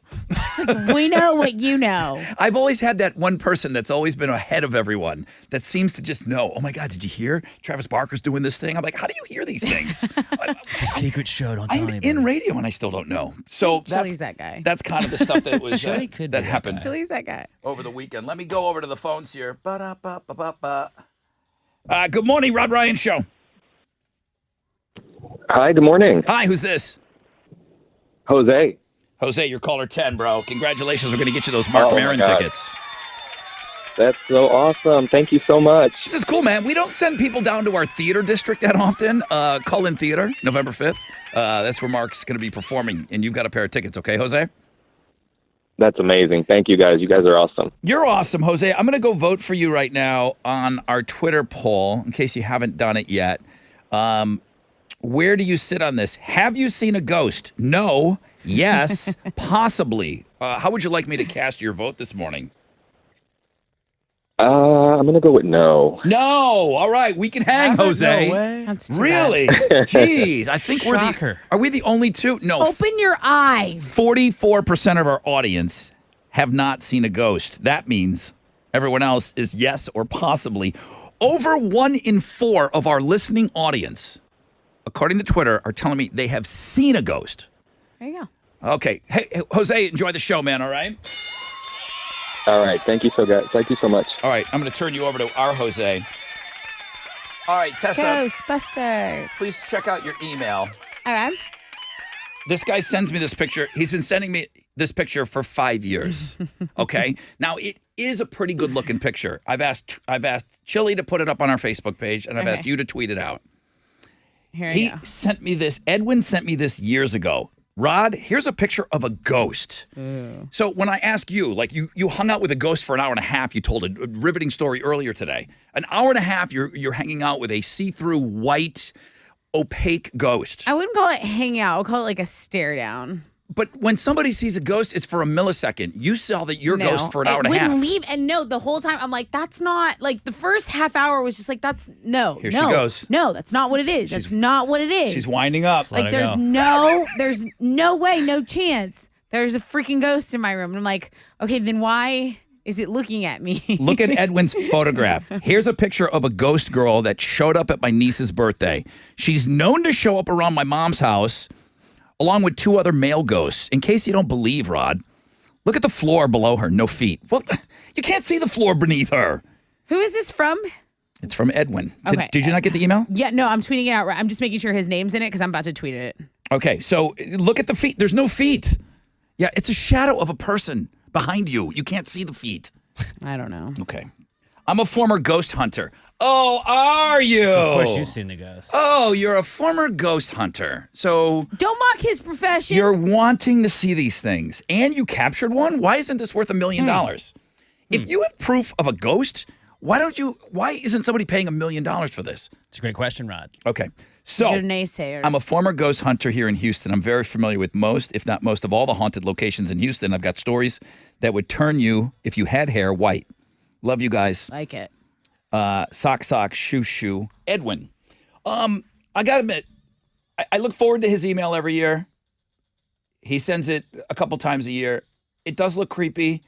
We know what you know. I've always had that one person that's always been ahead of everyone that seems to just know, oh my God, did you hear? Travis Barker's doing this thing. I'm like, how do you hear these things? It's a secret show, don't tell anybody. I'm in radio and I still don't know. So Chili's that guy. That's kind of the stuff that was that happened Chili's that guy. over the weekend. Let me go over to the phones here. Ba-da-ba-ba-ba-ba. Good morning, Rod Ryan Show. Hi, good morning. Hi, who's this? Jose. Jose, you're caller 10, bro. Congratulations. We're going to get you those Mark Maron tickets. That's so awesome. Thank you so much. This is cool, man. We don't send people down to our theater district that often. Cullen Theater, November 5th. That's where Mark's going to be performing, and you've got a pair of tickets, okay, Jose? That's amazing. Thank you, guys. You guys are awesome. You're awesome, Jose. I'm going to go vote for you right now on our Twitter poll, in case you haven't done it yet. Where do you sit on this? Have you seen a ghost? No. Yes. Possibly. How would you like me to cast your vote this morning? I'm going to go with no. No. All right. We can hang, Jose. No way. That's too Really? Jeez. I think are we the only two? No. Open your eyes. 44% of our audience have not seen a ghost. That means everyone else is yes or possibly. Over 1 in 4 of our listening audience, according to Twitter, are telling me they have seen a ghost. There you go. Okay. Hey, Jose, enjoy the show, man, all right? All right. Thank you so much. All right. I'm going to turn you over to our Jose. All right, Tessa. Ghostbusters. Please check out your email. Okay. This guy sends me this picture. He's been sending me this picture for 5 years. Okay? Now, it is a pretty good-looking picture. I've asked Chili to put it up on our Facebook page, and I've asked you to tweet it out. Here He you go. sent me this. Edwin sent me this years ago. Rod, here's a picture of a ghost. So when I ask you, like you hung out with a ghost for an hour and a half, you told a riveting story earlier today. An hour and a half, you're hanging out with a see-through white, opaque ghost. I wouldn't call it hang out. I'll call it like a stare down. But when somebody sees a ghost, it's for a millisecond. You saw that your ghost for an hour and a half. It wouldn't leave. And no, the whole time I'm like, that's not, like the first half hour was just like, that's, no. Here she goes. No, that's not what it is. That's not what it is. She's winding up. Like there's no way, no chance. There's a freaking ghost in my room. And I'm like, okay, then why is it looking at me? Look at Edwin's photograph. Here's a picture of a ghost girl that showed up at my niece's birthday. She's known to show up around my mom's house along with 2 other male ghosts. In case you don't believe, Rod, look at the floor below her. No feet. Well, you can't see the floor beneath her. Who is this from? It's from Edwin. Okay. Did you not get the email? Yeah, no, I'm tweeting it out. I'm just making sure his name's in it because I'm about to tweet it. Okay, so look at the feet. There's no feet. Yeah, it's a shadow of a person behind you. You can't see the feet. I don't know. Okay. I'm a former ghost hunter. Oh, are you? So of course you've seen the ghost. Oh, you're a former ghost hunter. So don't mock his profession. You're wanting to see these things, and you captured one? Why isn't this worth $1 million? If you have proof of a ghost, why isn't somebody paying $1 million for this? It's a great question, Rod. Okay. So You're naysayers. I'm a former ghost hunter here in Houston. I'm very familiar with most, if not most, of all the haunted locations in Houston. I've got stories that would turn you, if you had hair, white. Love you guys. Like it. Sock, shoe. Edwin. I gotta admit, I look forward to his email every year. He sends it a couple times a year. It does look creepy,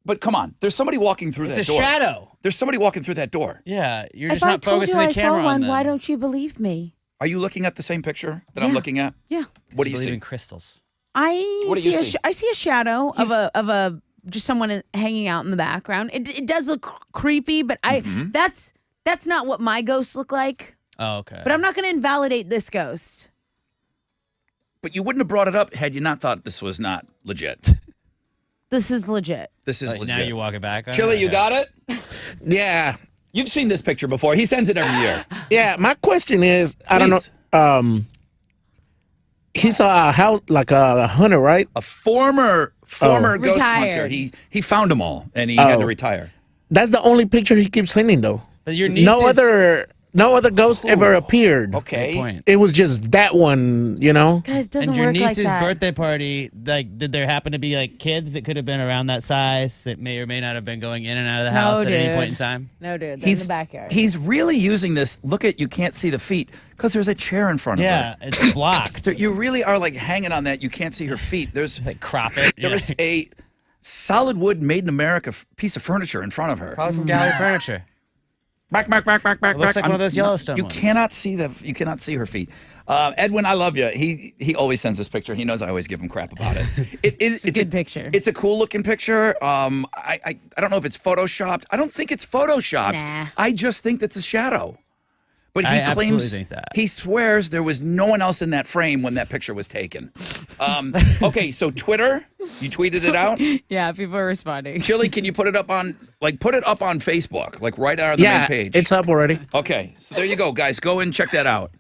but come on, there's somebody walking through that door. It's a shadow. There's somebody walking through that door. Yeah, you're just not focusing the camera on them. Why don't you believe me? Are you looking at the same picture that I'm looking at? Yeah. What do you see? In crystals. What do you see? I see a shadow of a just someone hanging out in the background. It does look creepy, but that's not what my ghosts look like. Oh, okay. But I'm not going to invalidate this ghost. But you wouldn't have brought it up had you not thought this was not legit. This is legit. This is legit. Now you walk it back on Chili, it? you got it? Yeah. You've seen this picture before. He sends it every year. Yeah, my question is, I don't know. He's a hunter, right? A former ghost Retired. hunter. He found them all, and he had to retire. That's the only picture he keeps sending, though. But your niece No other ghost ever appeared. Okay. Good point. It was just that one, you know? Guys, it doesn't And your work like niece's that. birthday party, like, did there happen to be like kids that could have been around that size that may or may not have been going in and out of the house at any point in time? No, dude. They're in the backyard. He's really using this. Look at, you can't see the feet because there's a chair in front of her. Yeah, it's blocked. You really are like hanging on that. You can't see her feet. There's like crop it. There is a solid wood made in America piece of furniture in front of her. Probably from Gallery Furniture. Back. It looks like one of those Yellowstone You ones. cannot see her feet. Edwin, I love you. He always sends this picture. He knows I always give him crap about it. It's a good picture. It's a cool looking picture. I don't know if it's photoshopped. I don't think it's photoshopped. Nah. I just think that's a shadow. But he I absolutely claims think that. he swears there was no one else in that frame when that picture was taken. Okay, so Twitter, you tweeted it out. Yeah, people are responding. Chili, can you put it up on Facebook, like right on the main page? It's up already. Okay, so there you go, guys. Go and check that out.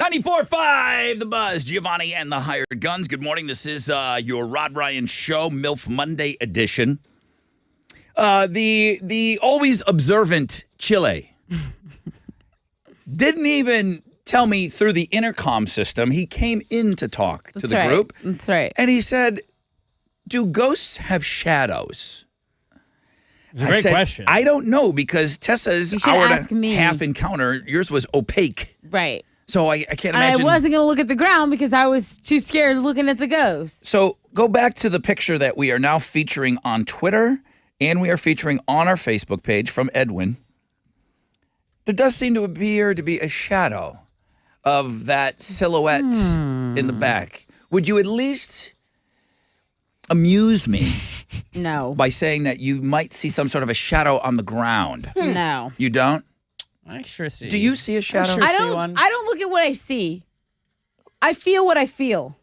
94.5 The Buzz, Giovanni and the Hired Guns. Good morning. This is your Rod Ryan Show, MILF Monday edition. The always observant Chile didn't even tell me through the intercom system. He came in to talk to the group. That's right. And he said, do ghosts have shadows? It's a great question. I don't know, because Tessa's You should hour ask and a me. half encounter, yours was opaque. Right. So I can't And imagine. I wasn't going to look at the ground because I was too scared of looking at the ghost. So go back to the picture that we are now featuring on Twitter, and we are featuring on our Facebook page from Edwin. There does seem to appear to be a shadow of that silhouette in the back. Would you at least amuse me No. by saying that you might see some sort of a shadow on the ground? No. You don't? I sure see. Do you see a shadow? sure I see don't one. I don't look at what I see. I feel what I feel.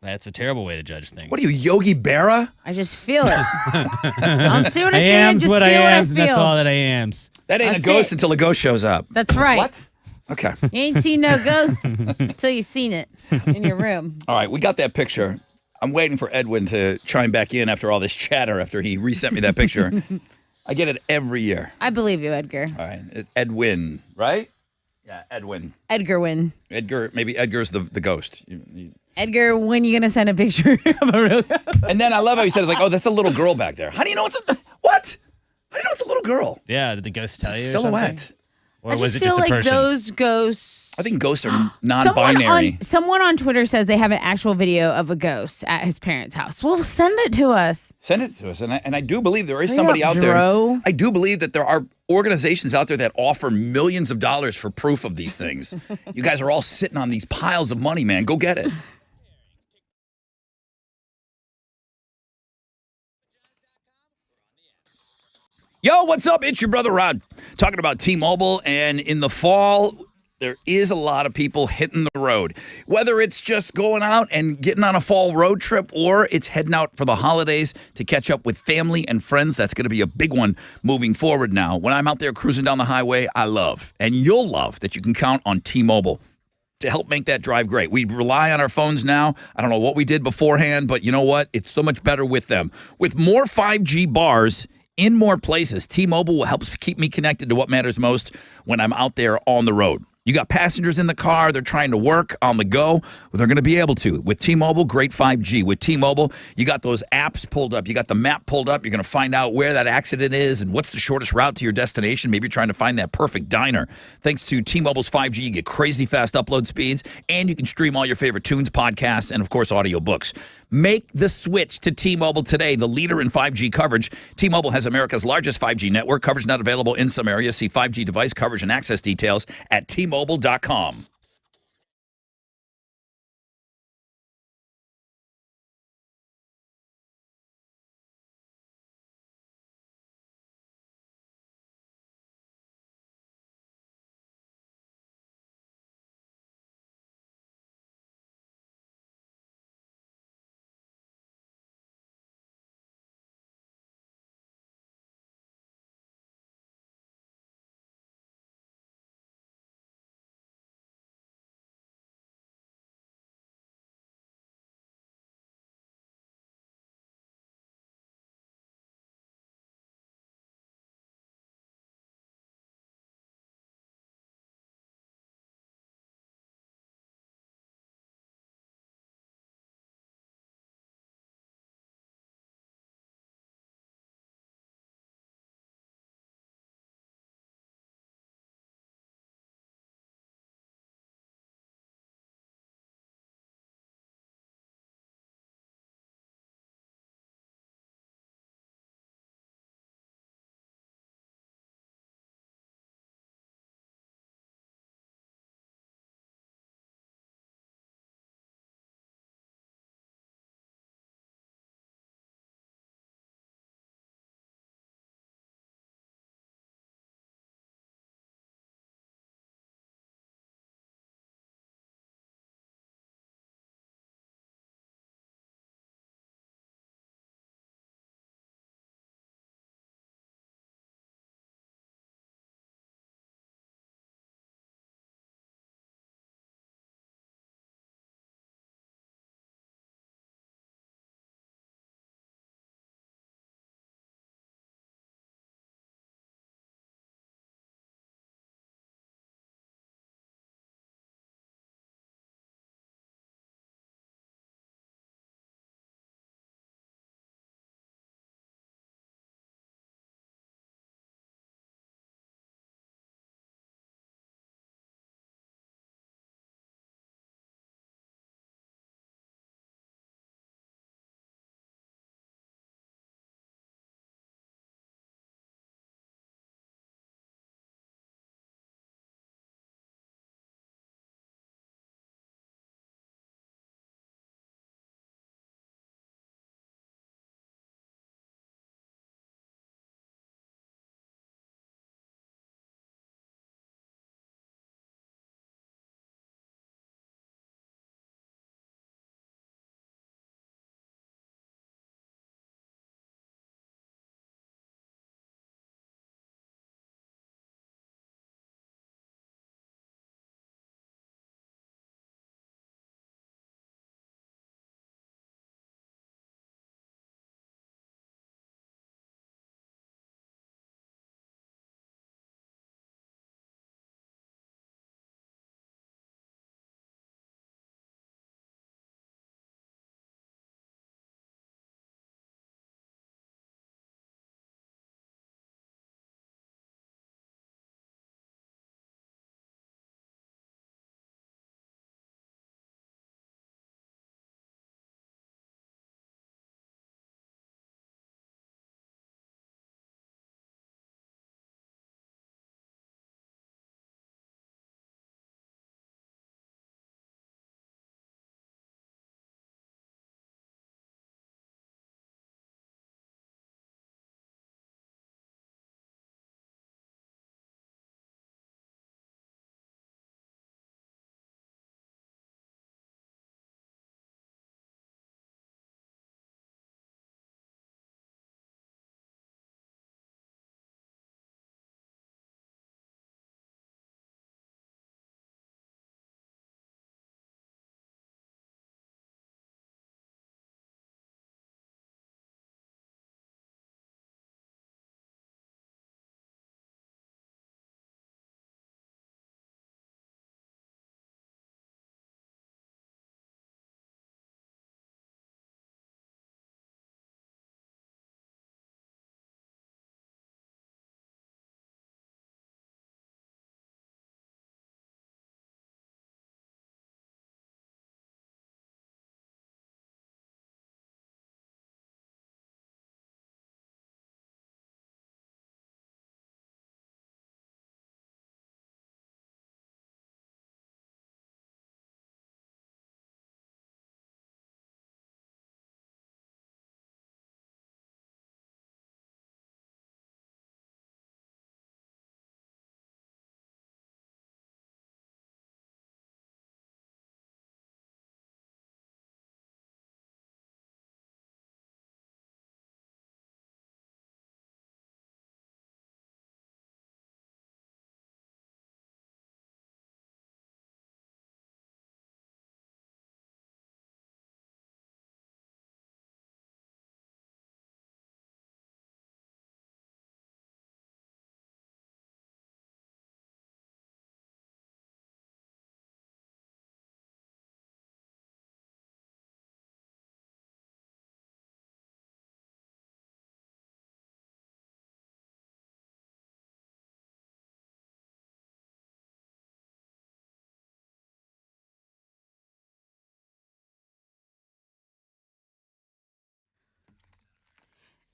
That's a terrible way to judge things. What are you, Yogi Berra? I just feel it. I don't see what I I see. I am just what feel I what I am. feel. That's all that I am. That ain't That's a ghost it. until a ghost shows up. That's right. What? Okay. You ain't seen no ghost until you seen it in your room. All right, we got that picture. I'm waiting for Edwin to chime back in after all this chatter after he resent me that picture. I get it every year. I believe you, Edgar. All right. It's Edwin, right? Yeah, Edwin. Edgar, when? Edgar, maybe Edgar's the ghost. Edgar, when you gonna send a picture of a real ghost? And then I love how he said, it's like, oh, that's a little girl back there. How do you know it's a, what? How do you know it's a little girl? Yeah, did the ghost tell you? It's or a silhouette. something? Or I was just it feel just a like person? those ghosts. I think ghosts are non-binary. Someone on Twitter says they have an actual video of a ghost at his parents' house. Well, send it to us. Send it to us. And I do believe there is Hurry somebody up, out there. Dro. I do believe that there are organizations out there that offer millions of dollars for proof of these things. You guys are all sitting on these piles of money, man. Go get it. Yo, what's up? It's your brother Rod talking about T-Mobile, and in the fall, there is a lot of people hitting the road. Whether it's just going out and getting on a fall road trip, or it's heading out for the holidays to catch up with family and friends. That's going to be a big one moving forward now. When I'm out there cruising down the highway, I love, and you'll love, that you can count on T-Mobile to help make that drive great. We rely on our phones now. I don't know what we did beforehand, but you know what? It's so much better with them. With more 5G bars in more places, T-Mobile will help keep me connected to what matters most when I'm out there on the road. You got passengers in the car, they're trying to work on the go. Well, they're going to be able to. With T-Mobile, great 5G. With T-Mobile, you got those apps pulled up. You got the map pulled up. You're going to find out where that accident is and what's the shortest route to your destination. Maybe you're trying to find that perfect diner. Thanks to T-Mobile's 5G, you get crazy fast upload speeds, and you can stream all your favorite tunes, podcasts, and, of course, audiobooks. Make the switch to T-Mobile today, the leader in 5G coverage. T-Mobile has America's largest 5G network. Coverage not available in some areas. See 5G device coverage and access details at T-Mobile.com.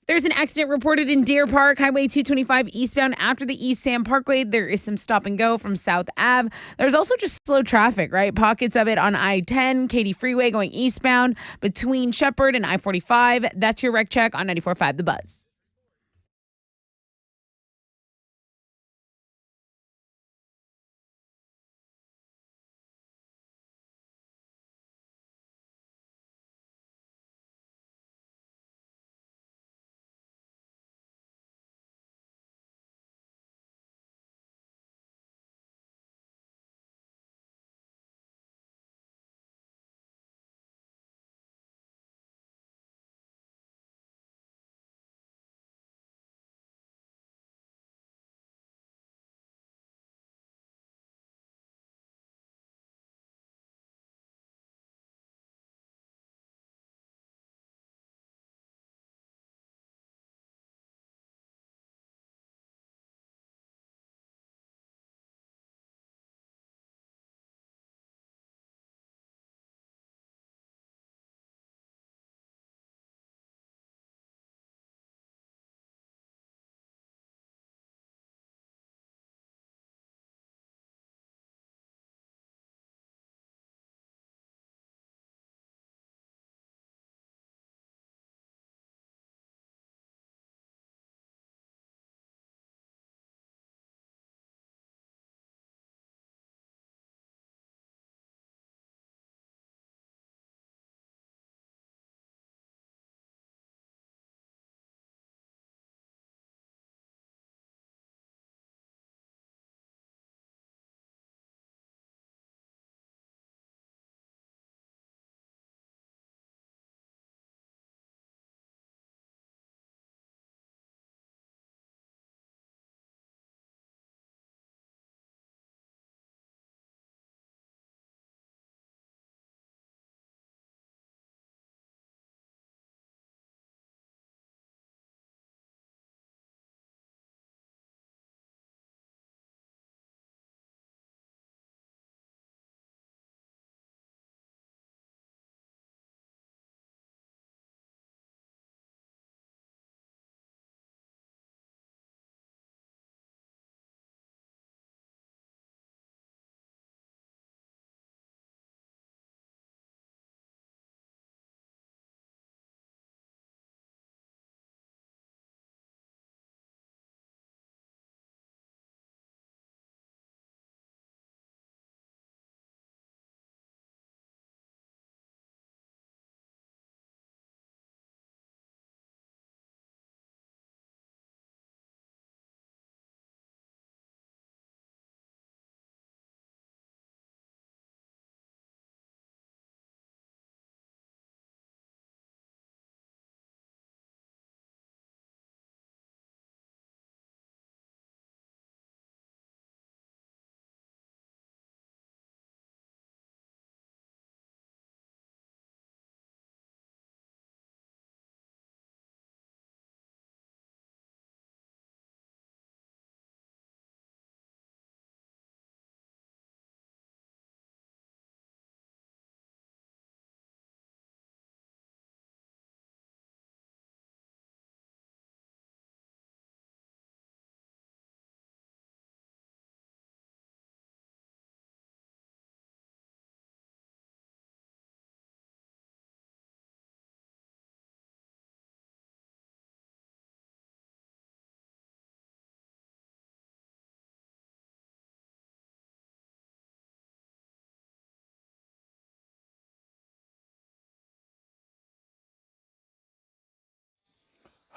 There's an accident reported in Deer Park, Highway 225 eastbound after the East Sam Parkway. There is some stop and go from South Ave. There's also just slow traffic, right? Pockets of it on I-10, Katy Freeway going eastbound between Shepherd and I-45. That's your wreck check on 94.5 The Buzz.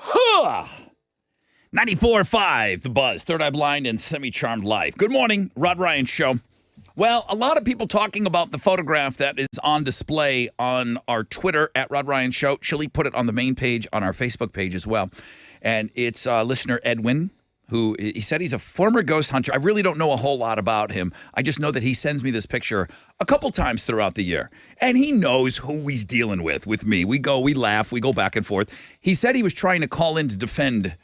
Huh. 94.5 The Buzz, Third Eye Blind and Semi-Charmed Life. Good morning, Rod Ryan Show. Well, a lot of people talking about the photograph that is on display on our Twitter at Rod Ryan Show. Chili put it on the main page on our Facebook page as well. And it's listener Edwin, who he said he's a former ghost hunter. I really don't know a whole lot about him. I just know that he sends me this picture a couple times throughout the year. And he knows who he's dealing with me. We laugh, we go back and forth. He said he was trying to call in to defend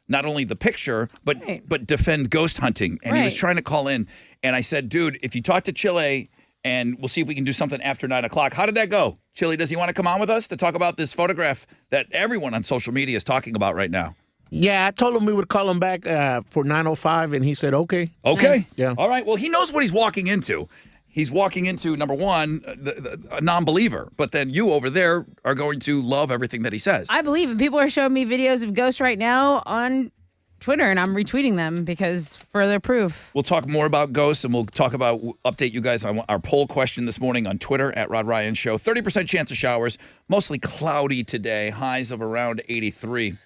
not only the picture, but defend ghost hunting. And he was trying to call in. And I said, dude, if you talk to Chile And we'll see if we can do something after 9 o'clock. How did that go? Chili, does he want to come on with us to talk about this photograph that everyone on social media is talking about right now? Yeah, I told him we would call him back for 9:05, and he said okay. Okay. Nice. Yeah. All right. Well, he knows what he's walking into. He's walking into, number one, a non-believer. But then you over there are going to love everything that he says. I believe, and people are showing me videos of ghosts right now on Twitter, and I'm retweeting them because further proof. We'll talk more about ghosts, and we'll update you guys on our poll question this morning on Twitter at Rod Ryan Show. 30% chance of showers, mostly cloudy today, highs of around 83.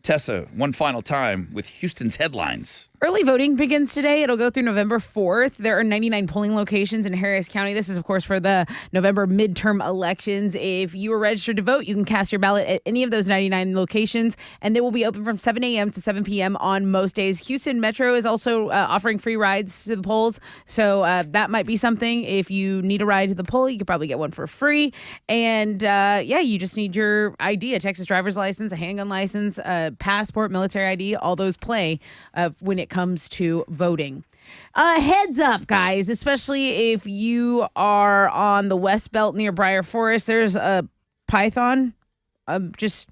Tessa, one final time with Houston's headlines. Early voting begins today. It'll go through November 4th. There are 99 polling locations in Harris County. This is, of course, for the November midterm elections. If you are registered to vote, you can cast your ballot at any of those 99 locations, and they will be open from 7 a.m. to 7 p.m. on most days. Houston Metro is also offering free rides to the polls, so that might be something. If you need a ride to the poll, you could probably get one for free. And, you just need your ID, a Texas driver's license, a handgun license, a passport, military ID, all those play when it comes to voting. Heads up, guys, especially if you are on the West Belt near Briar Forest. There's a python just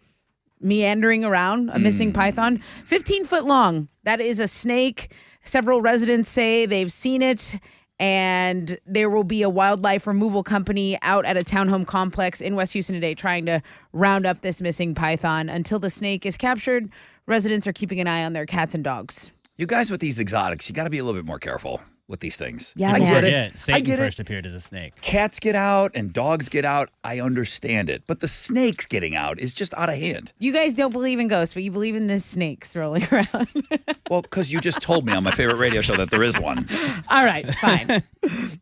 meandering around, a missing python, 15 foot long. That is a snake. Several residents say they've seen it. And there will be a wildlife removal company out at a townhome complex in West Houston today trying to round up this missing python. Until the snake is captured, residents are keeping an eye on their cats and dogs. You guys with these exotics, you got to be a little bit more careful with these things. Yeah, I man. get it. Satan I get first it. appeared as a snake. Cats get out and dogs get out. I understand it. But the snakes getting out is just out of hand. You guys don't believe in ghosts, but you believe in the snakes rolling around. Well, because you just told me on my favorite radio show that there is one. All right, fine.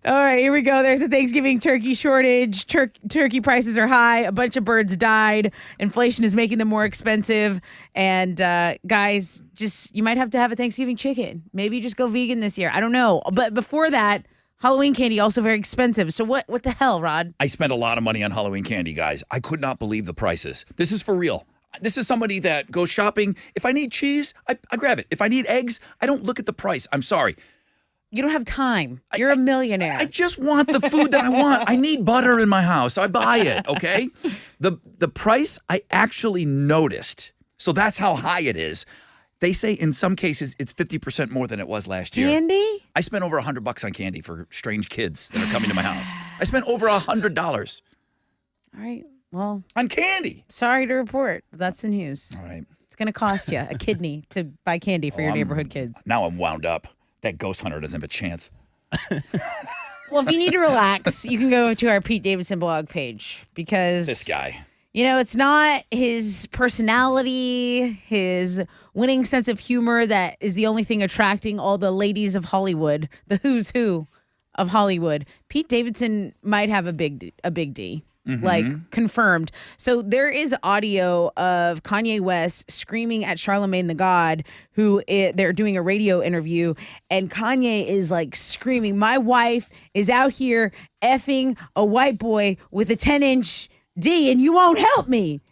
All right, here we go. There's a Thanksgiving turkey shortage. Turkey prices are high. A bunch of birds died. Inflation is making them more expensive. And guys, you might have to have a Thanksgiving chicken. Maybe just go vegan this year. I don't know. But before that, Halloween candy also very expensive. So what the hell, Rod? I spent a lot of money on Halloween candy, guys. I could not believe the prices. This is for real. This is somebody that goes shopping. If I need cheese, I grab it. If I need eggs, I don't look at the price. I'm sorry. You don't have time. You're a millionaire. I just want the food that I want. I need butter in my house. I buy it, okay? The price I actually noticed. So that's how high it is. They say in some cases it's 50% more than it was last year. Candy? I spent over $100 on candy for strange kids that are coming to my house. I spent over $100. All right. Well, on candy. Sorry to report. That's the news. All right. It's going to cost you a kidney to buy candy for your neighborhood kids. Now I'm wound up. That ghost hunter doesn't have a chance. Well, if you need to relax, you can go to our Pete Davidson blog page because this guy. You know, it's not his personality, his winning sense of humor that is the only thing attracting all the ladies of Hollywood, the who's who of Hollywood. Pete Davidson might have a big D. Like confirmed. So there is audio of Kanye West screaming at Charlemagne the God, they're doing a radio interview, and Kanye is like screaming, "My wife is out here effing a white boy with a 10-inch D, and you won't help me."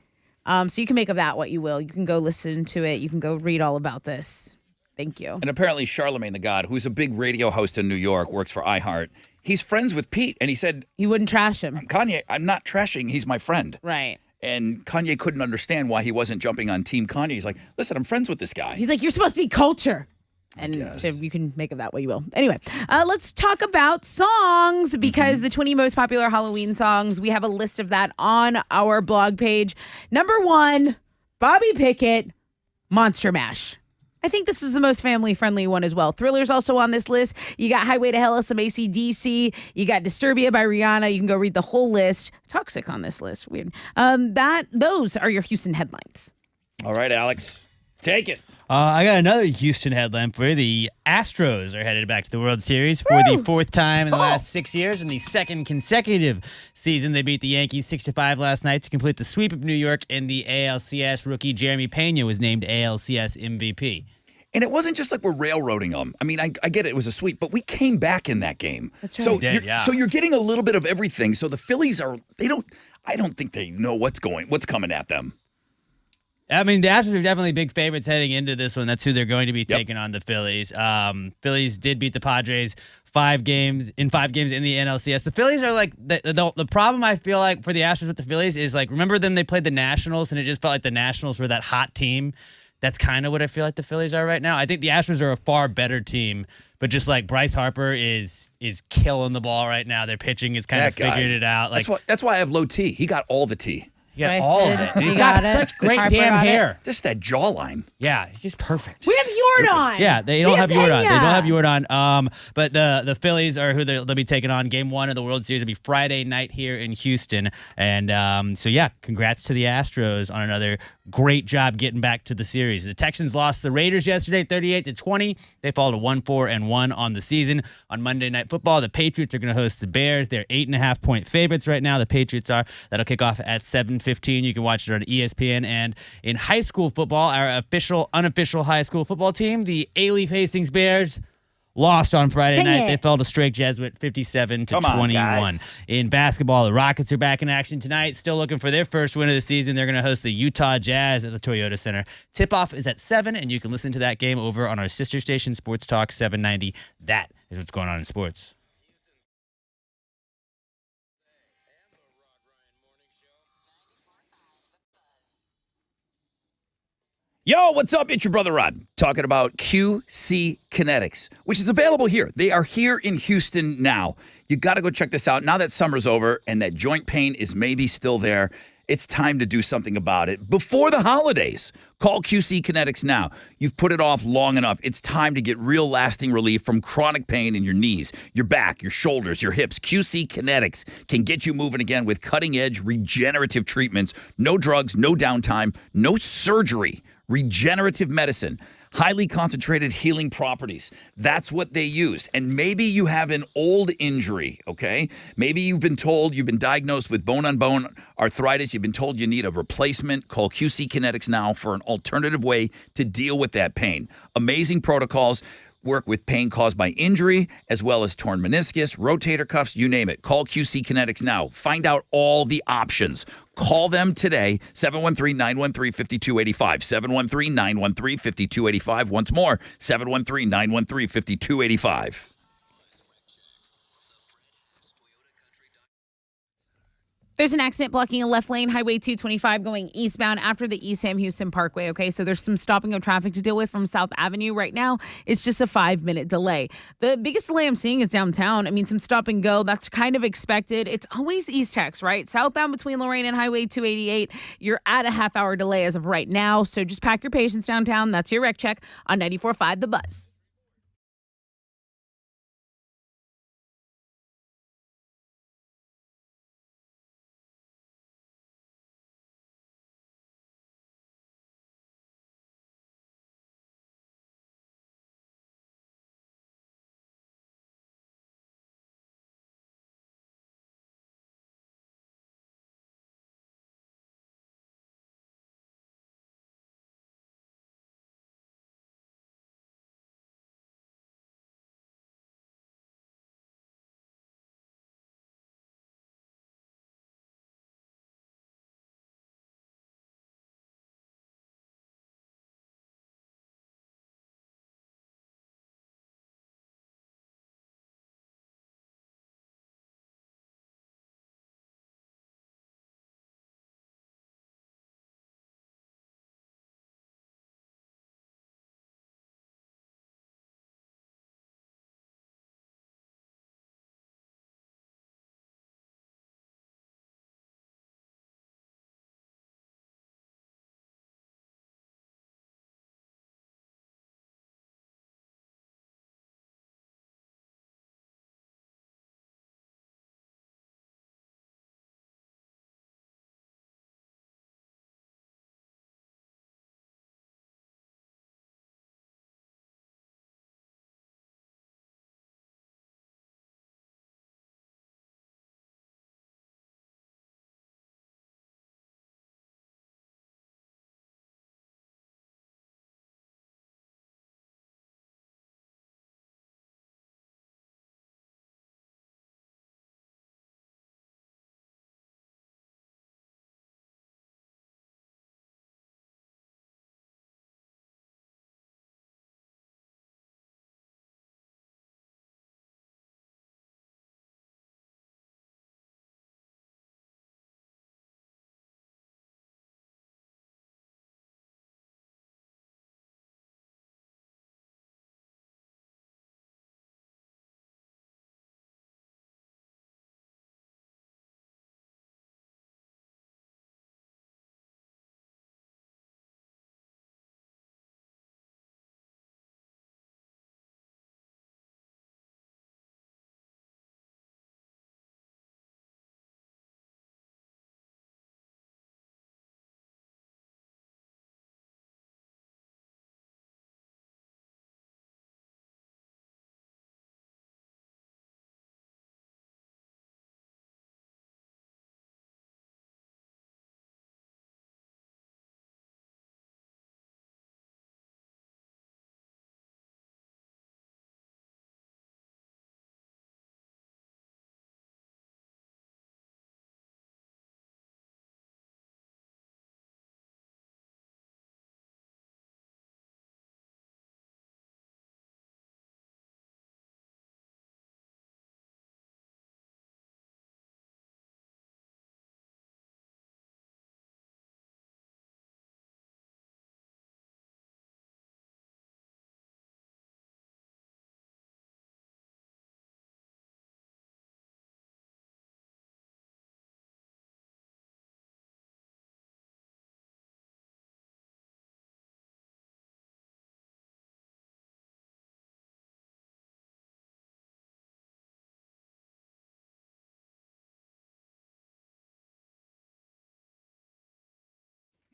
So you can make of that what you will. You can go listen to it. You can go read all about this. Thank you. And apparently Charlemagne the God, who's a big radio host in New York, works for iHeart. He's friends with Pete, and he said... You wouldn't trash him. Kanye, I'm not trashing. He's my friend. Right. And Kanye couldn't understand why he wasn't jumping on Team Kanye. He's like, listen, I'm friends with this guy. He's like, you're supposed to be culture. And so you can make of that what you will. Anyway, let's talk about songs because the 20 most popular Halloween songs, we have a list of that on our blog page. Number 1, Bobby Pickett, Monster Mash. I think this is the most family-friendly one as well. Thriller's also on this list. You got Highway to Hell, some AC/DC. You got Disturbia by Rihanna. You can go read the whole list. Toxic on this list. Weird. Those are your Houston headlines. All right, Alex. Take it. I got another Houston headline for you. The Astros are headed back to the World Series for the 4th time in the last 6 years. In the 2nd consecutive season, they beat the Yankees 6-5 last night to complete the sweep of New York in the ALCS. Rookie Jeremy Pena was named ALCS MVP. And it wasn't just like we're railroading them. I mean, I get it. It was a sweep, but we came back in that game. That's right. So you're getting a little bit of everything. So the Phillies I don't think they know what's coming at them. I mean, the Astros are definitely big favorites heading into this one. That's who they're going to be taking on, the Phillies. Phillies did beat the Padres 5 games in the NLCS. The Phillies are like the problem I feel like for the Astros with the Phillies is like, remember then they played the Nationals and it just felt like the Nationals were that hot team. That's kind of what I feel like the Phillies are right now. I think the Astros are a far better team, but just like Bryce Harper is killing the ball right now. Their pitching has kind of figured it out. Like that's why I have low T. He got all the T. He got all of it. And he's got such great Harper damn got it. hair. Just that jawline. Yeah, he's just perfect. We have Jordan. Yeah, they don't have Jordan. They don't have Jordan. But the Phillies are who they'll be taking on. Game 1 of the World Series will be Friday night here in Houston. And so yeah, congrats to the Astros on another great job getting back to the series. The Texans lost the Raiders yesterday, 38-20. They fall to 1-4-1 on the season. On Monday Night Football, the Patriots are going to host the Bears. They're 8.5-point favorites right now. The Patriots are. That'll kick off at 7:15. You can watch it on ESPN. And in high school football, our unofficial high school football team, the A-Leaf Hastings Bears, lost on Friday night. They fell to Strake Jesuit 57-21. In basketball, the Rockets are back in action tonight. Still looking for their first win of the season. They're going to host the Utah Jazz at the Toyota Center. Tip-off is at 7, and you can listen to that game over on our sister station, Sports Talk 790. That is what's going on in sports. Yo, what's up? It's your brother Rod talking about QC Kinetics, which is available here. They are here in Houston now. You got to go check this out. Now that summer's over and that joint pain is maybe still there, it's time to do something about it before the holidays. Call QC Kinetics now. You've put it off long enough. It's time to get real lasting relief from chronic pain in your knees, your back, your shoulders, your hips. QC Kinetics can get you moving again with cutting-edge regenerative treatments. No drugs, no downtime, no surgery. Regenerative medicine, highly concentrated healing properties. That's what they use. And maybe you have an old injury, okay? Maybe you've been diagnosed with bone-on-bone arthritis. You've been told you need a replacement. Call QC Kinetics now for an alternative way to deal with that pain. Amazing protocols. Work with pain caused by injury, as well as torn meniscus, rotator cuffs, you name it. Call QC Kinetics now. Find out all the options. Call them today, 713-913-5285, 713-913-5285. Once more, 713-913-5285. There's an accident blocking a left lane, Highway 225 going eastbound after the East Sam Houston Parkway, okay? So there's some stopping of traffic to deal with from South Avenue right now. It's just a 5-minute delay. The biggest delay I'm seeing is downtown. I mean, some stop and go. That's kind of expected. It's always East Tex, right? Southbound between Lorraine and Highway 288, you're at a half-hour delay as of right now. So just pack your patience downtown. That's your wreck check on 94.5 The Buzz.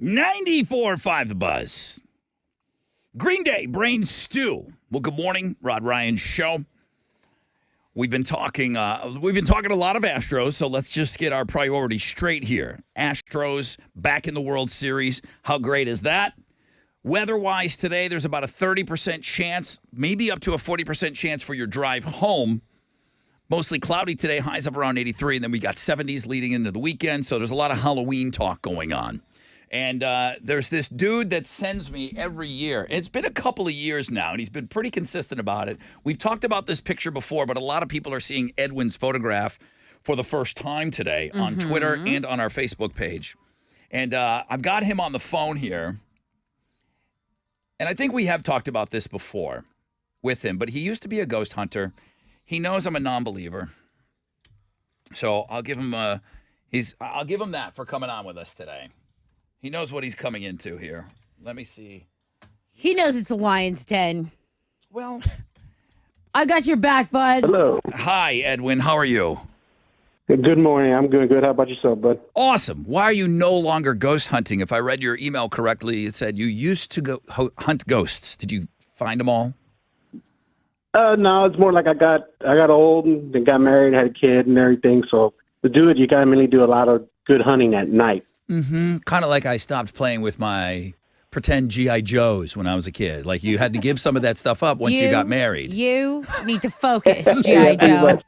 94.5 The Buzz. Green Day, Brain Stew. Well, good morning, Rod Ryan Show. We've been talking a lot of Astros, so let's just get our priorities straight here. Astros back in the World Series. How great is that? Weather-wise today, there's about a 30% chance, maybe up to a 40% chance for your drive home. Mostly cloudy today, highs of around 83, and then we got 70s leading into the weekend, so there's a lot of Halloween talk going on. And there's this dude that sends me every year. It's been a couple of years now, and he's been pretty consistent about it. We've talked about this picture before, but a lot of people are seeing Edwin's photograph for the first time today on Twitter and on our Facebook page. And I've got him on the phone here. And I think we have talked about this before with him, but he used to be a ghost hunter. He knows I'm a non-believer. So I'll give him that for coming on with us today. He knows what he's coming into here. Let me see. He knows it's a lion's den. Well, I got your back, bud. Hello. Hi, Edwin. How are you? Good morning. I'm doing good. How about yourself, bud? Awesome. Why are you no longer ghost hunting? If I read your email correctly, it said you used to go hunt ghosts. Did you find them all? No, it's more like I got old and then got married and had a kid and everything. So to do it, you got to really do a lot of good hunting at night. Mm-hmm. Kind of like I stopped playing with my pretend G.I. Joes when I was a kid. Like you had to give some of that stuff up once you got married. You need to focus, G.I. Joe.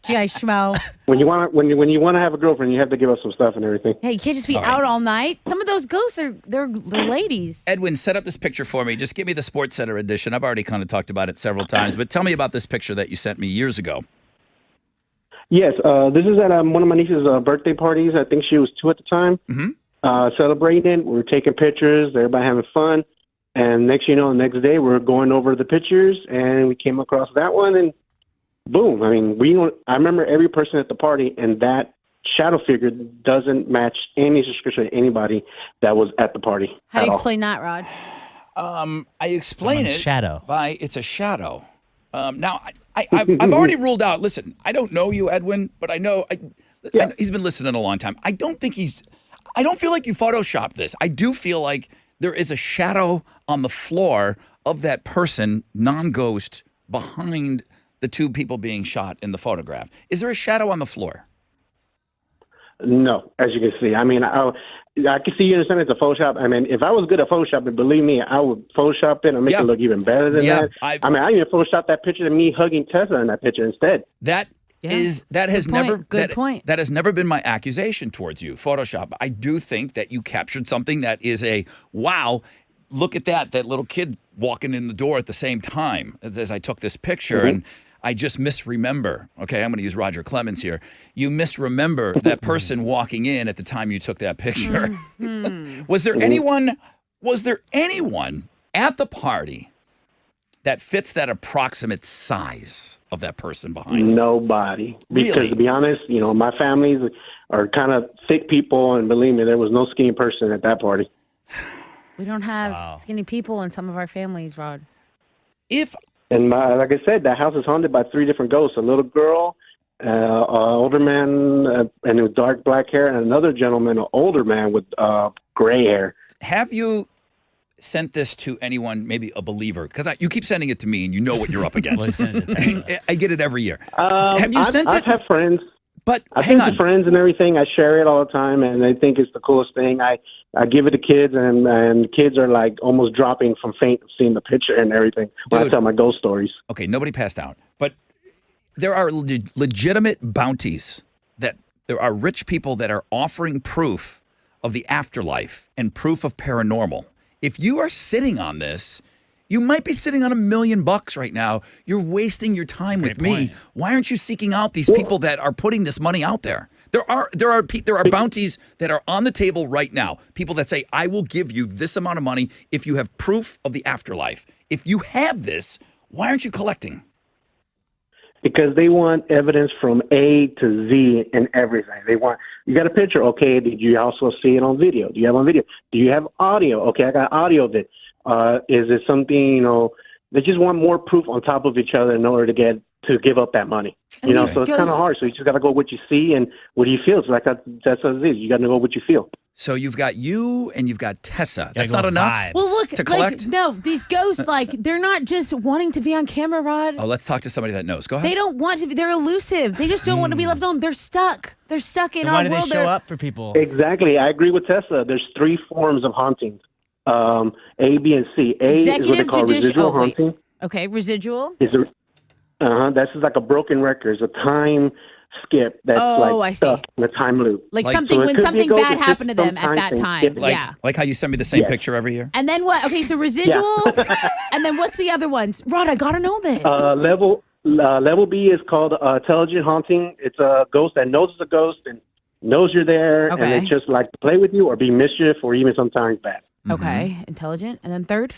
G.I. Schmo. When you want to have a girlfriend, you have to give up some stuff and everything. Hey, you can't just be out all night. Some of those ghosts they're ladies. Edwin, set up this picture for me. Just give me the Sports Center edition. I've already kind of talked about it several times, but tell me about this picture that you sent me years ago. Yes, this is at one of my niece's birthday parties. I think she was 2 at the time. Celebrating. We were taking pictures. Everybody having fun. And next the next day, we're going over the pictures, and we came across that one, and boom. I mean, I remember every person at the party, and that shadow figure doesn't match any description of anybody that was at the party. How do you explain that, Rod? I explain it shadow. by it's a shadow. Now, I've already ruled out. Listen, I don't know you, Edwin, but I know he's been listening a long time. I don't feel like you photoshopped this. I do feel like there is a shadow on the floor of that person, non-ghost, behind the two people being shot in the photograph. Is there a shadow on the floor? No, as you can see. I mean, I can see you understand it's a Photoshop. I mean, if I was good at Photoshop, believe me, I would Photoshop it and make it look even better than that. I even Photoshopped that picture of me hugging Tessa in that picture instead. That has never been my accusation towards you, Photoshop. I do think that you captured something that is wow, look at that little kid walking in the door at the same time as I took this picture. And I just misremember. Okay, I'm going to use Roger Clemens here. You misremember that person walking in at the time you took that picture. Was there anyone at the party that fits that approximate size of that person behind you? Nobody. Because Really? to be honest, my families are kind of thick people, and believe me, there was no skinny person at that party. We don't have skinny people in some of our families, Rod. And like I said, that house is haunted by 3 different ghosts: a little girl, an older man, and with dark black hair, and another gentleman, an older man with gray hair. Have you sent this to anyone, maybe a believer? Because you keep sending it to me, and you know what you're up against. I get it every year. Have you sent it? I have friends. But I send it to friends and everything. I share it all the time, and I think it's the coolest thing. I give it to kids, and kids are like almost dropping from faint seeing the picture and everything when I tell my ghost stories. Okay, nobody passed out. But there are legitimate bounties that there are rich people that are offering proof of the afterlife and proof of paranormal. If you are sitting on this, you might be sitting on $1 million right now. You're wasting your time with me. Why aren't you seeking out these people that are putting this money out there? There are bounties that are on the table right now. People that say, I will give you this amount of money if you have proof of the afterlife. If you have this, why aren't you collecting? Because they want evidence from A to Z and everything. You got a picture. Okay, did you also see it on video? Do you have on video? Do you have audio? Okay, I got audio of it. Is it something, they just want more proof on top of each other in order to get to give up that money. And You know, these so it's kind of ghosts- hard. So you just got to go what you see and what you feel. So like that's what it is. You got to know what you feel. So you've got you and you've got Tessa. That's go not enough vibes. Well, look, to collect? like, no, these ghosts, like, they're not just wanting to be on camera, Rod. Oh, let's talk to somebody that knows. Go ahead. They don't want to be. They're elusive. They just don't want to be left alone. They're stuck. They're stuck in And our why do they world. show up for people? Exactly. I agree with Tessa. There's 3 forms of haunting. A, B, and C. A is what they Executive, call judicial. residual Oh, wait. haunting. Okay, residual. That's just like a broken record. It's a time skip that's Oh, I like see. stuck in a time loop. Like Like- something So it when could be something a ghost, bad it could happened to be them at that sometimes time. skip it. Yeah. Like how you send me the same Yes. picture every year? And then what? Okay, so residual. And then what's the other ones? Rod, I gotta know this. Level B is called intelligent haunting. It's a ghost that knows it's a ghost and knows you're there, and Okay. it's just like to play with you or be mischief or even sometimes bad. Okay, intelligent. And then third.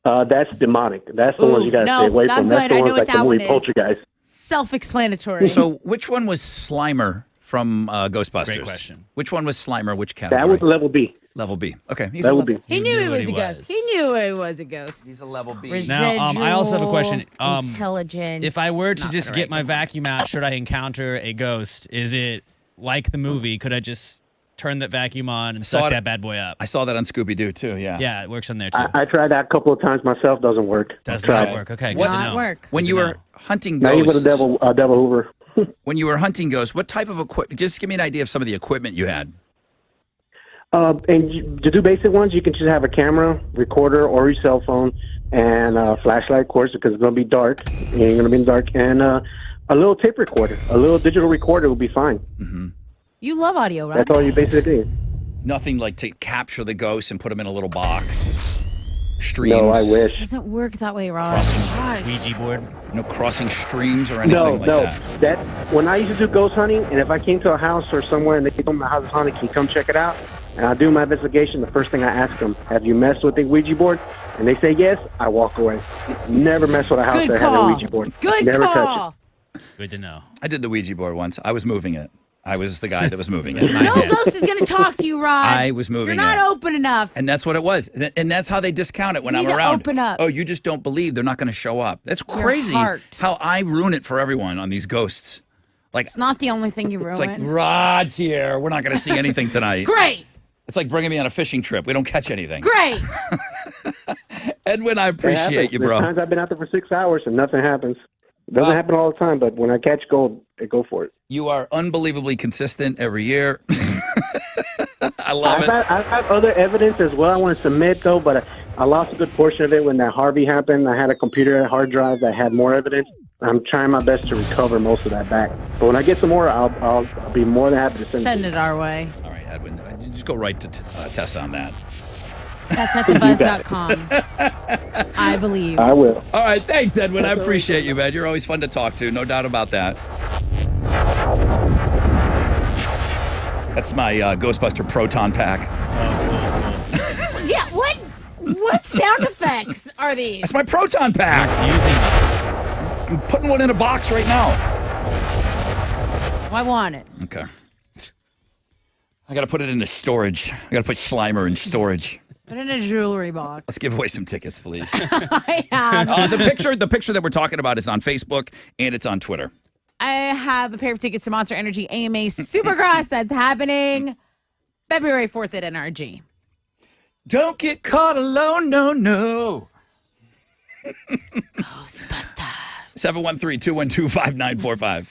That's demonic. That's the Ooh, ones you gotta no, stay away I'm from. good. That's the I know ones what like that the one movie is. Poltergeist. Self-explanatory. So which one was Slimer from Ghostbusters? Great question. Which one was Slimer? Which category? That was level B. Level B. Okay. He's That a would level, be. he knew knew he what was he a ghost. was. He knew he was a ghost. He's a level B. Residual, Now, I also have a question. Intelligent. If I were to Not just gonna get my vacuum out, should I encounter a ghost? Is it like the movie? Could I just turn that vacuum on and Saw suck it- that bad boy up? I saw that on Scooby-Doo too, yeah. Yeah, it works on there too. I tried that a couple of times myself. Doesn't work. Does Tried. not work. Okay, What- good to Not know. work. When Good you to were know. hunting Now you ghosts, with a devil Hoover. when you were hunting ghosts, what type of equipment? Just give me an idea of some of the equipment you had. To do basic ones, you can just have a camera, recorder, or your cell phone, and a flashlight, of course, because it's going to be dark. It ain't going to be in the dark. And a little tape recorder, a little digital recorder will be fine. You love audio, right? That's all you basically need. Nothing like to capture the ghosts and put them in a little box. Streams. No, I It wish. doesn't work that way, Rod. Crossing Gosh. Ouija board. No crossing streams or anything No, like no. that. When I used to do ghost hunting, and if I came to a house or somewhere and they told me my house is haunted, can you come check it out? And I do my investigation. The first thing I ask them, have you messed with the Ouija board? And they say yes, I walk away. Never mess with a house Good that had a call. Ouija board. Good Never touch it. call. Good to know. I did the Ouija board once. I was moving it. I was the guy that was moving it. No ghost is going to talk to you, Rod. I was moving You're not it. open enough. And that's what it was. And that's how they discount it when You I'm need to around. open up. Oh, you just don't believe they're not going to show up. That's Your crazy heart. how I ruin it for everyone on these ghosts. Like, It's not the only thing you ruin. it's like, Rod's here. We're not going to see anything tonight. Great. It's like bringing me on a fishing trip. We don't catch anything. Great. Edwin, I It appreciate happens. you, There's bro. times I've been out there for 6 hours and nothing happens. It doesn't Well- happen all the time, but when I catch gold, I go for it. You are unbelievably consistent every year. I love it. I've had other evidence as well I want to submit, though, but I lost a good portion of it when that Harvey happened. I had a computer, a hard drive that had more evidence. I'm trying my best to recover most of that back. But when I get some more, I'll be more than happy to send Send it our way. All right, Edwin, just go right to Tessa on that. That's at thebuzz.com. I believe. I will. All right, thanks, Edwin. I appreciate you, man. You're always fun to talk to. No doubt about that. That's my Ghostbuster Proton Pack. Yeah, what sound effects are these? That's my Proton Pack. I'm putting one in a box right now. I want it. Okay. I got to put it into storage. I got to put Slimer in storage. Put it in a jewelry box. Let's give away some tickets, please. I have. The picture that we're talking about is on Facebook and it's on Twitter. I have a pair of tickets to Monster Energy AMA Supercross that's happening February 4th at NRG. Don't get caught alone, no. Ghostbusters. 713-212-5945.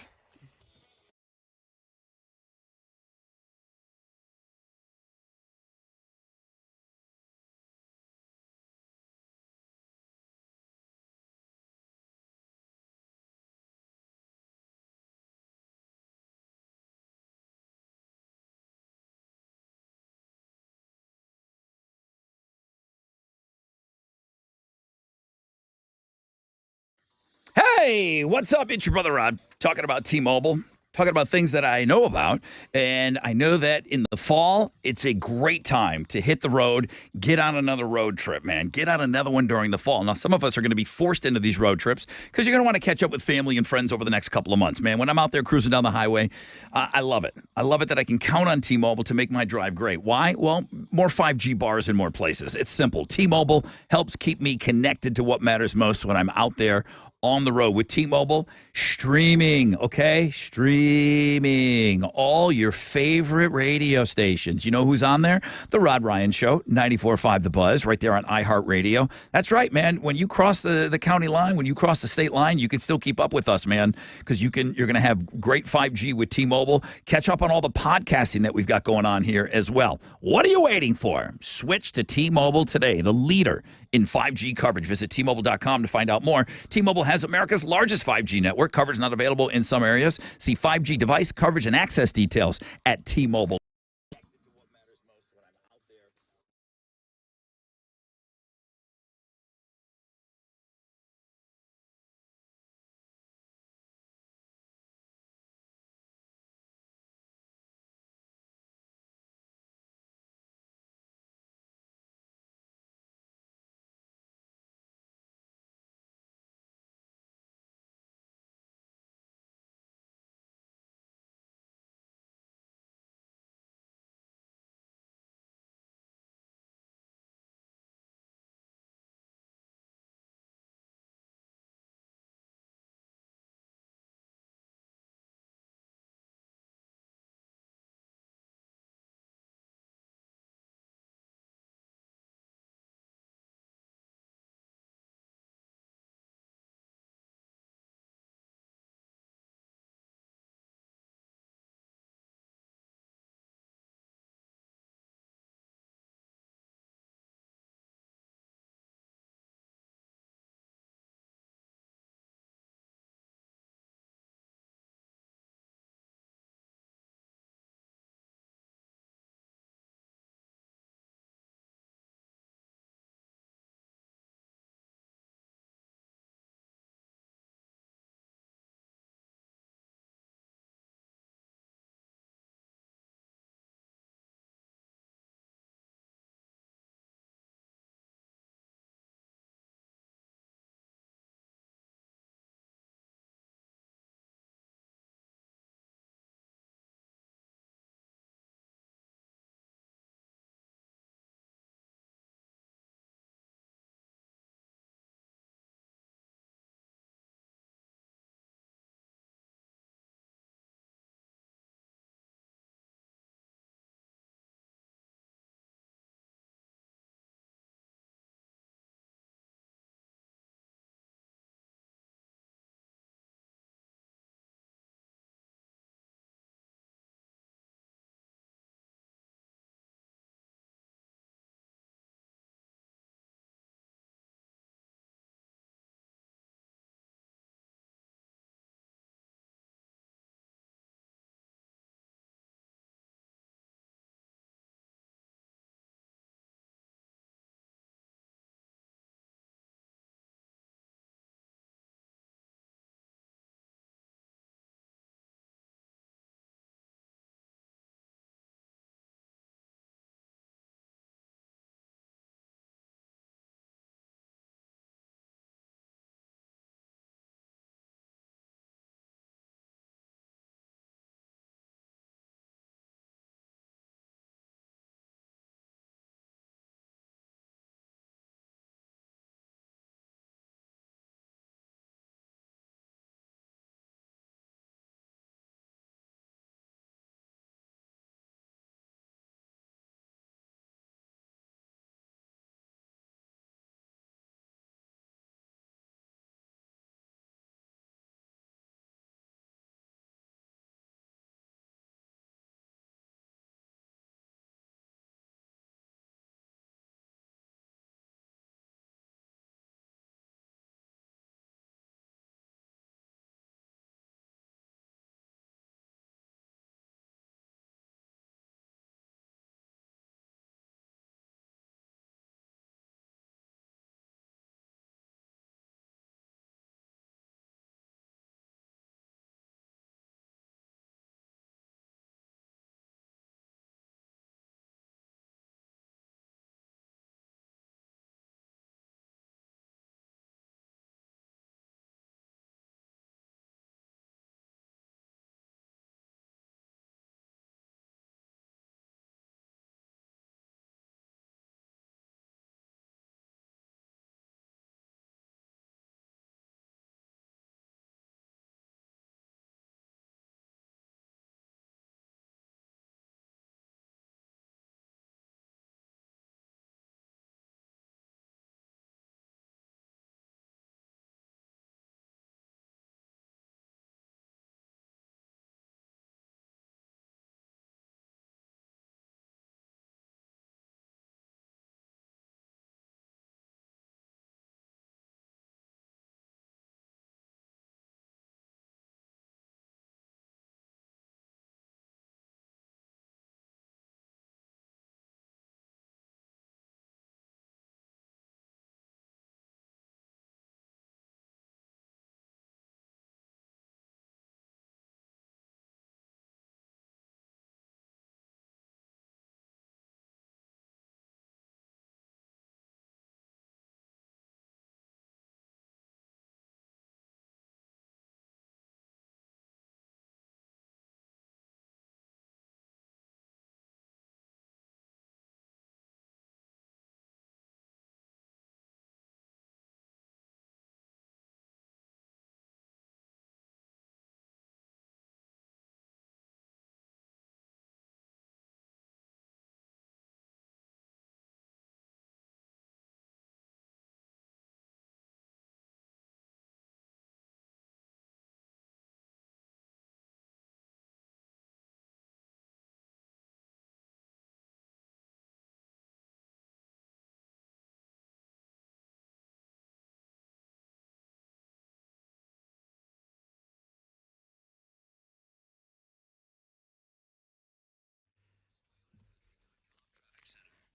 Hey, what's up? It's your brother Rod talking about T-Mobile, talking about things that I know about. And I know that in the fall, it's a great time to hit the road, get on another road trip, man. Get on another one during the fall. Now, some of us are going to be forced into these road trips because you're going to want to catch up with family and friends over the next couple of months, man. When I'm out there cruising down the highway, I love it. I love it that I can count on T-Mobile to make my drive great. Why? Well, more 5G bars in more places. It's simple. T-Mobile helps keep me connected to what matters most when I'm out there on the road with T-Mobile, streaming, okay? Streaming all your favorite radio stations. You know who's on there? The Rod Ryan Show, 94.5 The Buzz, right there on iHeartRadio. That's right, man. When you cross the county line, when you cross the state line, you can still keep up with us, man, because you're going to have great 5G with T-Mobile. Catch up on all the podcasting that we've got going on here as well. What are you waiting for? Switch to T-Mobile today, the leader in 5G coverage. Visit T-Mobile.com to find out more. T-Mobile has America's largest 5G network. Coverage not available in some areas. See 5G device coverage and access details at T-Mobile.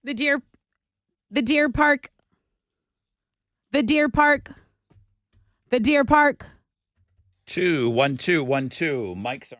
The deer. The deer park. The deer park. The deer park. 2-1-2-1-2. Mike's.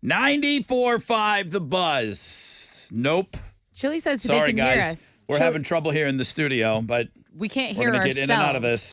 $94.5 the buzz. Nope. Chili says Sorry, they can guys. hear us. We're having trouble here in the studio, but we can't we're hear going to ourselves. get in and out of this.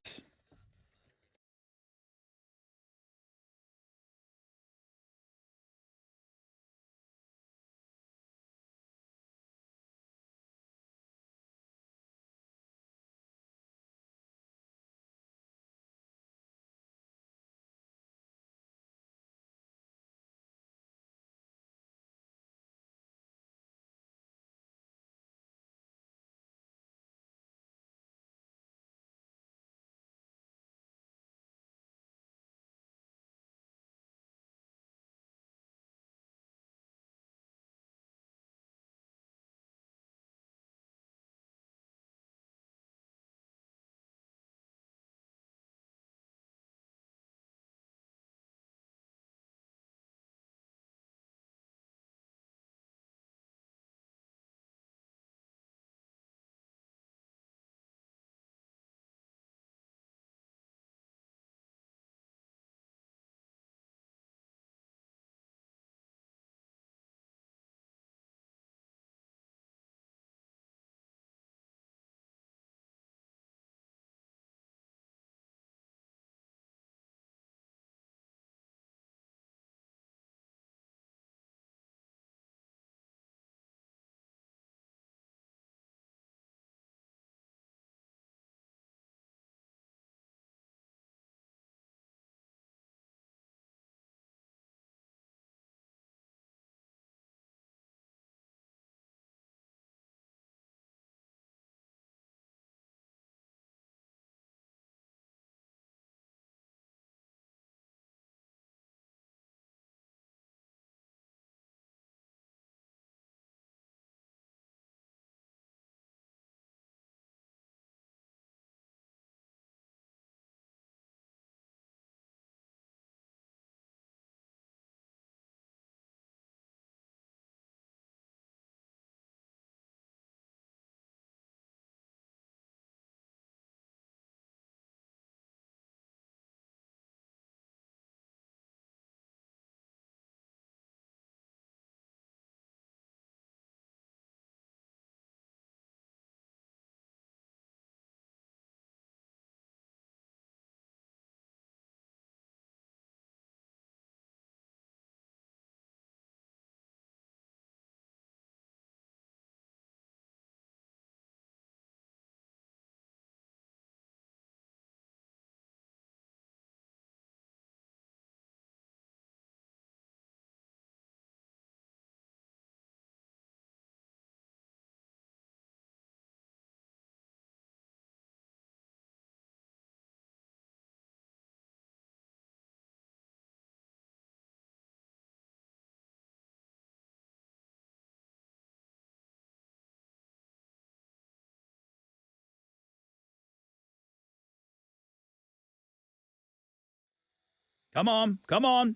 Come on. Come on.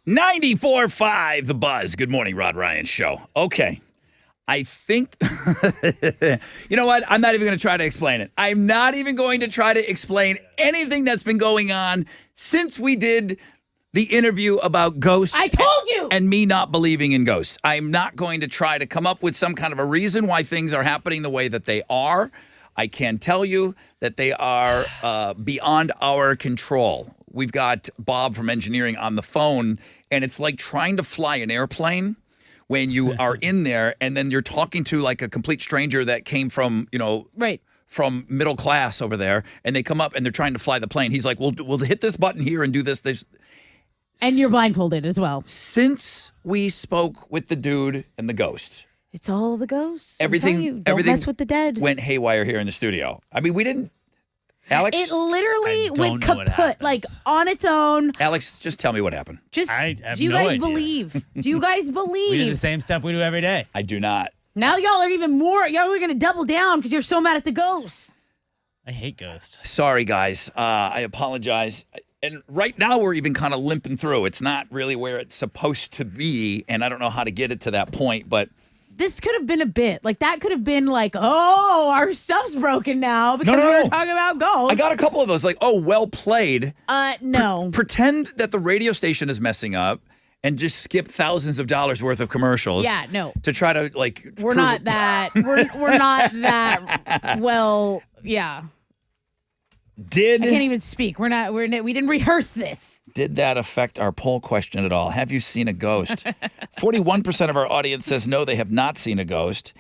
$94.5 The Buzz. Good morning, Rod Ryan Show. Okay. I think, you know what? I'm not even going to try to explain it. I'm not even going to try to explain anything that's been going on since we did the interview about ghosts. I told you! And me not believing in ghosts. I'm not going to try to come up with some kind of a reason why things are happening the way that they are. I can tell you that they are beyond our control. We've got Bob from engineering on the phone, and it's like trying to fly an airplane when you are in there and then you're talking to like a complete stranger that came from, right, from middle class over there, and they come up and they're trying to fly the plane. He's like, we'll hit this button here and do this. And you're blindfolded as well. Since we spoke with the dude and the ghost, it's all the ghosts. Everything Don't mess with the dead. Went haywire here in the studio. I mean, we didn't. Alex? It literally went kaput, like on its own. Alex, just tell me what happened. Just, I have do you no guys idea. believe? Do you guys believe? We do the same stuff we do every day. I do not. Now y'all are even more, y'all are going to double down because you're so mad at the ghosts. I hate ghosts. Sorry, guys. I apologize. And right now we're even kind of limping through. It's not really where it's supposed to be, and I don't know how to get it to that point, but this could have been a bit. Like, that could have been like, oh, our stuff's broken now because we were talking about ghosts. I got a couple of those, like, oh, well played. No. Pretend that the radio station is messing up and just skip thousands of dollars worth of commercials. Yeah, no. To try to, like, We're not that, we're not that, well, yeah. I can't even speak. We didn't rehearse this. Did that affect our poll question at all? Have you seen a ghost? 41% of our audience says no, they have not seen a ghost.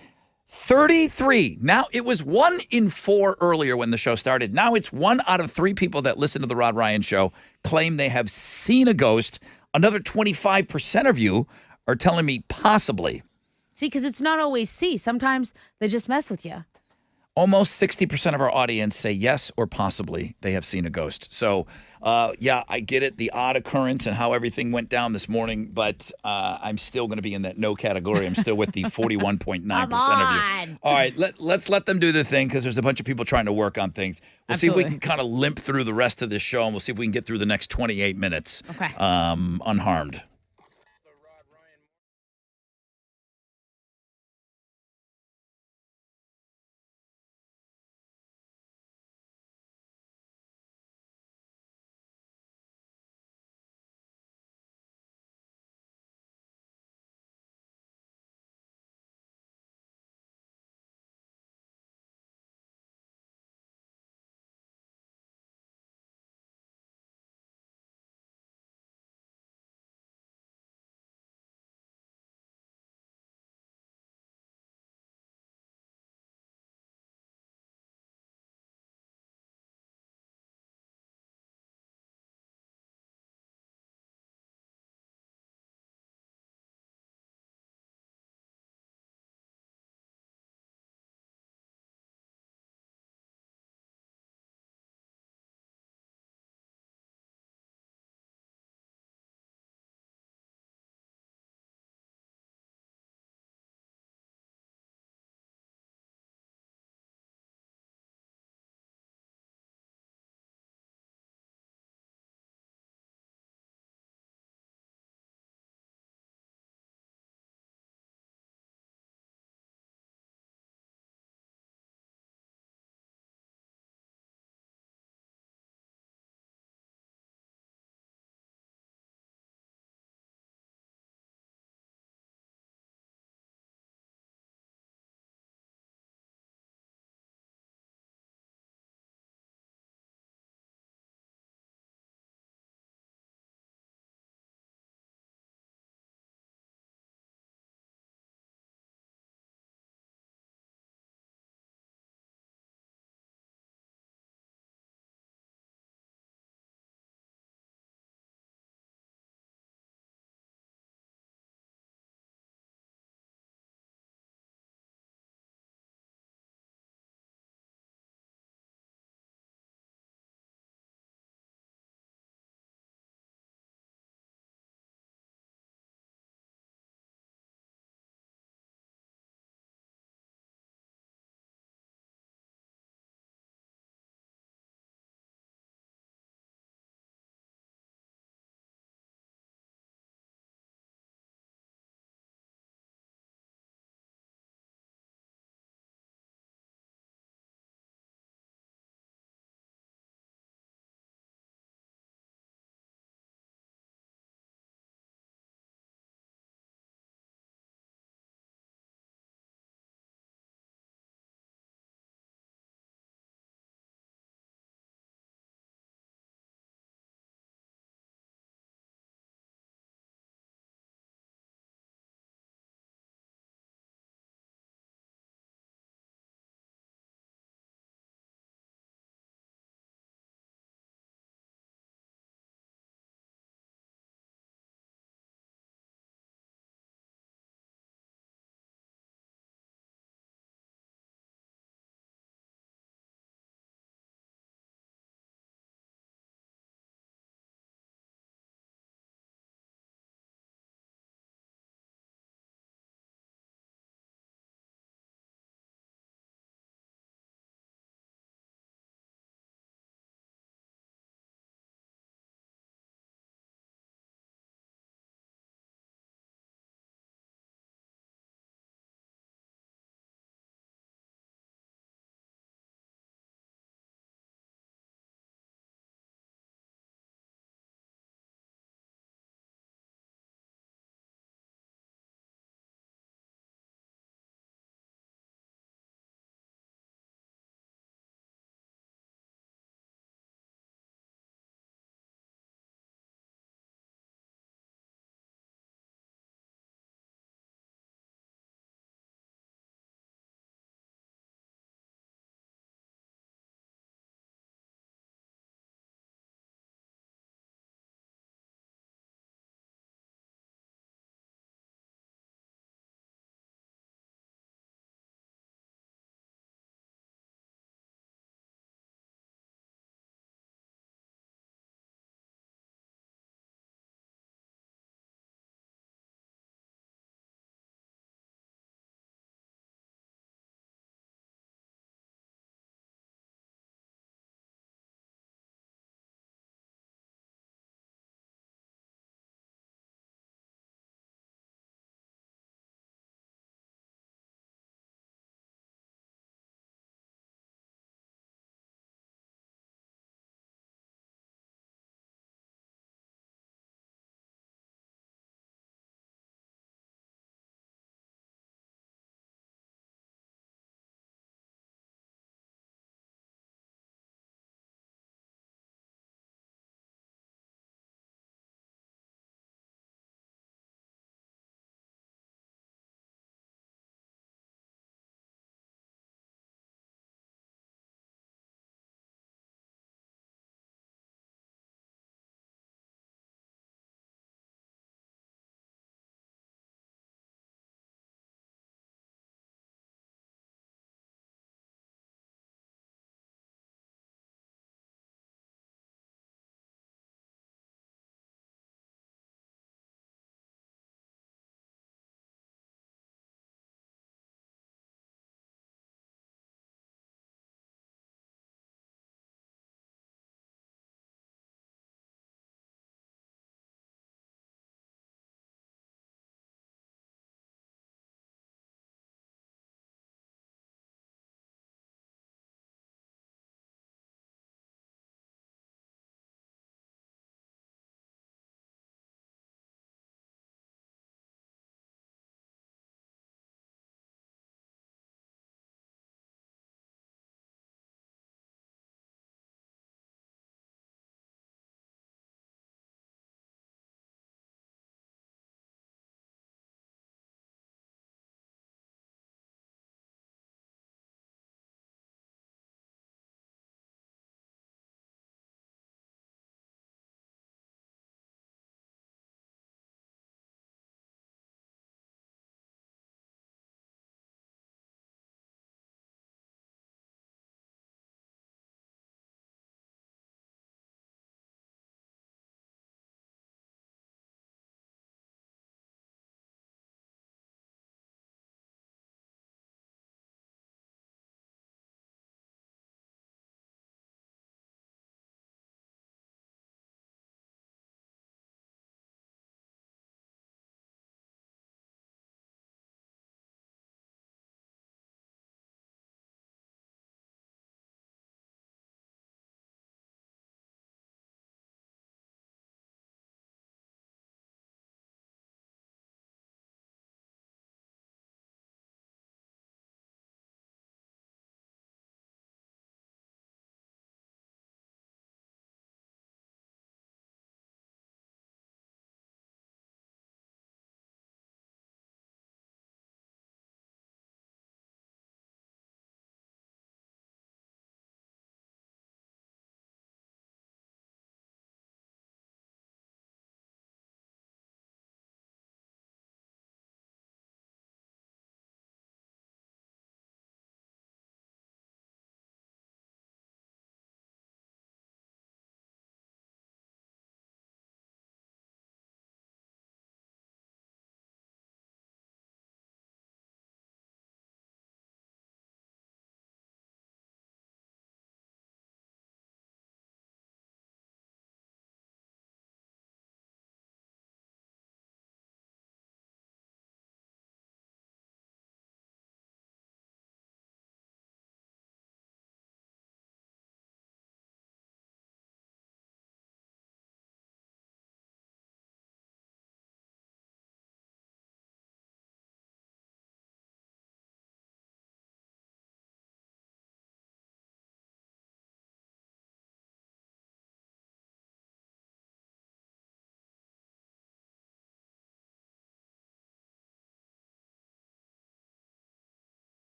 33. Now, it was 1 in 4 earlier when the show started. Now it's 1 out of 3 people that listen to the Rod Ryan Show claim they have seen a ghost. Another 25% of you are telling me possibly. See, because it's not always see. Sometimes they just mess with you. Almost 60% of our audience say yes or possibly they have seen a ghost. So, yeah, I get it, the odd occurrence and how everything went down this morning, but I'm still going to be in that no category. I'm still with the 41.9% of you. All right, let's let them do the thing because there's a bunch of people trying to work on things. We'll see if we can kind of limp through the rest of this show, and we'll see if we can get through the next 28 minutes unharmed.